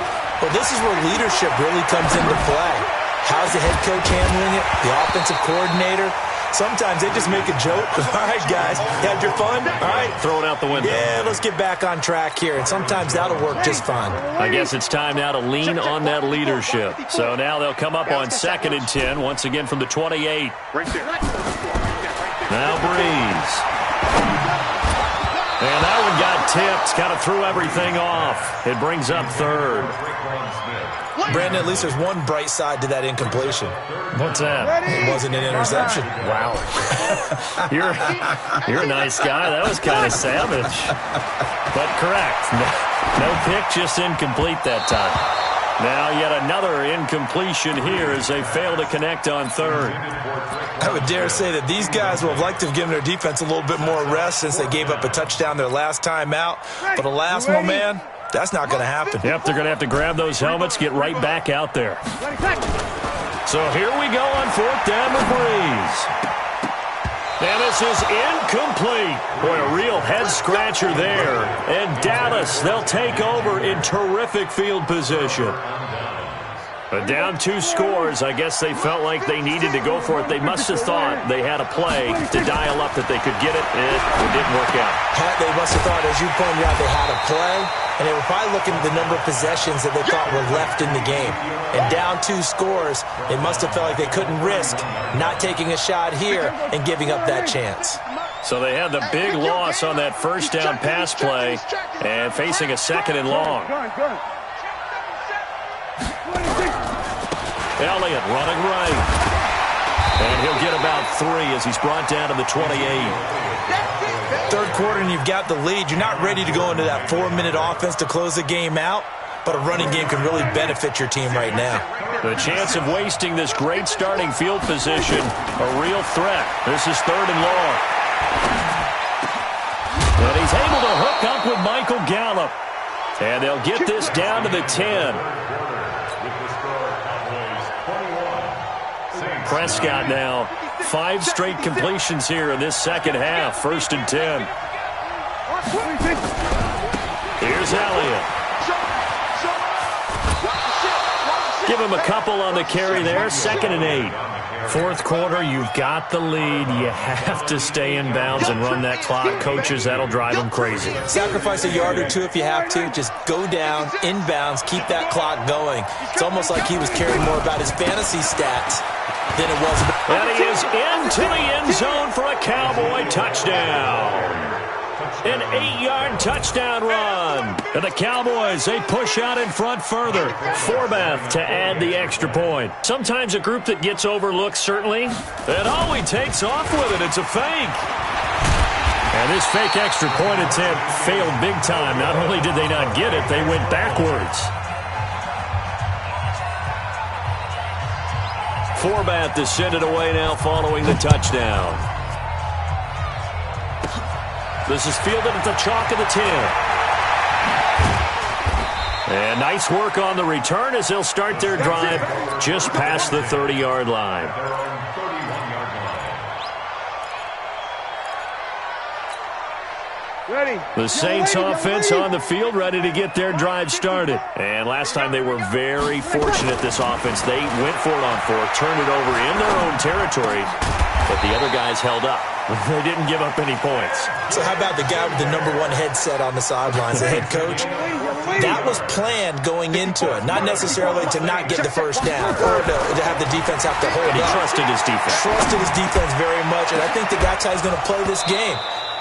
Well, this is where leadership really comes into play. How's the head coach handling it? The offensive coordinator? Sometimes they just make a joke. All right, guys, you had your fun? All right. Throw it out the window. Yeah, let's get back on track here. And sometimes that'll work just fine. I guess it's time now to lean on that leadership. So now they'll come up on 2nd and 10, once again from the 28. Now Breeze. And that one got tipped. Kind of threw everything off. It brings up third. Brandon, at least there's one bright side to that incompletion. What's that? It wasn't an interception. Wow. You're a nice guy. That was kind of savage. But correct. No pick, just incomplete that time. Now yet another incompletion here as they fail to connect on third. I would dare say that these guys would have liked to have given their defense a little bit more rest since they gave up a touchdown their last time out. But alas, my man, that's not going to happen. Yep, they're going to have to grab those helmets, get right back out there. So here we go on fourth down with Breeze. And this is incomplete. Boy, a real head-scratcher there. And Dallas, they'll take over in terrific field position. But down 2 scores, I guess they felt like they needed to go for it. They must have thought they had a play to dial up that they could get it. It didn't work out. They must have thought, as you pointed out, they had a play, and they were probably looking at the number of possessions that they thought were left in the game. And down 2 scores, they must have felt like they couldn't risk not taking a shot here and giving up that chance. So they had the big loss on that first down pass play and facing a second and long. Elliott running right. And he'll get about 3 as he's brought down to the 28. Third quarter and you've got the lead. You're not ready to go into that 4-minute offense to close the game out, but a running game can really benefit your team right now. The chance of wasting this great starting field position, a real threat. This is third and long. And he's able to hook up with Michael Gallup. And they'll get this down to the 10. Prescott now, 5 straight completions here in this second half. First and 10. Here's Elliott. Give him a couple on the carry there. Second and 8. Fourth quarter, you've got the lead. You have to stay in bounds and run that clock. Coaches, that'll drive them crazy. Sacrifice a yard or 2 if you have to. Just go down, inbounds, keep that clock going. It's almost like he was caring more about his fantasy stats than it was about. And he is into the end zone for a Cowboy touchdown. An 8-yard touchdown run. And the Cowboys, they push out in front further. Forbath to add the extra point. Sometimes a group that gets overlooked, certainly. And oh, he takes off with it. It's a fake. And this fake extra point attempt failed big time. Not only did they not get it, they went backwards. Forbath to send it away now following the touchdown. This is fielded at the chalk of the 10. And nice work on the return as they'll start their drive just past the 30-yard line. The Saints offense on the field, ready to get their drive started. And last time they were very fortunate, this offense. They went for it on 4, turned it over in their own territory, but the other guys held up. They didn't give up any points. So how about the guy with the number 1 headset on the sidelines, the head coach? That was planned going into it, not necessarily to not get the first down or to have the defense have to hold up. He trusted his defense. Trusted his defense very much, and I think that's how he's going to play this game.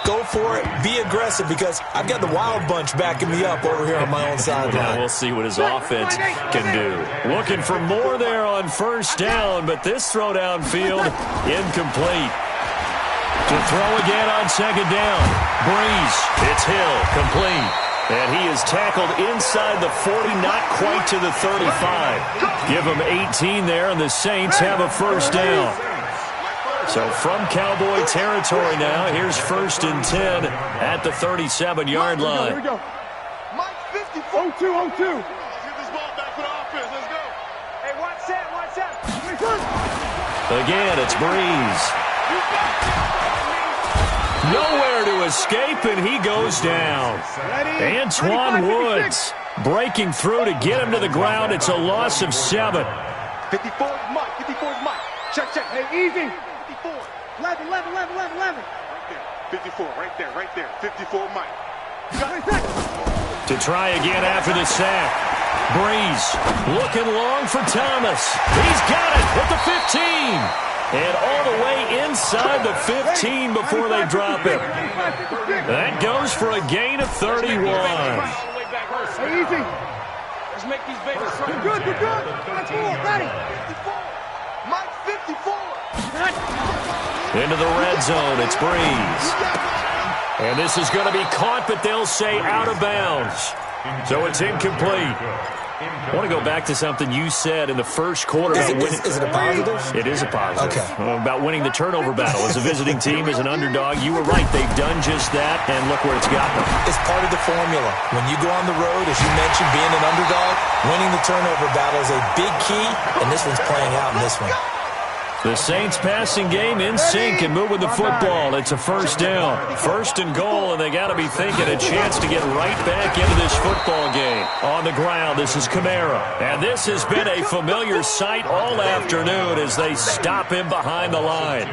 Go for it. Be aggressive because I've got the wild bunch backing me up over here on my own sideline. We'll see what his offense can do. Looking for more there on first down, but this throw downfield incomplete. To throw again on second down. Breeze. It's Hill. Complete. And he is tackled inside the 40, not quite to the 35. Give him 18 there, and the Saints have a first down. So from Cowboy territory now, here's first and 10 at the 37-yard line. Here we go. Mike 50, 0-2, 0-2. Get this ball back for the offense. Let's go. Hey, watch that. Again, it's Breeze. Nowhere to escape, and he goes down. Antoine Woods breaking through to get him to the ground. It's a loss of 7. 54 is Mike. 54 is Mike. Check. Hey, easy. 54. 11. Right there. 54, right there. 54, Mike. To try again after the sack. Breeze looking long for Thomas. He's got it at the 15. And all the way inside the 15 before they drop him. That goes for a gain of 31. Hey, easy. Let's make these babies try. You're good, you're good. That's all, ready. 54. Mike, 54. Into the red zone, it's Breeze. And this is going to be caught, but they'll say out of bounds. So it's incomplete. I want to go back to something you said in the first quarter. Is it a positive? It is a positive. Okay. About winning the turnover battle. As a visiting team, as an underdog, you were right. They've done just that, and look where it's got them. It's part of the formula. When you go on the road, as you mentioned, being an underdog, winning the turnover battle is a big key, and this one's playing out in this one. The Saints passing game in sync and moving the football. It's a first down. First and goal, and they got to be thinking a chance to get right back into this football game. On the ground, this is Kamara. And this has been a familiar sight all afternoon as they stop him behind the line.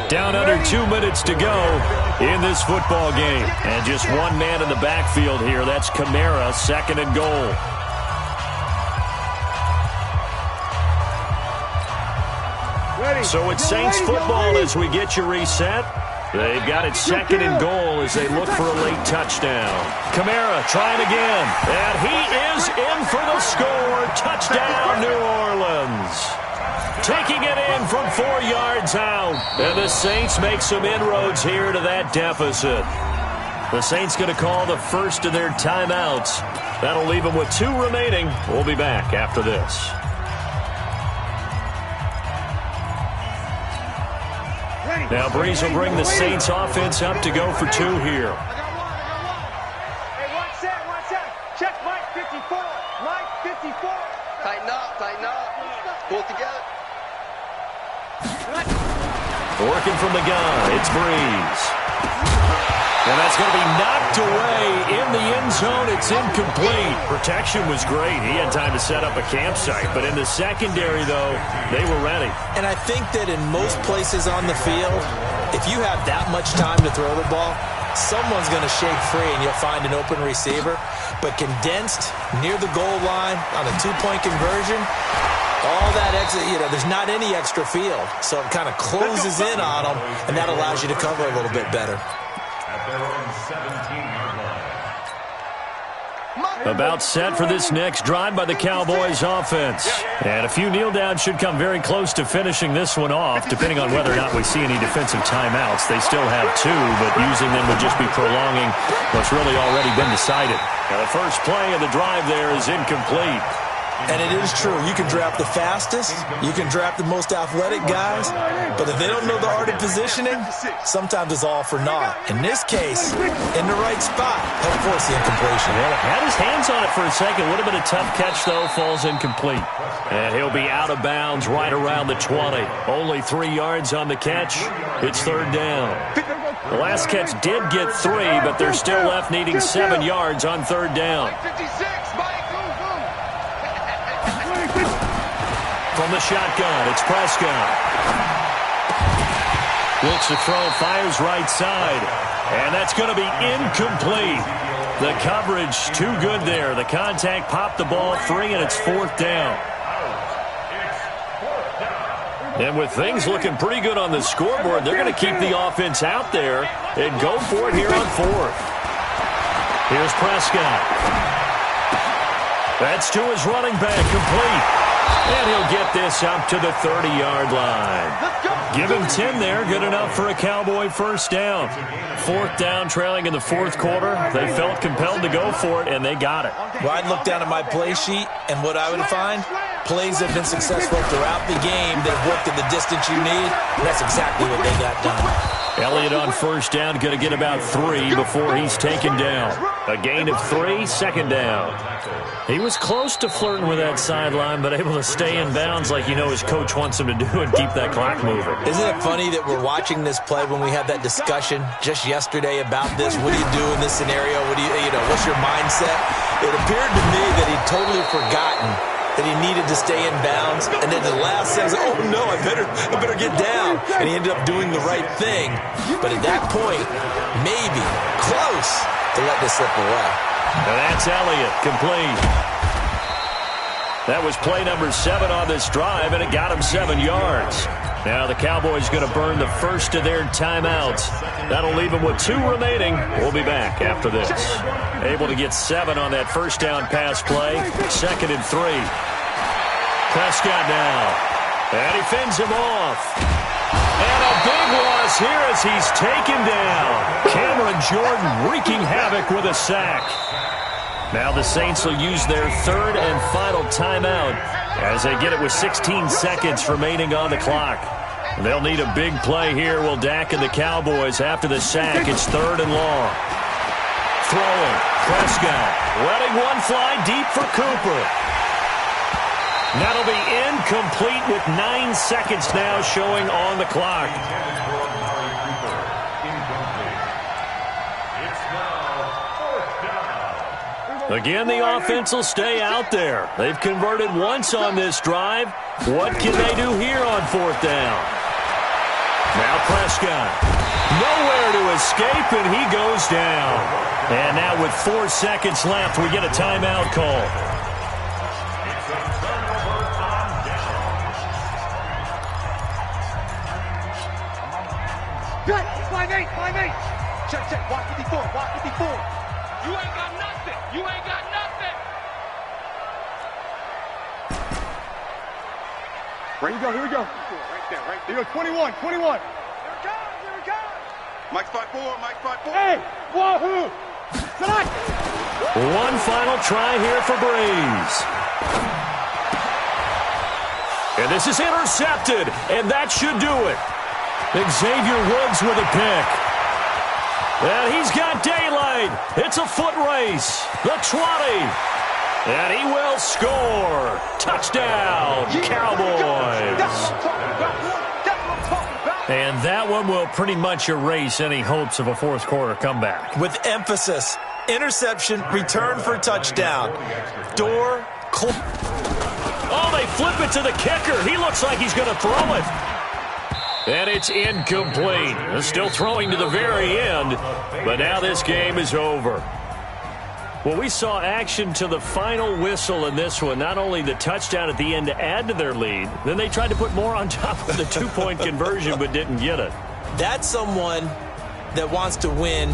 Down under 2 minutes to go in this football game. And just one man in the backfield here. That's Kamara, second and goal. So it's Saints football as we get you reset. They've got it second and goal as they look for a late touchdown. Kamara trying again. And he is in for the score. Touchdown, New Orleans. Taking it in from 4 yards out. And the Saints make some inroads here to that deficit. The Saints going to call the first of their timeouts. That'll leave them with 2 remaining. We'll be back after this. Now Breeze will bring the Saints offense up to go for 2 here. Hey, watch that. Check Mike 54. Mike 54. Tighten up. Pull it together. Working from the gun, it's Breeze. And that's going to be knocked away in the end zone. It's incomplete. Protection was great. He had time to set up a campsite. But in the secondary, though, they were ready. And I think that in most places on the field, if you have that much time to throw the ball, someone's going to shake free and you'll find an open receiver. But condensed near the goal line on a 2-point conversion, all that extra, there's not any extra field. So it kind of closes in on them, and that allows you to cover a little bit better. About set for this next drive by the Cowboys offense. And a few kneel downs should come very close to finishing this one off, depending on whether or not we see any defensive timeouts. They still have 2, but using them would just be prolonging what's really already been decided. Now, the first play of the drive there is incomplete. And it is true. You can draft the fastest. You can draft the most athletic guys. But if they don't know the art of positioning, sometimes it's all for naught. In this case, in the right spot, help force the incompletion. Well, had his hands on it for a second. Would have been a tough catch, though. Falls incomplete. And he'll be out of bounds right around the 20. Only 3 yards on the catch. It's third down. The last catch did get 3, but they're still left needing 7 yards on third down. 56, Mike. From the shotgun, it's Prescott. Looks to throw, fires right side. And that's going to be incomplete. The coverage too good there. The contact popped the ball free, and it's fourth down. And with things looking pretty good on the scoreboard, they're going to keep the offense out there and go for it here on fourth. Here's Prescott. That's to his running back, complete. And he'll get this up to the 30-yard line. Give him 10 there. Good enough for a Cowboy first down. Fourth down, trailing in the fourth quarter. They felt compelled to go for it, and they got it. Well, I'd look down at my play sheet, and what I would find, plays have been successful throughout the game. They've worked at the distance you need, and that's exactly what they got done. Elliott on first down, going to get about 3 before he's taken down. A gain of 3, second down. He was close to flirting with that sideline, but able to stay in bounds like his coach wants him to do and keep that clock moving. Isn't it funny that we're watching this play when we had that discussion just yesterday about this? What do you do in this scenario? What's your mindset? It appeared to me that he'd totally forgotten that he needed to stay in bounds, and then the last second, oh no, I better get down, and he ended up doing the right thing. But at that point, maybe close to let this slip away. And that's Elliott, complete. That was play number 7 on this drive, and it got him 7 yards. Now the Cowboys going to burn the first of their timeouts. That'll leave them with 2 remaining. We'll be back after this. Able to get 7 on that first down pass play. 2nd and 3. Prescott now. And he fends him off. And a big loss here as he's taken down. Cameron Jordan wreaking havoc with a sack. Now the Saints will use their 3rd and final timeout as they get it with 16 seconds remaining on the clock. They'll need a big play here. Will Dak and the Cowboys after the sack. It's 3rd and long. Throwing. Prescott letting one fly deep for Cooper. That'll be incomplete with 9 seconds now showing on the clock. Again, the offense will stay out there. They've converted once on this drive. What can they do here on 4th down? Now Prescott. Nowhere to escape, and he goes down. And now with 4 seconds left, we get a timeout call. Good. 5-8. Check. Watch 54. You ain't got nothing. Here we go. Right there. Here we go. 21. Here it comes. Mike 5-4. Hey, wahoo! Tonight. One final try here for Breeze. And this is intercepted, and that should do it. Xavier Woods with a pick. And he's got daylight. It's a foot race. The 20. And he will score. Touchdown, Cowboys. And that one will pretty much erase any hopes of a fourth quarter comeback. With emphasis, interception, return for touchdown. Door, oh, they flip it to the kicker. He looks like he's going to throw it. And it's incomplete. Still throwing to the very end, but now this game is over. Well, we saw action to the final whistle in this one. Not only the touchdown at the end to add to their lead, then they tried to put more on top of the 2-point conversion but didn't get it. That's someone that wants to win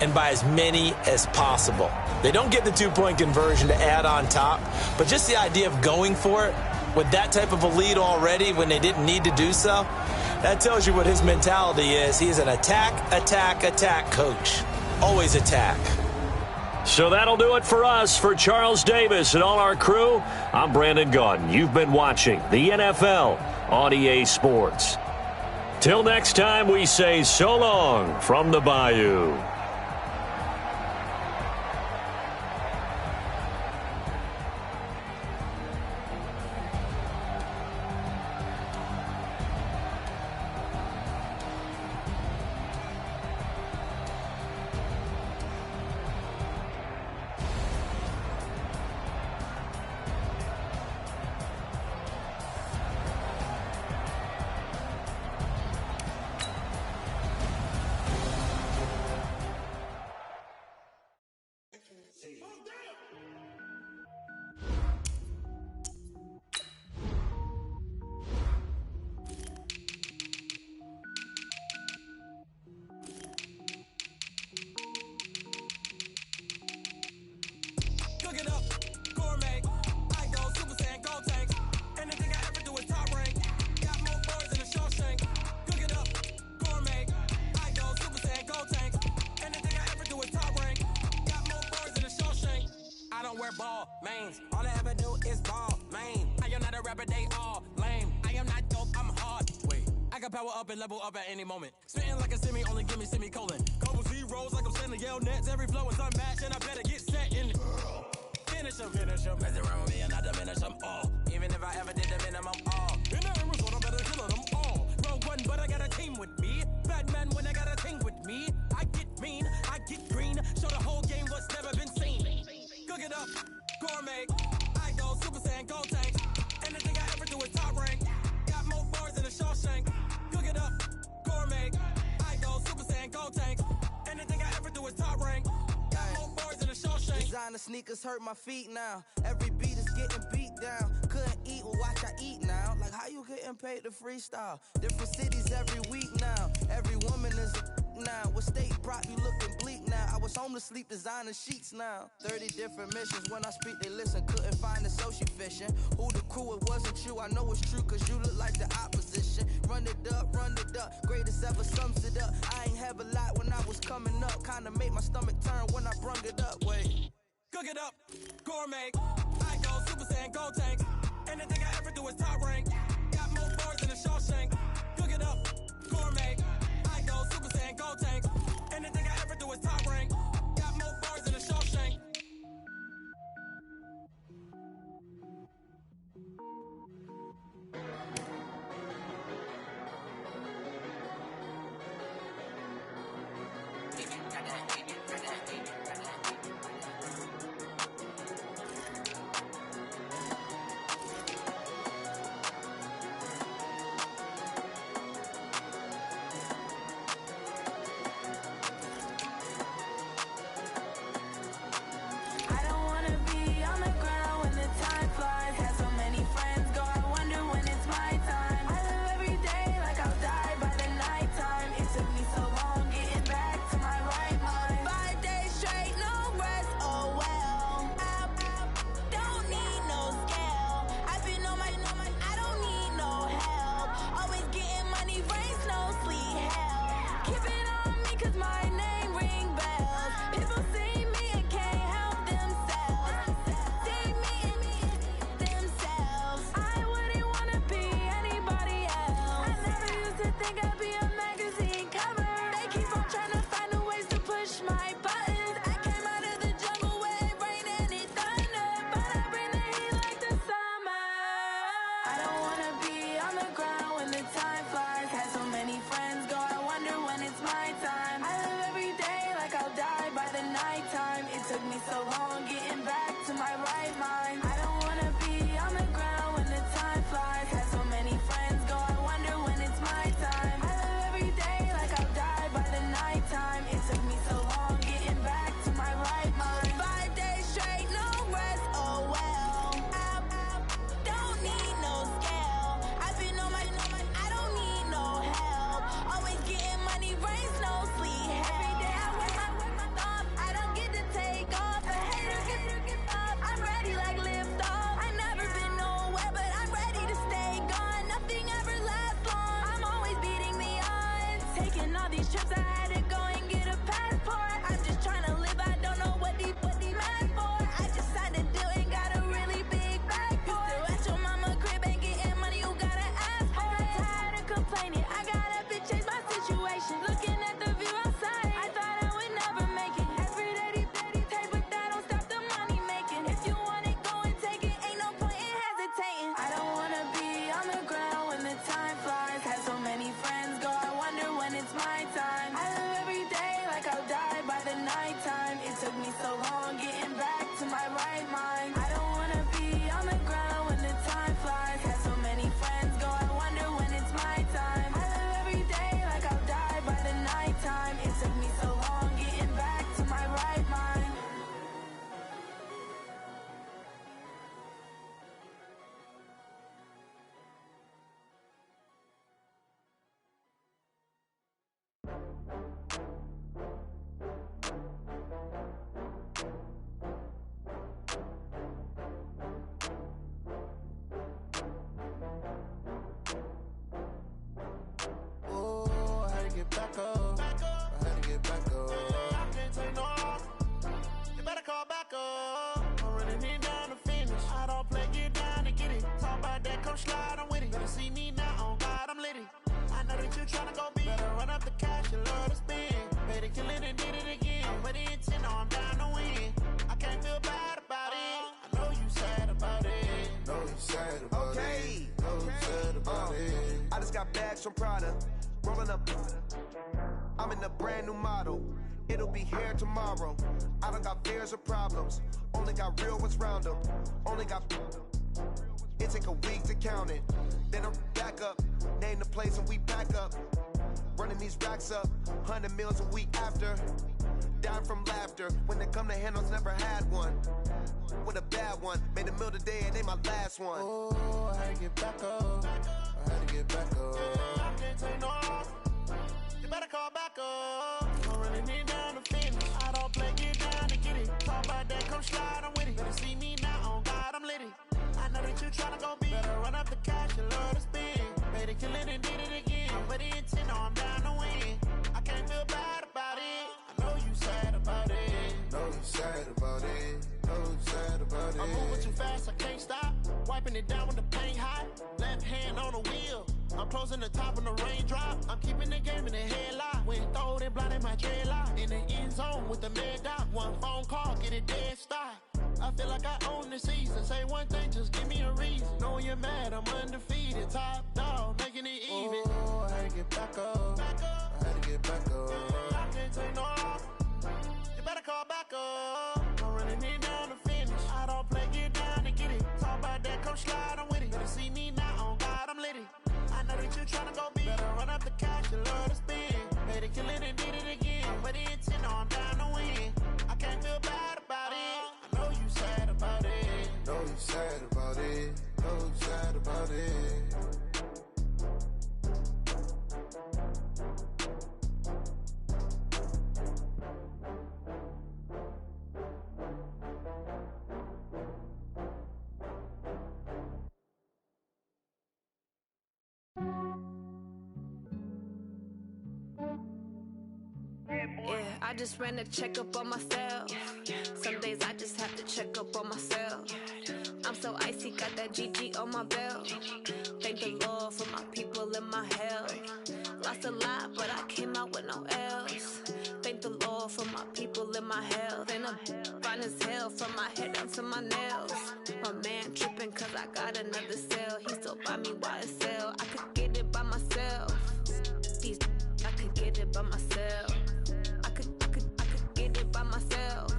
and by as many as possible. They don't get the 2-point conversion to add on top, but just the idea of going for it with that type of a lead already when they didn't need to do so, that tells you what his mentality is. He is an attack coach. Always attack. So that'll do it for us. For Charles Davis and all our crew, I'm Brandon Gaudin. You've been watching the NFL on EA Sports. Till next time, we say so long from the Bayou. Ball, mains. All I ever do is ball, main. I am not a rapper, they all lame. I am not dope, I'm hard. Wait, I can power up and level up at any moment. Spitting like a semi, only give me semicolon. Couple zeros like I'm sending yell nets. Every flow is unmatched, and I better get set in. Finish them. Mess around with me and I diminish them all. Even if I ever did the minimum all. In that result, I better kill them all. Rogue one, but I got a team with me. Bad man when I got a team with me. I get mean, I get green. Show the whole game what's never been seen. Cook it up, gourmet. I go Super Saiyan, gold tank. Anything I ever do is top rank. Got more bars than a Shawshank. Cook it up, gourmet. I go Super Saiyan, gold tank. Anything I ever do is top rank. Got more bars than a Shawshank. Designer sneakers hurt my feet now. Every beat is getting beat down. Couldn't eat, well watch I eat now. Like how you getting paid to freestyle? Different cities every week now. Every woman is a now. With state prop, you looking bleak now. I was home to sleep, designer sheets now. 30 different missions. When I speak, they listen. Couldn't find the social fishing. Who the crew, it wasn't you. I know it's true, cause you look like the opposition. Run it up, greatest ever sums it up. I ain't have a lot when I was coming up. Kinda made my stomach turn when I brung it up. Wait. Cook it up, gourmet. I go Super Saiyan, go tank. Anything I ever do is top rank. Got more bars than a Shawshank. Cook it up, gourmet. I go Super Saiyan, go tank. Anything I ever do is top rank. Got more bars than a Shawshank. From Prada, rolling up. I'm in a brand new model. It'll be here tomorrow. I don't got fears or problems. Only got real ones round them. Only got. It take a week to count it. Then I'm back up. Name the place and we back up. Running these racks up. 100 meals a week after. die from laughter. When it come to handles, never had one. With a bad one, made a meal today and ain't my last one. Oh, I had to get back up. I had to get back up. I can't take no loss. You better call back up. I'm running it down to finish. I don't play, get down to get it. Talk about that, come slide, I'm with it. Better see me now, on God, I'm litty. I know that you tryna go big. Better run up the cash, you love to spend. Better kill it and did it again. I'm with the intent, no, I'm down to win. I can't feel bad about it. I know you sad about it. Know you sad about it. Know you sad about it. I'm moving too fast, I can't stop. Wiping it down with the paint hot. Left hand on the wheel. I'm closing the top on the raindrop. I'm keeping the game in the headlock. When throwed and blinded my dreadlock. In the end zone with the mad dot. One phone call, get it dead stop. I feel like I own the season. Say one thing, just give me a reason. Knowing you're mad, I'm undefeated. Top dog, making it even. Oh, I had to get back up. I had to get back up. I can't take no loss. You better call back up. I'm running it down to finish. I don't play, get down to get it. Talk about that, come slide, I'm with it. Better see me now, on God, I'm litty. I know that you tryna go big. Better run up the cash, you love to spend. Better kill it and did it again. But the intent, no, I'm down to win. I can't feel bad about it. I know you sad about it. Know you sad about it. Know you sad about it. Yeah, I just ran a checkup on myself. Some days I just have to check up on myself. I'm so icy, got that GG on my belt. Thank the Lord for my people and my health. Lost a lot, but I came out with no L's. Thank the Lord for my people and my health. And I'm fine as hell from my head down to my nails. My man tripping cause I got another cell. He still buy me YSL. I could get it by myself. These I could get it by myself. I could get it by myself.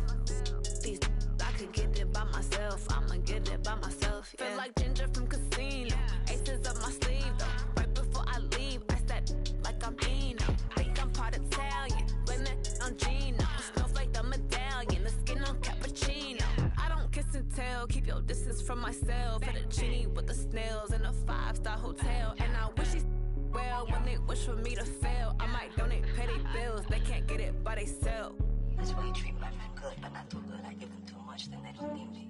These I could get it by myself. I'ma get it by myself. Yeah. Feel like Ginger from Casino. Aces up my sleeve though. Right before I leave, I said like I'm Dino. Think I'm part Italian. Blame it on Gino. Snowflake the medallion. The skin on cappuccino. I don't kiss and tell. Keep your distance from myself. Fettuccine with the snails in a 5-star hotel. And I wish he's well when they wish for me to fail. I might donate petty bills. They can't get it by themselves. That's why you treat my friend good, but not too good. I give them too much, then they don't need me.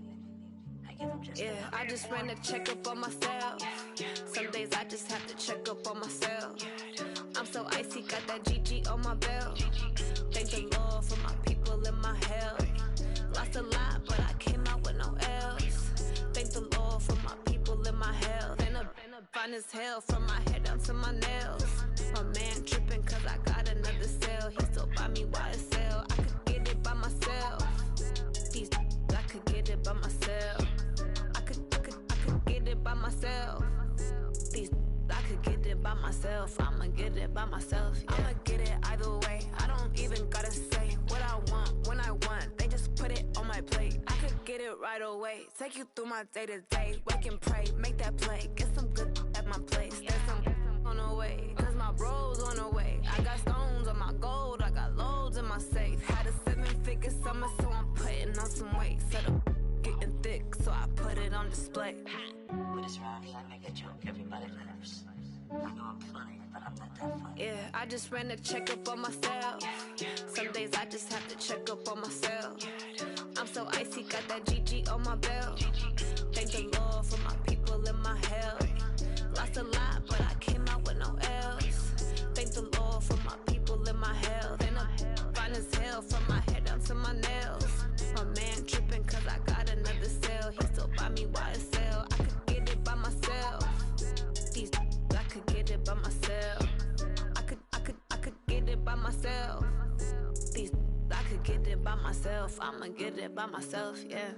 I give them just yeah, I just ran a checkup on myself. Some days I just have to check up on myself. I'm so icy, got that GG on my belt. Thank the Lord for my people and my health. Lost a lot, but I came out with no L's. Thank the Lord for my people and my health. And I'm fine as hell from my head down to my nails. My man tripping cause I got another cell. He still buy me YSL. I could get it by myself. These I could get it by myself. I could get it by myself. These I could get it by myself. I'ma get it by myself. Yeah. I'ma get it either way. I don't even gotta say what I want when I want. They just put it on my plate. I could get it right away. Take you through my day to day. Wake and pray, make that play. Get some good at my place. There's some on the way. Cause my bros on the way. I got stones on my gold. I got loads in my safe. Had a 7-figure summer, so I'm putting on some weight. Set up getting thick, so I put it on display. With this round, I make a joke, everybody laughs. I know I'm funny, but I'm not that funny. Yeah, I just ran a checkup on myself. Some days I just have to check up on myself. I'm so icy, got that GG on my belt. Thank the Lord for my people and my health. Lost a lot, but I came out with no L's. Thank the Lord for my people and my health. And I'm fine as hell from my head down to my nails. My man tripping cause I got another cell. He still buy me YSL. I could get it by myself. These I could get it by myself. I could get it by myself. These I could get it by myself. I'ma get it by myself, yeah.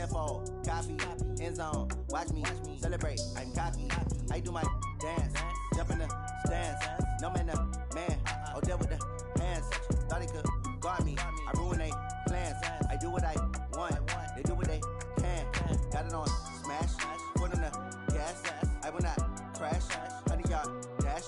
tenfold, copy, end zone, watch me celebrate, I'm cocky, I do my dance, jump in the stands, no man, man, oh, deal with the hands, thought he could guard me, I ruin they plans, I do what I want, they do what they can, got it on smash, put on the gas, I will not crash, 100-yard dash,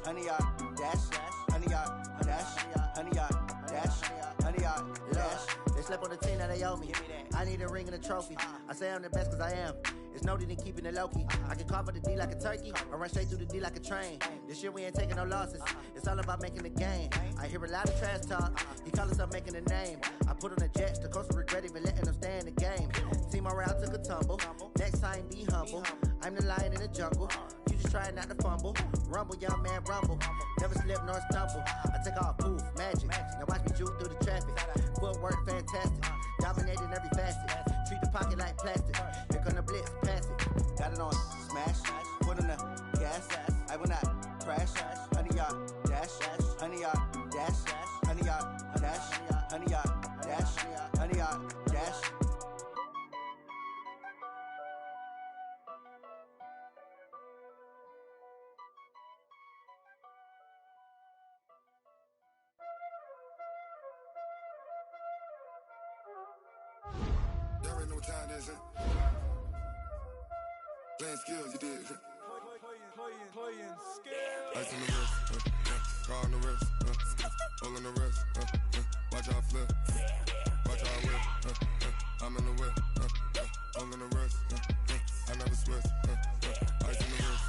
100-yard dash, 100-yard dash, 100-yard dash, 100-yard dash. They slept on the team that they owe me. I need a ring and a trophy. I say I'm the best cause I am. It's no need in keeping it low-key. I can carve up the D like a turkey or run straight through the D like a train. This year we ain't taking no losses. It's all about making the game. I hear a lot of trash talk. He call us up making a name. I put on the Jets. The coach will regret even letting them stay in the game. Team morale took a tumble. Next time be humble. I'm the lion in the jungle. You just trying not to fumble. Rumble, young man, rumble. Never slip nor stumble. I take off, poof, magic. Now watch me juke through the traffic. Footwork fantastic. Dominating every facet. Treat the pocket like plastic. Here come the blitz, pass it. Got it on smash. Put on the gas. I will not crash. 100-yard dash. 100-yard dash. 100-yard dash. 100-yard dash. 100-yard dash. Y'all already know what time it is, huh? Playing skills, you did. Playing skills. Ice on the wrist, car on the wrist, hole in the wrist, watch out flip, watch out whip, I'm in the whip, hole in the wrist, I never switch, ice on the wrist,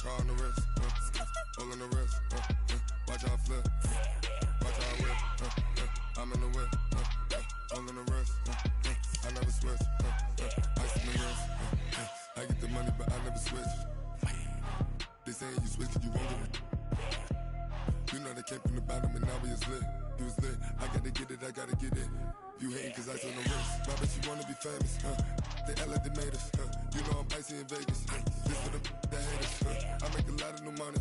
car on the wrist, hole in the wrist, watch out flip, watch out whip, I'm in the whip, hole in the wrist, I never switch, ice in the wrist, I get the money but I never switch. They saying you switch and you won't get it. You know they came from the bottom and now we is lit. You was lit, I gotta get it, I gotta get it. You hating cause ice on the wrist. Why bet you wanna be famous, They act like they made us, You know I'm icy in Vegas, This for the that hate us, I make a lot of new money,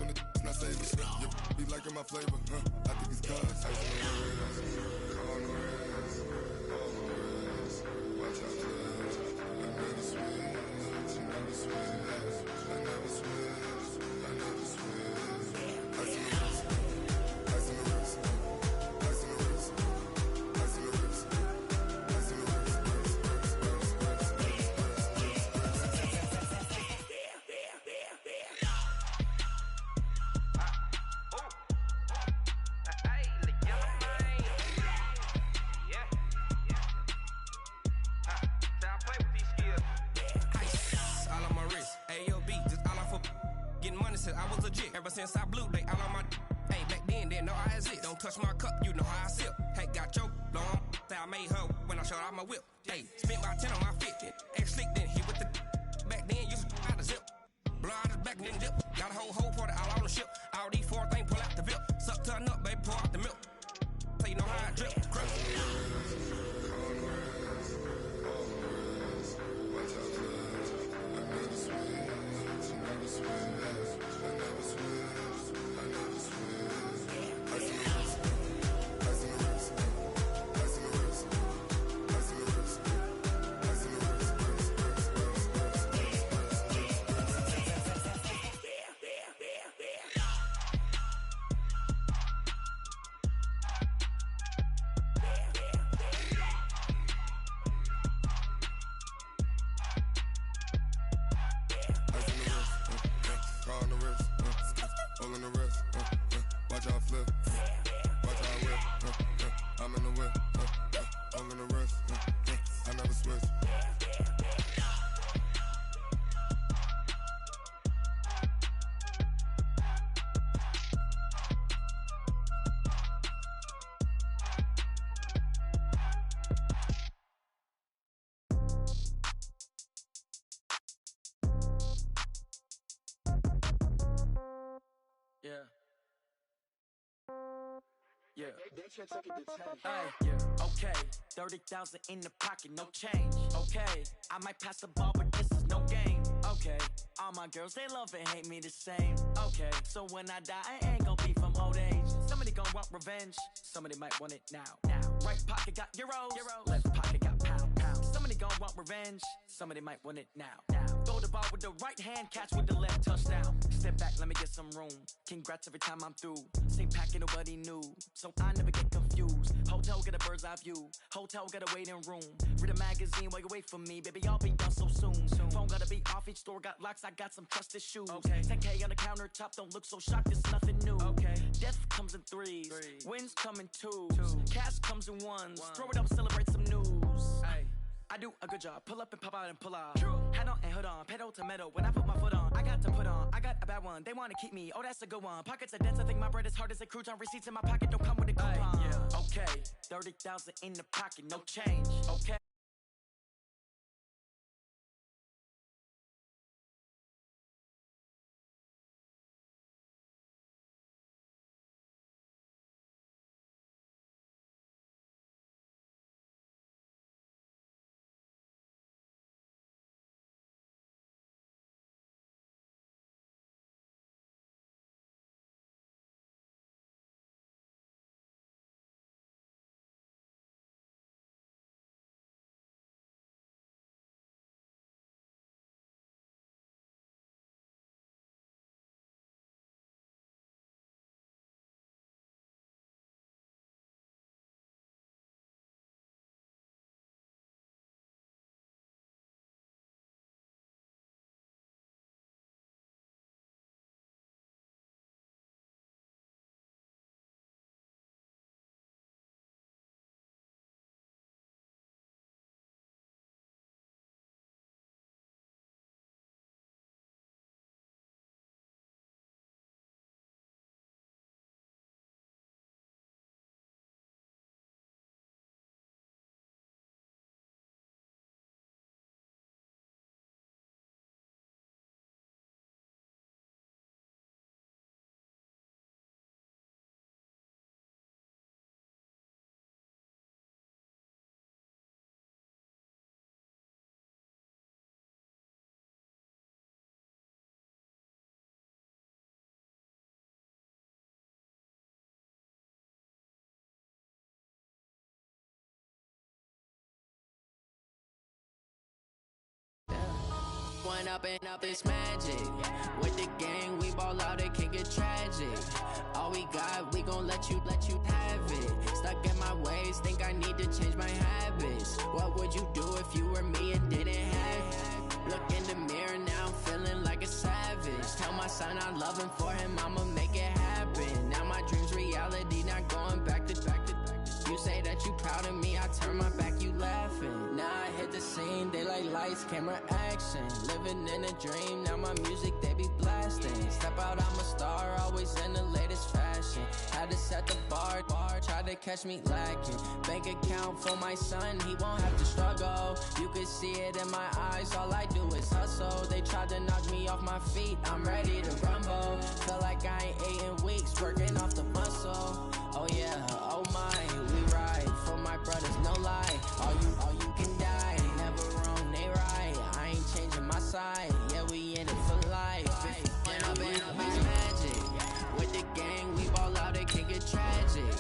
When the not savers, You be liking my flavor, I think it's cause ice on the wrist, on the wrist, on the wrist. Watch out for this, I never switch, I never switch. I never switch, I never switch. Ice in the wrist, ice in the wrist, ice in the wrist, ice in the wrist, ice in the wrist, I was legit. Ever since I blew, they all on my hey, back then, didn't know I exist. Don't touch my cup, you know how I sip. Hey, got your long, say I made her when I showed out my whip. Hey, spent my 10 on my 50. Ex slick, then hit with the back then, used to out the zip. Blow out his back, then dip. Got a whole party all on the ship. All these four things, pull out the VIP. Suck, turn up, baby, pour out the milk. So you know how I drip. Crush. Yeah. Yeah. Okay. 30,000 in the pocket, no change. Okay. I might pass the ball, but this is no game. Okay. All my girls, they love and hate me the same. Okay. So when I die, I ain't gon' be from old age. Somebody gon' want revenge. Somebody might want it now. Right pocket got euros. Left pocket got pound. they want revenge, somebody might want it now. Throw the ball with the right hand, catch with the left, touchdown. Step back, let me get some room. Congrats every time I'm through. Same packet, nobody knew, so I never get confused. Hotel, get a bird's eye view. Hotel, get a waiting room. Read a magazine while you wait for me, baby, I'll be done so soon. Phone gotta be off, each store got locks, I got some trusted shoes. 10K on the countertop, don't look so shocked, it's nothing new. Death comes in threes, wins come in twos, cash comes in ones. Throw it up, celebrate some news. I do a good job, pull up and pop out and pull out. Head on and hood on, pedal to metal. When I put my foot on, I got to put on. I got a bad one, they wanna keep me, oh that's a good one. Pockets are dense, I think my bread is hard as a crouton. Receipts in my pocket don't come with a coupon. Okay, 30,000 in the pocket, no change. Okay. One up and up, it's magic. With the gang, we ball out, it can get tragic. All we got, we gon' let you have it. Stuck in my ways, think I need to change my habits. What would you do if you were me and didn't have it? Look in the mirror now, I'm feeling like a savage. Tell my son I love him, for him I'ma make it happen. Now my dream's reality, not going back to back. You say that you proud of me, I turn my back, you laughing. Now I hit the scene, they like lights, camera, action. Living in a dream, now my music, they be blasting. Step out, I'm a star, always in the latest fashion. Had to set the bar, try to catch me lacking. Bank account for my son, he won't have to struggle. You could see it in my eyes, all I do is hustle. They tried to knock me off my feet, I'm ready to rumble. Feel like I ain't ate in weeks, working off the muscle. Oh yeah, oh my, we ride for my brothers, no lie. All you can die, never wrong, they right. I ain't changing my side, yeah, we in it for life. And up, it's magic. With the gang, we ball out, it can get tragic.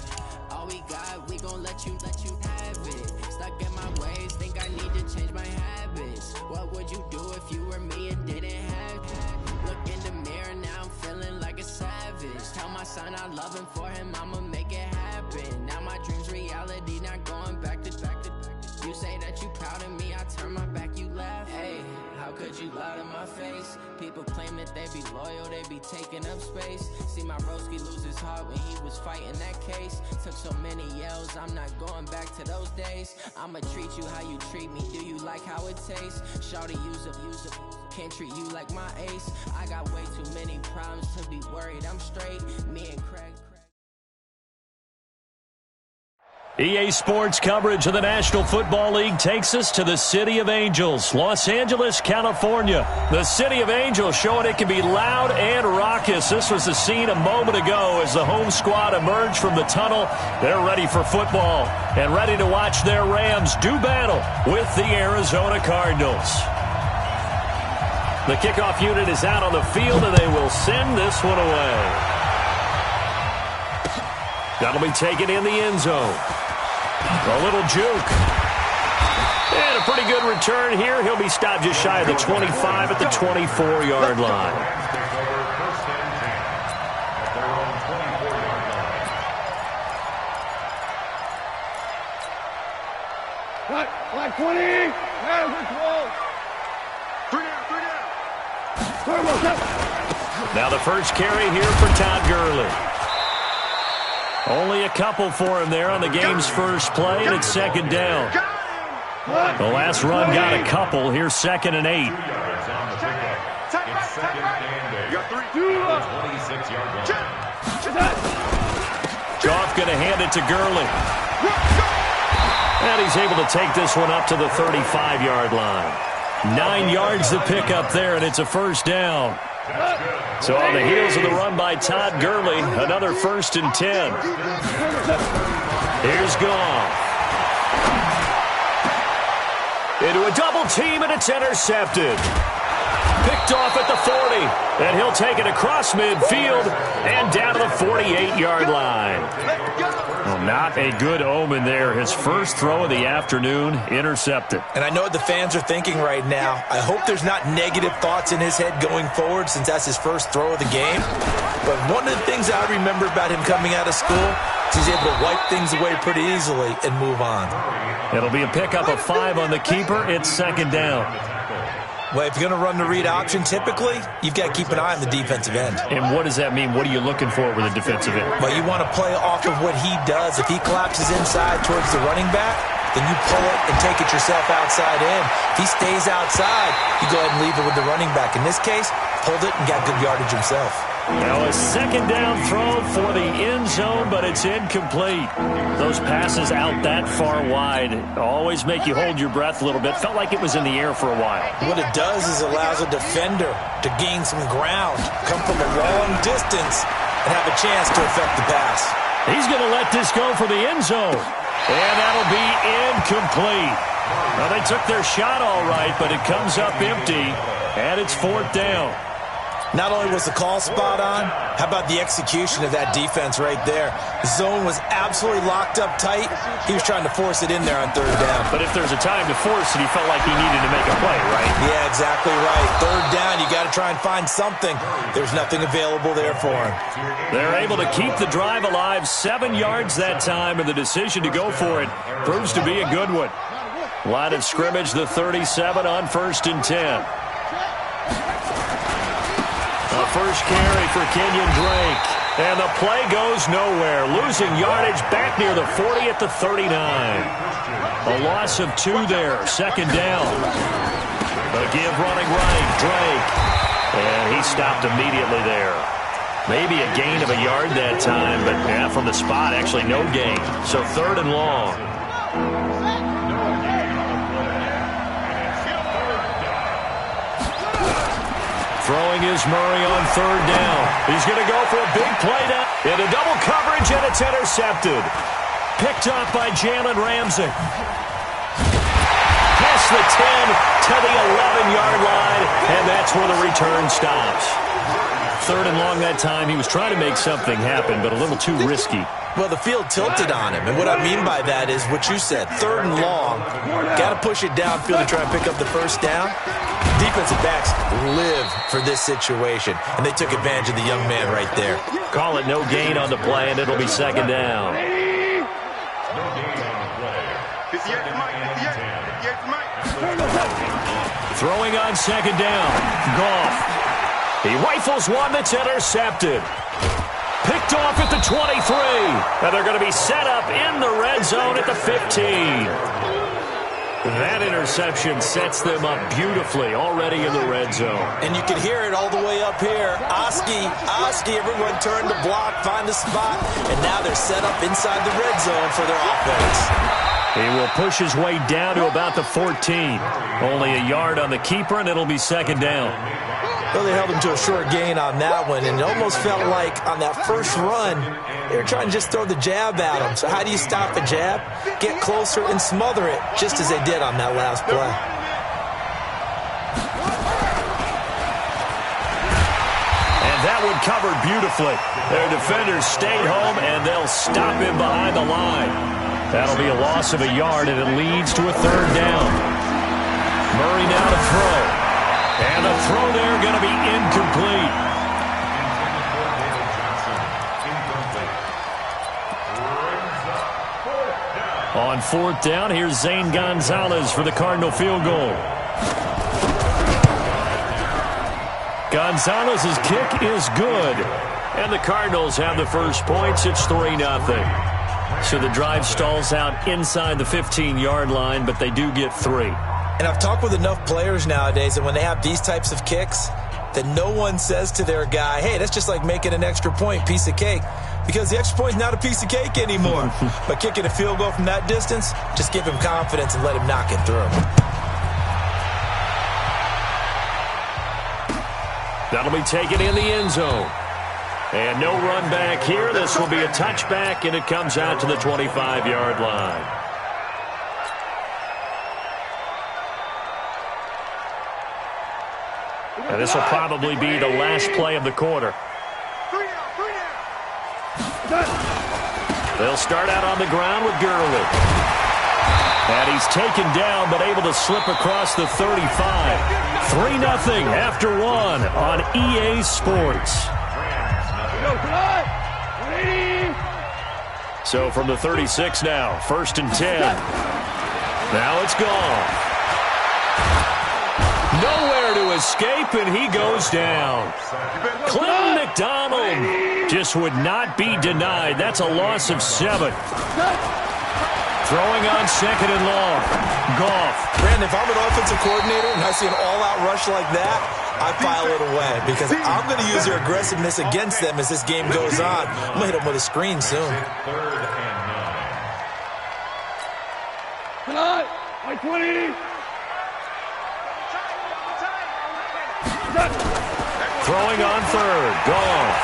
All we got, we gon' let you have it. Stuck in my ways, think I need to change my habits. What would you do if you were me and didn't have it? Look in the mirror, now I'm feeling like a savage. Tell my son I love him, for him I'ma make it happen. Now my dream's reality, not going back to back. You say that you proud of me, I turn my back, you laugh. Hey, how could you lie to my face? People claim that they be loyal, they be taking up space. See my broski lose his heart when he was fighting that case. Took so many yells, I'm not going back to those days. I'ma treat you how you treat me, do you like how it tastes? Shawty, use up, can't treat you like my ace. I got way too many problems to be worried, I'm straight. Me and Craig. EA Sports coverage of the National Football League takes us to the City of Angels, Los Angeles, California. The City of Angels showing it can be loud and raucous. This was the scene a moment ago as the home squad emerged from the tunnel. They're ready for football and ready to watch their Rams do battle with the Arizona Cardinals. The kickoff unit is out on the field, and they will send this one away. That'll be taken in the end zone. A little juke. And a pretty good return here. He'll be stopped just shy of the 25 at the 24-yard line. Like 20. Yeah, we're close. 3 down. Now the first carry here for Todd Gurley. Only a couple for him there on the game's first play, and it's second down. The last run got a couple. Here's 2nd and 8. Goff going to hand it to Gurley. And he's able to take this one up to the 35-yard line. 9 yards to pick up there, and it's a first down. So on the heels of the run by Todd Gurley, another 1st and 10. Here's Goff. Into a double team, and it's intercepted. Picked off at the 40, and he'll take it across midfield and down to the 48-yard line. Well, not a good omen there. His first throw of the afternoon, intercepted. And I know what the fans are thinking right now. I hope there's not negative thoughts in his head going forward since that's his first throw of the game. But one of the things I remember about him coming out of school is he's able to wipe things away pretty easily and move on. It'll be a pickup of 5 on the keeper. It's second down. Well, if you're going to run the read option, typically, you've got to keep an eye on the defensive end. And what does that mean? What are you looking for with a defensive end? Well, you want to play off of what he does. If he collapses inside towards the running back, then you pull it and take it yourself outside in. If he stays outside, you go ahead and leave it with the running back. In this case, pulled it and got good yardage himself. Now a second down throw for the end zone, but it's incomplete. Those passes out that far wide always make you hold your breath a little bit. Felt like it was in the air for a while. What it does is allows a defender to gain some ground, come from a long distance, and have a chance to affect the pass. He's going to let this go for the end zone. And that'll be incomplete. Well, they took their shot all right, but it comes up empty, and it's 4th down. Not only was the call spot on, how about the execution of that defense right there? The zone was absolutely locked up tight. He was trying to force it in there on 3rd down. But if there's a time to force it, he felt like he needed to make a play, right? Yeah, exactly right. 3rd down, you got to try and find something. There's nothing available there for him. They're able to keep the drive alive, 7 yards that time, and the decision to go for it proves to be a good one. Line of scrimmage, the 37 on 1st and 10. The first carry for Kenyon Drake. And the play goes nowhere. Losing yardage back near the 40 at the 39. A loss of 2 there. Second down. The give running right. Drake. And he stopped immediately there. Maybe a gain of a yard that time, but yeah, from the spot, actually no gain. So 3rd and long. Throwing is Murray on 3rd down. He's going to go for a big play now. Into double coverage, and it's intercepted. Picked up by Jalen Ramsey. Past the 10 to the 11-yard line, and that's where the return stops. 3rd and long that time. He was trying to make something happen, but a little too risky. Well, the field tilted on him, and what I mean by that is what you said. 3rd and long, got to push it downfield to try and pick up the first down. Defensive backs live for this situation, and they took advantage of the young man right there. Call it no gain on the play, and it'll be second down. Throwing on second down. Goff. He rifles one that's intercepted. Picked off at the 23. And they're going to be set up in the red zone at the 15. That interception sets them up beautifully already in the red zone. And you can hear it all the way up here. Oski, everyone turned to block, find the spot, and now they're set up inside the red zone for their offense. He will push his way down to about the 14. Only a yard on the keeper, and it'll be second down. Well, they held him to a short gain on that one, and it almost felt like on that first run, they were trying to just throw the jab at him. So how do you stop a jab? Get closer and smother it, just as they did on that last play. And that one covered beautifully. Their defenders stayed home, and they'll stop him behind the line. That'll be a loss of a yard, and it leads to a third down. Murray now to throw. And the throw there going to be incomplete. On fourth down, here's Zane Gonzalez for the Cardinal field goal. Gonzalez's kick is good. And the Cardinals have the first points. It's 3-0. So the drive stalls out inside the 15-yard line, but they do get 3. And I've talked with enough players nowadays that when they have these types of kicks, that no one says to their guy, hey, that's just like making an extra point, piece of cake. Because the extra point is not a piece of cake anymore. But kicking a field goal from that distance, just give him confidence and let him knock it through. That'll be taken in the end zone. And no run back here. This will be a touchback, and it comes out to the 25-yard line. And this will probably be the last play of the quarter. They'll start out on the ground with Gurley. And he's taken down, but able to slip across the 35. 3-0 after 1 on EA Sports. So from the 36 now, 1st and 10. Now it's gone. Nowhere to escape, and he goes down. Clinton McDonald just would not be denied. That's a loss of 7. Throwing on 2nd and long. Goff. Brandon, if I'm an offensive coordinator and I see an all-out rush like that, I file it away because I'm going to use their aggressiveness against them as this game goes on. I'm going to hit them with a screen soon. Like 20. Throwing on 3rd. Goff.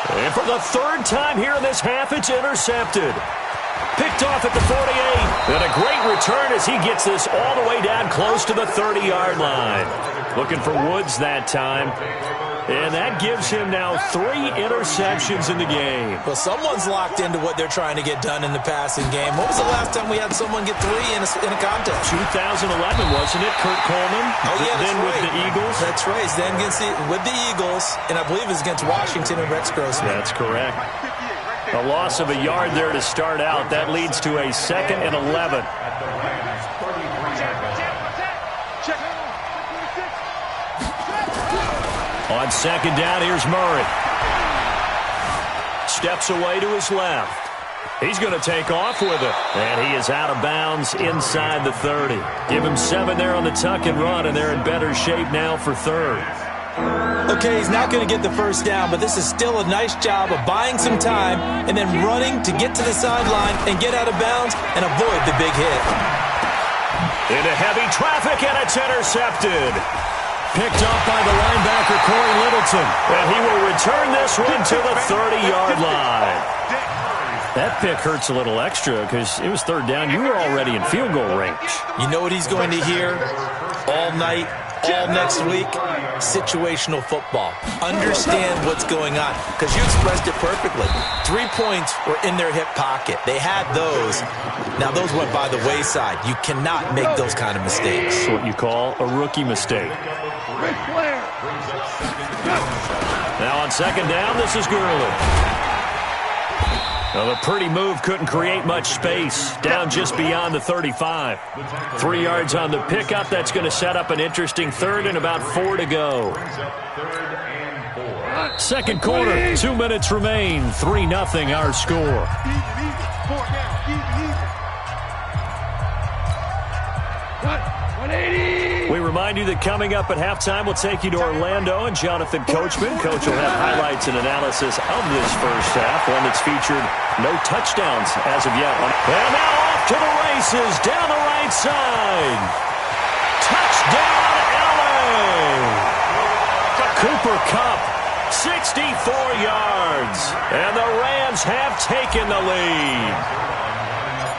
And for the 3rd time here in this half, it's intercepted. Picked off at the 48. And a great return as he gets this all the way down close to the 30-yard line. Looking for Woods that time. And that gives him now 3 interceptions in the game. Well, someone's locked into what they're trying to get done in the passing game. When was the last time we had someone get 3 in a contest? 2011, wasn't it? Kurt Coleman. Oh, yeah, then right. with the Eagles. That's right. Then with the Eagles, and I believe it was against Washington and Rex Grossman. That's correct. A loss of a yard there to start out. That leads to a 2nd and 11. On 2nd down, here's Murray. Steps away to his left. He's going to take off with it. And he is out of bounds inside the 30. Give him 7 there on the tuck and run, and they're in better shape now for 3rd. Okay, he's not going to get the first down, but this is still a nice job of buying some time and then running to get to the sideline and get out of bounds and avoid the big hit. Into heavy traffic, and it's intercepted. Picked up by the linebacker, Corey Littleton. And he will return this one to the 30-yard line. That pick hurts a little extra because it was 3rd down. You were already in field goal range. You know what he's going to hear all night, all next week? Situational football. Understand what's going on because you expressed it perfectly. 3 points were in their hip pocket. They had those. Now, those went by the wayside. You cannot make those kind of mistakes. That's what you call a rookie mistake. Now on 2nd down, this is Gurley. Well, the pretty move couldn't create much space. Down just beyond the 35. 3 yards on the pickup. That's going to set up an interesting 3rd and about 4 to go. 2nd quarter, 2 minutes remain. 3-0 our score. We remind you that coming up at halftime, we'll take you to Orlando and Jonathan Coachman. Coach will have highlights and analysis of this first half, one that's featured no touchdowns as of yet. And now off to the races down the right side. Touchdown, LA! Cooper Kupp, 64 yards. And the Rams have taken the lead.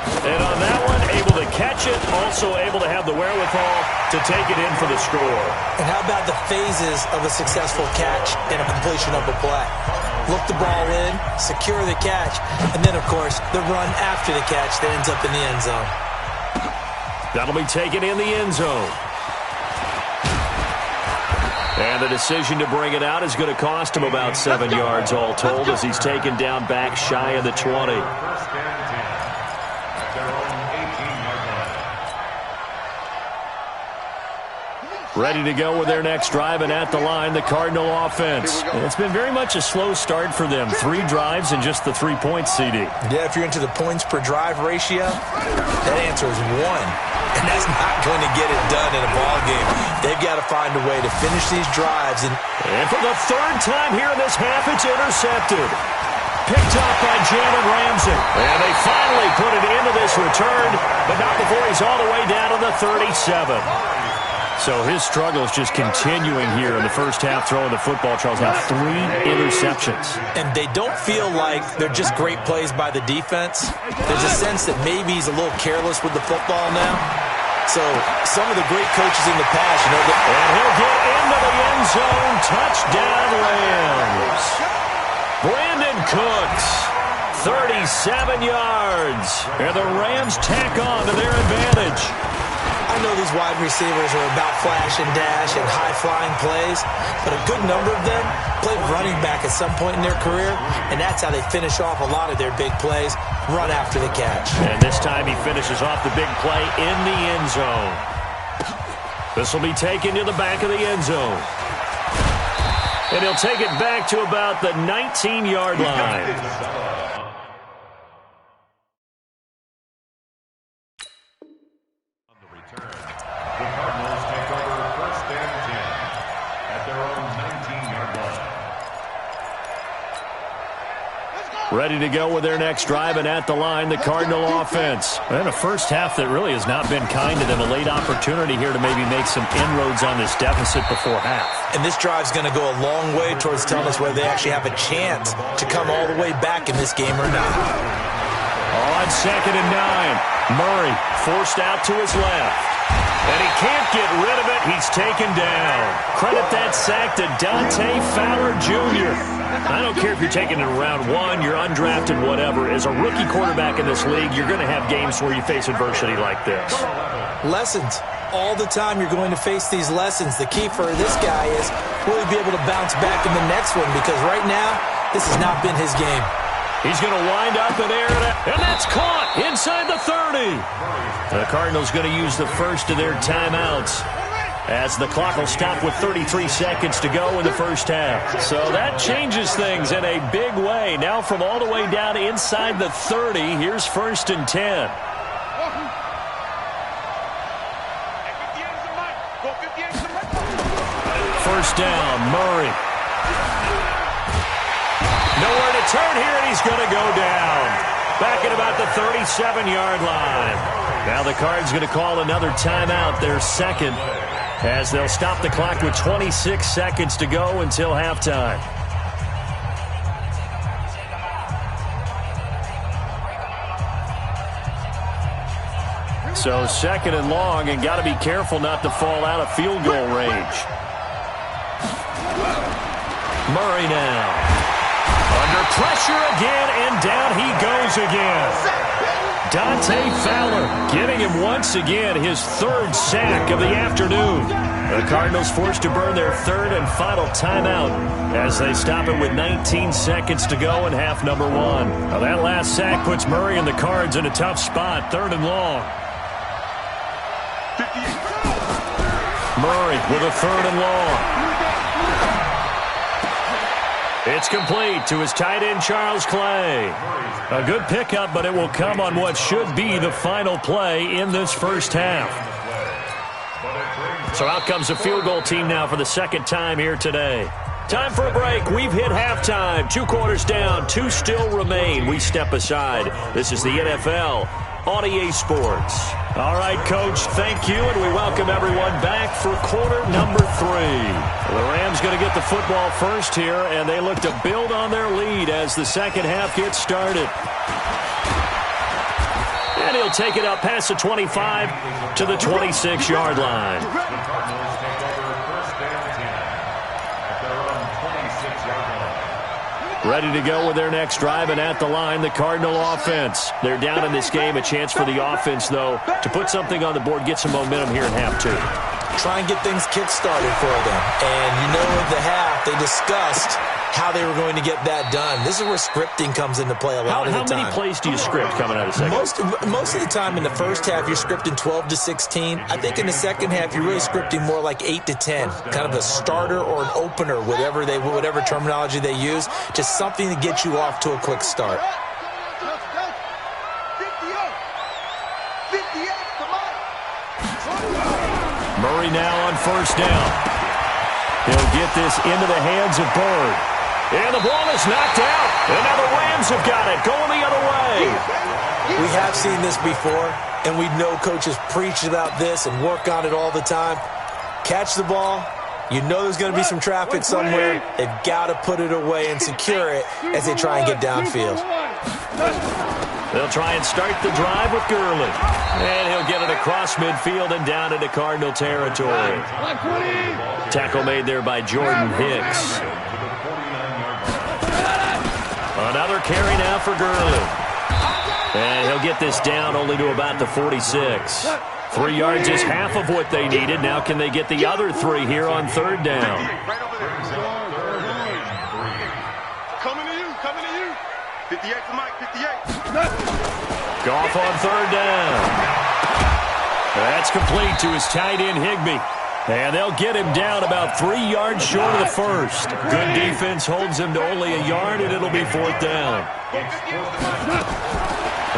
And on that one, able to catch it, also able to have the wherewithal to take it in for the score. And how about the phases of a successful catch and a completion of a play? look the ball in, secure the catch, and then, of course, the run after the catch that ends up in the end zone. That'll be taken in the end zone. And the decision to bring it out is going to cost him about 7 yards all told as he's taken down back shy of the 20. Ready to go with their next drive, and at the line, the Cardinal offense. And it's been very much a slow start for them. 3 drives and just the 3 points, CD. Yeah, if you're into the points per drive ratio, that answer is 1. And that's not going to get it done in a ball game. They've got to find a way to finish these drives. And for the 3rd time here in this half, it's intercepted. Picked up by Jalen Ramsey. And they finally put it into this return, but not before he's all the way down to the 37. So his struggle is just continuing here in the first half, throwing the football. Charles, now 3 interceptions. And they don't feel like they're just great plays by the defense. There's a sense that maybe he's a little careless with the football now. So some of the great coaches in the past, you know. And he'll get into the end zone. Touchdown, Rams. Brandon Cooks, 37 yards. And the Rams tack on to their advantage. I know these wide receivers are about flash and dash and high-flying plays, but a good number of them played running back at some point in their career, and that's how they finish off a lot of their big plays, run after the catch. And this time he finishes off the big play in the end zone. This will be taken to the back of the end zone. And he'll take it back to about the 19-yard line. Ready to go with their next drive, and at the line, the Cardinal offense. And a first half that really has not been kind to them. A late opportunity here to maybe make some inroads on this deficit before half. And this drive's going to go a long way towards telling us whether they actually have a chance to come all the way back in this game or not. On 2nd and 9, Murray forced out to his left. And he can't get rid of it. He's taken down. Credit that sack to Dante Fowler Jr. I don't care if you're taking it in round 1, you're undrafted, whatever. As a rookie quarterback in this league, you're going to have games where you face adversity like this. Lessons. All the time you're going to face these lessons. The key for this guy is will he be able to bounce back in the next one? Because right now, this has not been his game. He's going to wind up and air it, and that's caught inside the 30. The Cardinals going to use the first of their timeouts as the clock will stop with 33 seconds to go in the first half. So that changes things in a big way. Now from all the way down inside the 30, here's 1st and 10. First down, Murray. Nowhere to turn here, and he's going to go down. Back at about the 37-yard line. Now the Cards going to call another timeout, their second, as they'll stop the clock with 26 seconds to go until halftime. So 2nd and long, and got to be careful not to fall out of field goal range. Murray now. Under pressure again, and down he goes again. Dante Fowler getting him once again his 3rd sack of the afternoon. The Cardinals forced to burn their 3rd and final timeout as they stop it with 19 seconds to go in half number 1. Now that last sack puts Murray and the Cards in a tough spot, 3rd and long. Murray with a 3rd and long. It's complete to his tight end, Charles Clay. A good pickup, but it will come on what should be the final play in this first half. So out comes the field goal team now for the 2nd time here today. Time for a break. We've hit halftime. 2 quarters down. 2 still remain. We step aside. This is the NFL on EA Sports. All right, Coach, thank you, and we welcome everyone back for quarter number 3. The Rams going to get the football first here, and they look to build on their lead as the second half gets started. And he'll take it up past the 25 to the 26-yard line. Ready to go with their next drive, and at the line, the Cardinal offense. They're down in this game. A chance for the offense, though, to put something on the board, get some momentum here in half two. Try and get things kick-started for them. And you know in the half, they discussed how they were going to get that done. This is where scripting comes into play a lot of the time. How many plays do you script coming out of second? Most of the time in the first half, you're scripting 12 to 16. I think in the second half, you're really scripting more like 8 to 10. Kind of a starter or an opener, whatever terminology they use. Just something to get you off to a quick start. Murray now on first down. He'll get this into the hands of Bird. And the ball is knocked out. And now the Rams have got it, going the other way. We have seen this before, and we know coaches preach about this and work on it all the time. Catch the ball. You know there's going to be some traffic somewhere. They've got to put it away and secure it as they try and get downfield. They'll try and start the drive with Gurley. And he'll get it across midfield and down into Cardinal territory. Tackle made there by Jordan Hicks. Another carry now for Gurley. And he'll get this down only to about the 46. 3 yards is half of what they needed. Now can they get the other 3 here on third down? Coming to you. 58 for Mike, 58. Goff on third down. That's complete to his tight end, Higbee. And they'll get him down about 3 yards short of the first. Good defense holds him to only a yard, and it'll be fourth down.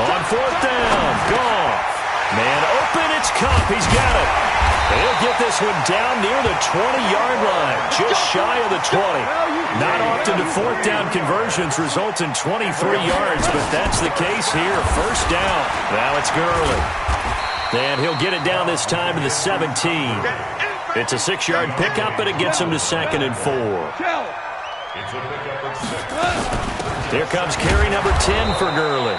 On fourth down, Goff. Man open, it's Cup. He's got it. He'll get this one down near the 20-yard line, just shy of the 20. Not often do fourth down conversions result in 23 yards, but that's the case here. First down. Now it's Gurley. And he'll get it down this time to the 17. It's a 6-yard pickup, and it gets him to 2nd and 4. Here comes carry number 10 for Gurley.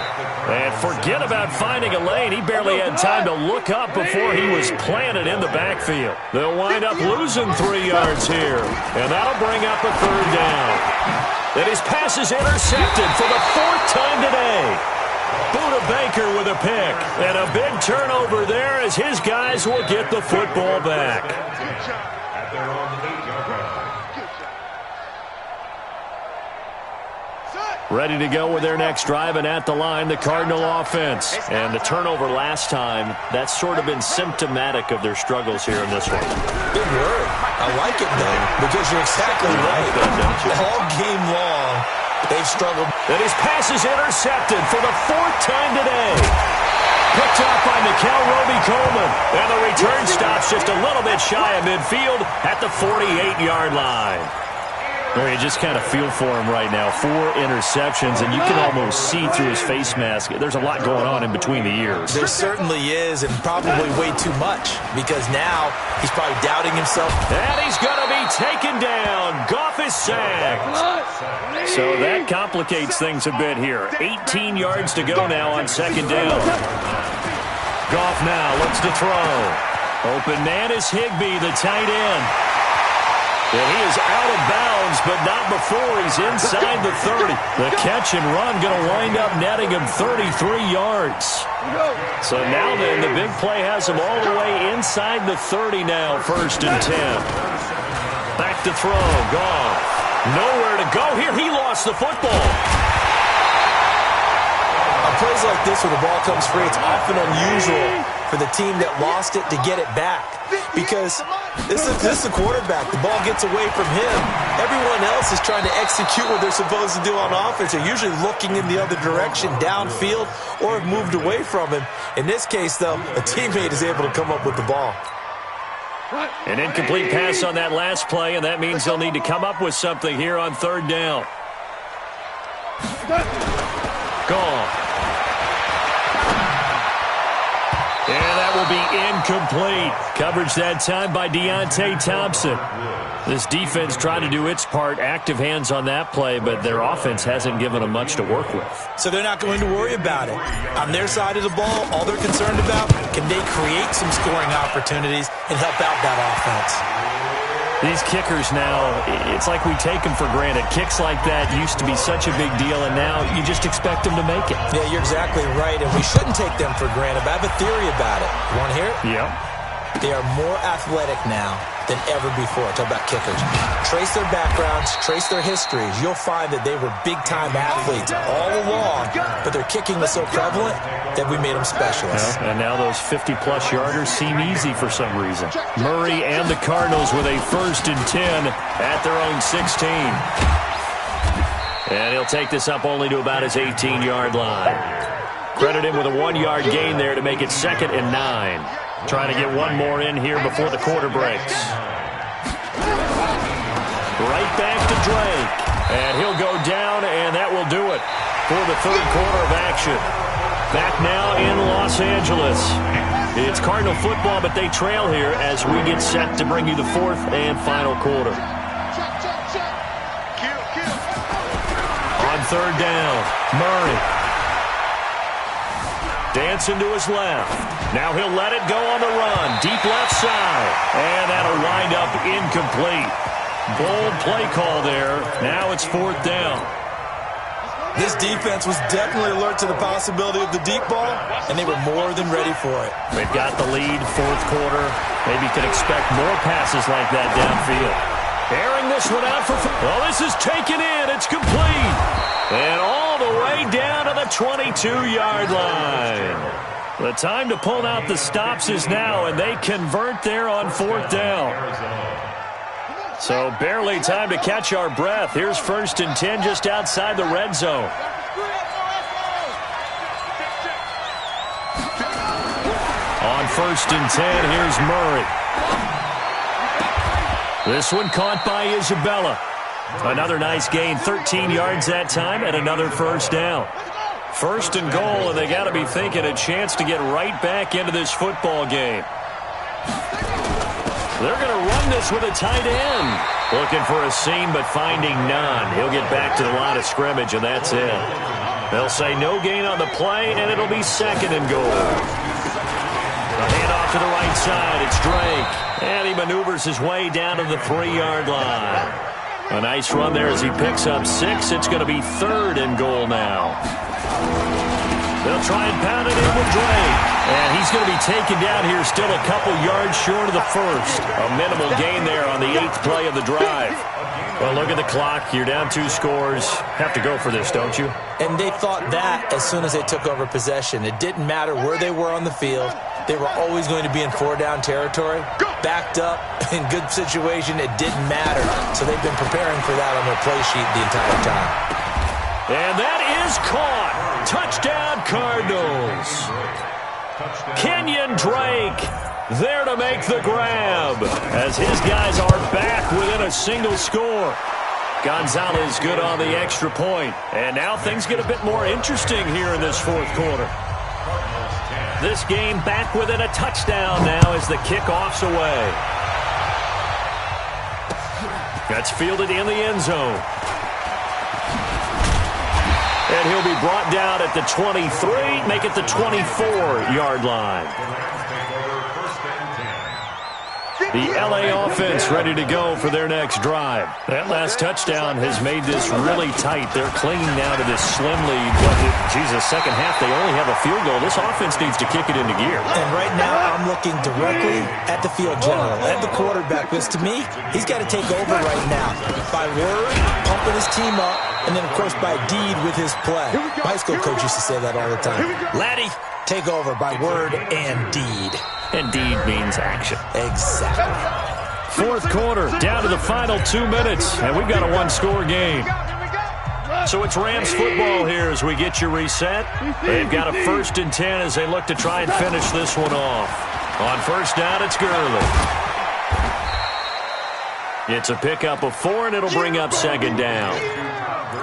And forget about finding a lane. He barely had time to look up before he was planted in the backfield. They'll wind up losing 3 yards here. And that'll bring up a third down. And his pass is intercepted for the 4th time today. Buda Baker with a pick. And a big turnover there as his guys will get the football back. At their own 8-yard line. Ready to go with their next drive, and at the line, the Cardinal offense. And the turnover last time, that's sort of been symptomatic of their struggles here in this one. Big word. I like it, though, because you're exactly right. All game long, they've struggled. And his pass is intercepted for the 4th time today. Picked up by Mikel Roby-Coleman. And the return stops just a little bit shy of midfield at the 48-yard line. Well, you just kind of feel for him right now. 4 interceptions, and you can almost see through his face mask. There's a lot going on in between the ears. There certainly is, and probably way too much, because now he's probably doubting himself. And he's going to be taken down. Goff is sacked. So that complicates things a bit here. 18 yards to go now on 2nd down. Goff now looks to throw. Open man is Higbee, the tight end. And he is out of bounds, but not before he's inside the 30. The catch and run going to wind up netting him 33 yards. So now then, the big play has him all the way inside the 30 now, 1st and 10. Back to throw, Goff. Nowhere to go here. He lost the football. On plays like this where the ball comes free, it's often unusual for the team that lost it to get it back. Because this is the quarterback. The ball gets away from him. Everyone else is trying to execute what they're supposed to do on offense. They're usually looking in the other direction, downfield, or have moved away from him. In this case, though, a teammate is able to come up with the ball. An incomplete pass on that last play, and that means they'll need to come up with something here on 3rd down. Gone. And that will be incomplete. Coverage that time by Deontay Thompson. This defense tried to do its part, active hands on that play, but their offense hasn't given them much to work with. So they're not going to worry about it. On their side of the ball, all they're concerned about, can they create some scoring opportunities and help out that offense? These kickers now, it's like we take them for granted. Kicks like that used to be such a big deal, and now you just expect them to make it. Yeah, you're exactly right, and we shouldn't take them for granted. But I have a theory about it. You want to hear it? Yeah. They are more athletic now than ever before. Talk about kickers. Trace their backgrounds, trace their histories. You'll find that they were big-time athletes all along, but their kicking was so prevalent that we made them specialists. Yeah, and now those 50-plus yarders seem easy for some reason. Murray and the Cardinals with a 1st and 10 at their own 16. And he'll take this up only to about his 18-yard line. Credit him with a 1-yard gain there to make it 2nd and 9. Trying to get one more in here before the quarter breaks. Right back to Drake. And he'll go down, and that will do it for the 3rd quarter of action. Back now in Los Angeles. It's Cardinal football, but they trail here as we get set to bring you the 4th and final quarter. On 3rd down, Murray. Dancing to his left. Now he'll let it go on the run. Deep left side. And that'll wind up incomplete. Bold play call there. Now it's 4th down. This defense was definitely alert to the possibility of the deep ball, and they were more than ready for it. They've got the lead, 4th quarter. Maybe could expect more passes like that downfield. Airing this one out for... Well, this is taken in. It's complete. And all the way down to the 22-yard line. The time to pull out the stops is now, and they convert there on 4th down. So barely time to catch our breath. Here's 1st and 10 just outside the red zone. On 1st and 10, here's Murray. This one caught by Isabella. Another nice gain, 13 yards that time, and another 1st down. 1st and goal, and they got to be thinking a chance to get right back into this football game. They're going to run this with a tight end. Looking for a seam, but finding none. He'll get back to the line of scrimmage, and that's it. They'll say no gain on the play, and it'll be 2nd and goal. The handoff to the right side. It's Drake. And he maneuvers his way down to the 3-yard line. A nice run there as he picks up 6. It's going to be 3rd and goal now. They'll try and pound it in with Drake. And he's going to be taken down here still a couple yards short of the 1st. A minimal gain there on the 8th play of the drive. Well, look at the clock. You're down 2 scores. Have to go for this, don't you? And they thought that as soon as they took over possession. It didn't matter where they were on the field. They were always going to be in 4-down territory. Backed up, in good situation, it didn't matter. So they've been preparing for that on their play sheet the entire time. And that is caught. Touchdown, Cardinals. Kenyon Drake there to make the grab as his guys are back within a single score. Gonzalez good on the extra point. And now things get a bit more interesting here in this 4th quarter. This game back within a touchdown now as the kickoff's away. That's fielded in the end zone. And he'll be brought down at the 23, make it the 24-yard line. The L.A. offense ready to go for their next drive. That last touchdown has made this really tight. They're clinging now to this slim lead. But, geez, the second half, they only have a field goal. This offense needs to kick it into gear. And right now, I'm looking directly at the field general, at the quarterback. Because to me, he's got to take over right now. By word, pumping his team up, and then, of course, by deed with his play. My high school coach used to say that all the time. Laddie, take over by word and deed. And deed means action. Exactly. 4th quarter, down to the final 2 minutes, and we've got a 1-score game. So it's Rams football here as we get you reset. They've got a 1st and 10 as they look to try and finish this one off. On 1st down, it's Gurley. It's a pickup of 4, and it'll bring up 2nd down.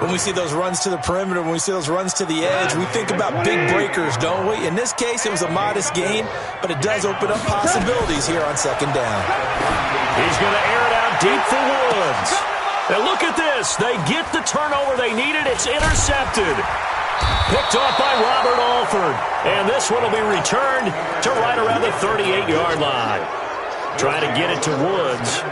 When we see those runs to the perimeter, when we see those runs to the edge, we think about big breakers, don't we? In this case, it was a modest gain, but it does open up possibilities here on 2nd down. He's going to air it out deep for Woods. And look at this. They get the turnover they needed. It's intercepted. Picked off by Robert Alford. And this one will be returned to right around the 38-yard line. Trying to get it to Woods.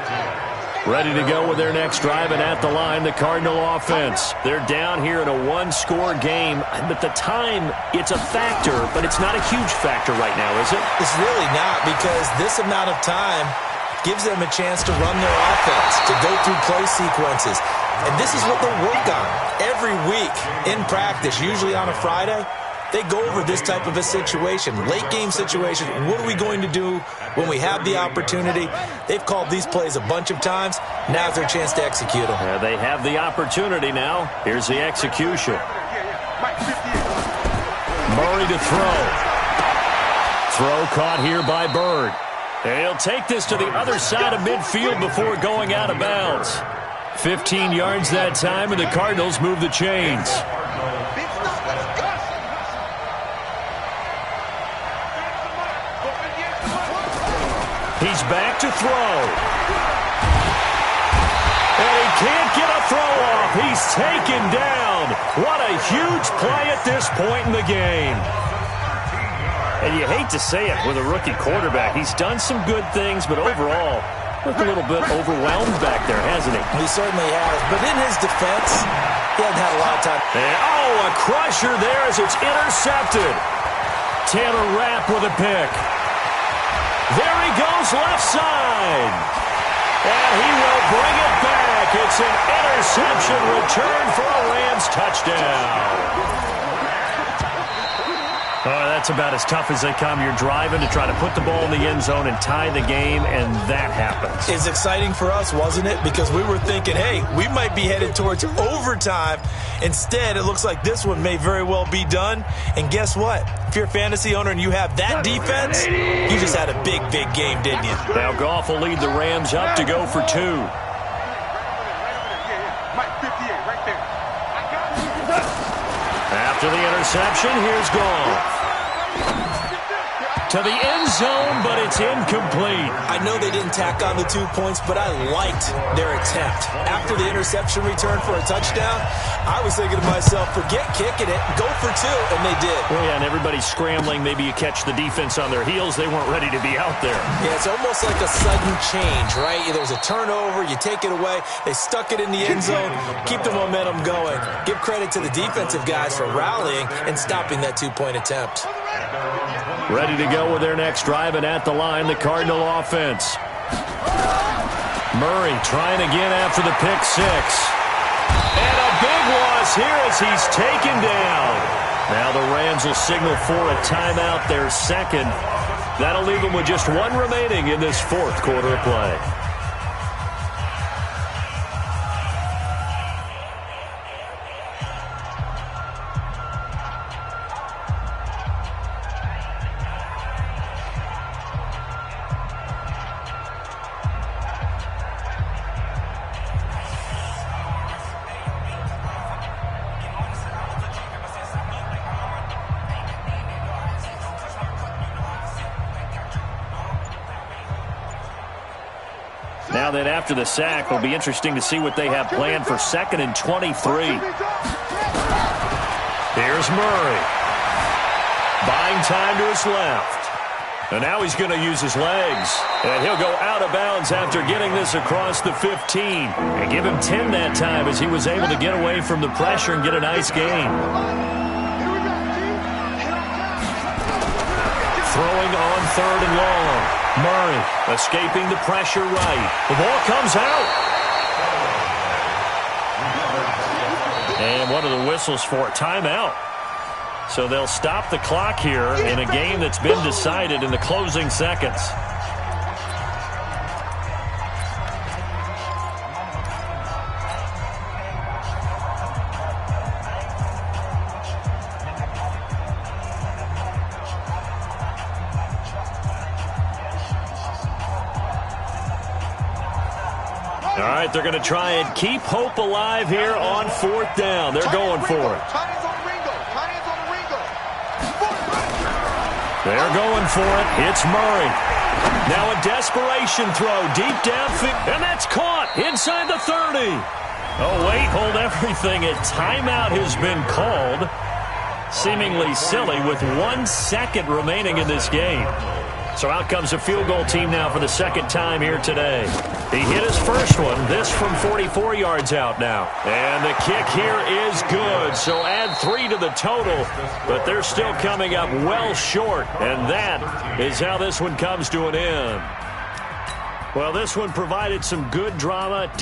Ready to go with their next drive, and at the line, the Cardinal offense. They're down here in a one-score game, but the time, it's a factor, but it's not a huge factor right now, is it? It's really not, because this amount of time gives them a chance to run their offense, to go through play sequences. And this is what they work on every week in practice, usually on a Friday. They go over this type of a situation, late-game situation. What are we going to do when we have the opportunity? They've called these plays a bunch of times. Now's their chance to execute them. Yeah, they have the opportunity now. Here's the execution. Murray to throw. Throw caught here by Bird. And he'll take this to the other side of midfield before going out of bounds. 15 yards that time, and the Cardinals move the chains. He's back to throw. And he can't get a throw off. He's taken down. What a huge play at this point in the game. And you hate to say it with a rookie quarterback. He's done some good things, but overall, looked a little bit overwhelmed back there, hasn't he? He certainly has. But in his defense, he hasn't had a lot of time. And, a crusher there as it's intercepted. Taylor Rapp with a pick. There he goes, left side. And he will bring it back. It's an interception return for a Rams touchdown. That's about as tough as they come. You're driving to try to put the ball in the end zone and tie the game, and that happens. It's exciting for us, wasn't it? Because we were thinking, hey, we might be headed towards overtime. Instead, it looks like this one may very well be done. And guess what? If you're a fantasy owner and you have that defense, you just had a big, big game, didn't you? Now Goff will lead the Rams up to go for 2. After the interception, here's Goff. To the end zone, but it's incomplete. I know they didn't tack on the 2 points, but I liked their attempt. After the interception return for a touchdown, I was thinking to myself, forget kicking it, go for 2, and they did. Well, yeah, and everybody's scrambling. Maybe you catch the defense on their heels. They weren't ready to be out there. Yeah, it's almost like a sudden change, right? There's a turnover, you take it away, they stuck it in the end zone, keep the momentum going. Give credit to the defensive guys for rallying and stopping that 2-point attempt. Ready to go with their next drive, and at the line, the Cardinal offense. Murray trying again after the pick 6. And a big loss here as he's taken down. Now the Rams will signal for a timeout, their second. That'll leave them with just 1 remaining in this 4th quarter of play. Now that after the sack, it'll be interesting to see what they have planned for 2nd and 23. Here's Murray. Buying time to his left. And now he's going to use his legs. And he'll go out of bounds after getting this across the 15. And give him 10 that time as he was able to get away from the pressure and get a nice gain. Throwing on 3rd and long. Murray escaping the pressure right. The ball comes out. And what are the whistles for? Timeout. So they'll stop the clock here in a game that's been decided in the closing seconds. All right, they're going to try and keep hope alive here on 4th down. They're going for it. They're going for it. It's Murray. Now a desperation throw deep downfield, and that's caught inside the 30. Oh, wait, hold everything. A timeout has been called. Seemingly silly with 1 second remaining in this game. So out comes a field goal team now for the second time here today. He hit his first one, this from 44 yards out now. And the kick here is good, so add 3 to the total, but they're still coming up well short, and that is how this one comes to an end. Well, this one provided some good drama.